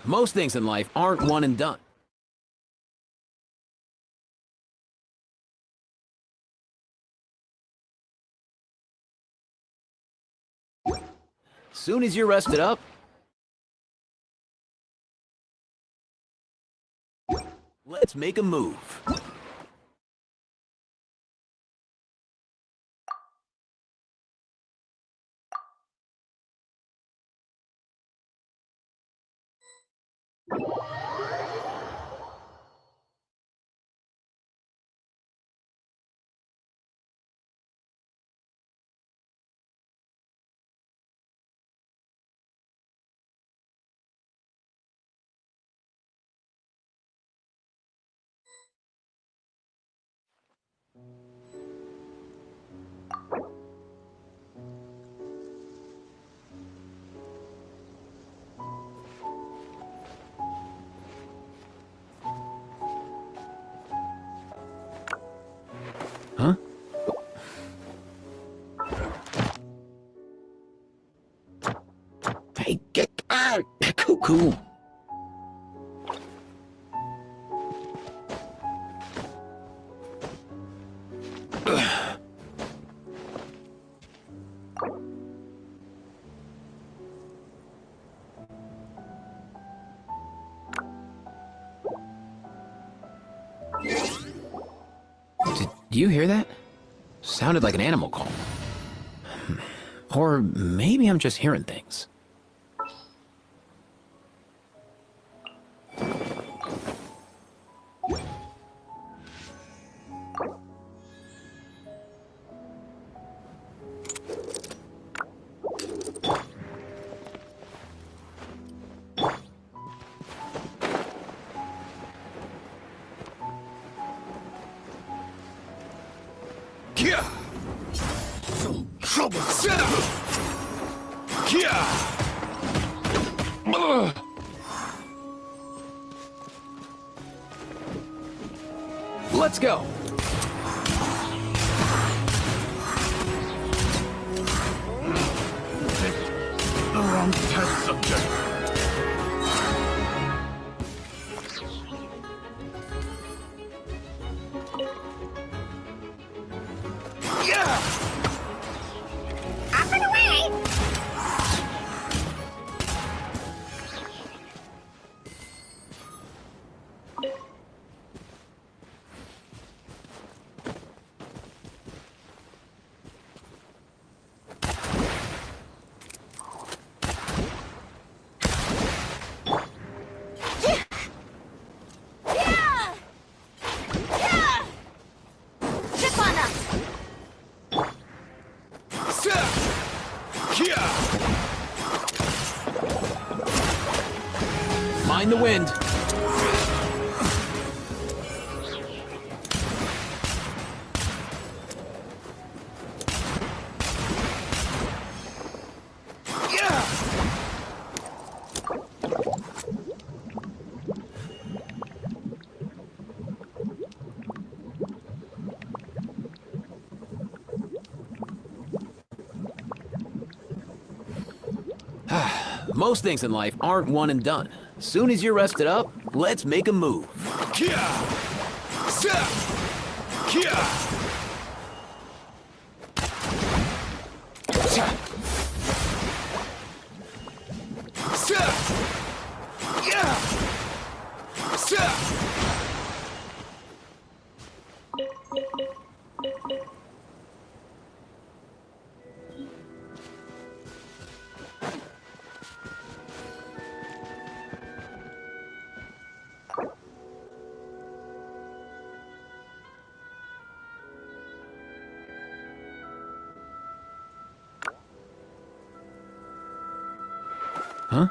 Most things in life aren't one and done. Soon as you're rested up, let's make a move. Huh? Hey, get out! Cuckoo! Do you hear that? Sounded like an animal call. Or maybe I'm just hearing things. Trouble set up! Let's go! The wrong test subject. Up and away! Chip on us! Mind the wind. Most things in life aren't one and done. Soon as you're rested up, let's make a move. Huh?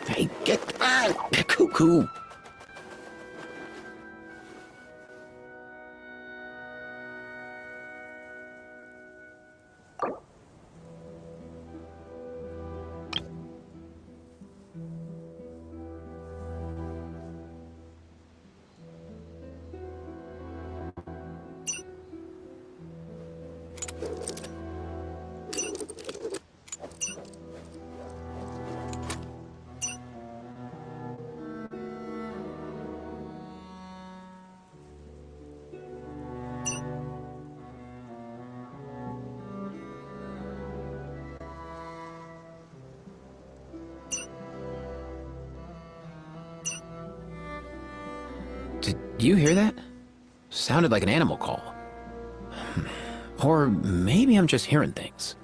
Hey, get out! Cuckoo! Do you hear that? Sounded like an animal call. Or maybe I'm just hearing things.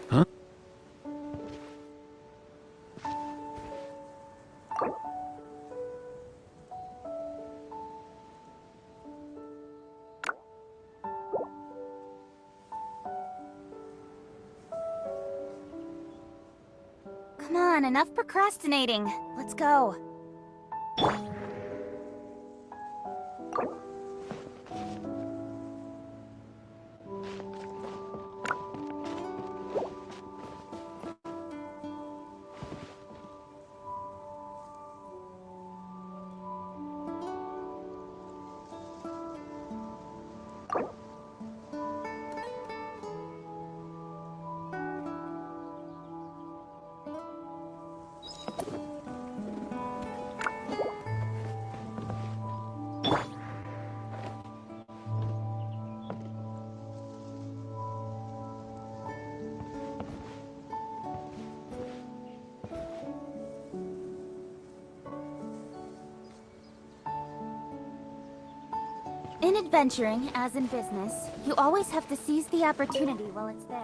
Huh? Come on, enough procrastinating. Let's go. In adventuring, as in business, you always have to seize the opportunity while it's there.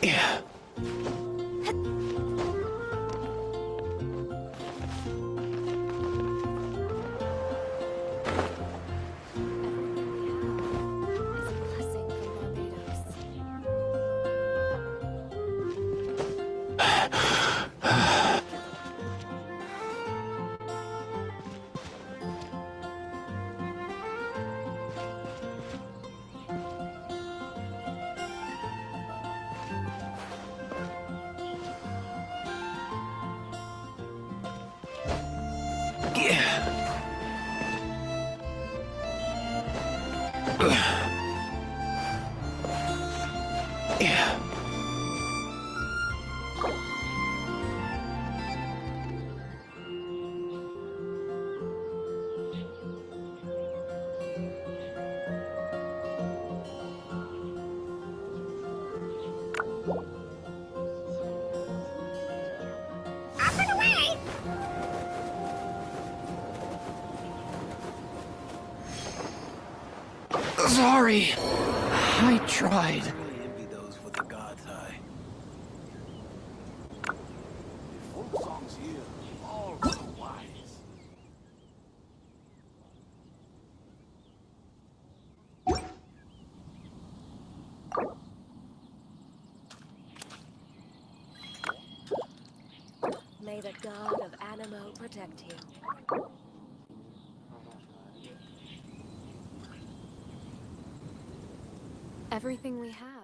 Yeah. Yeah. Up and away! Sorry. I tried. May the god of Animo protect you. Everything we have.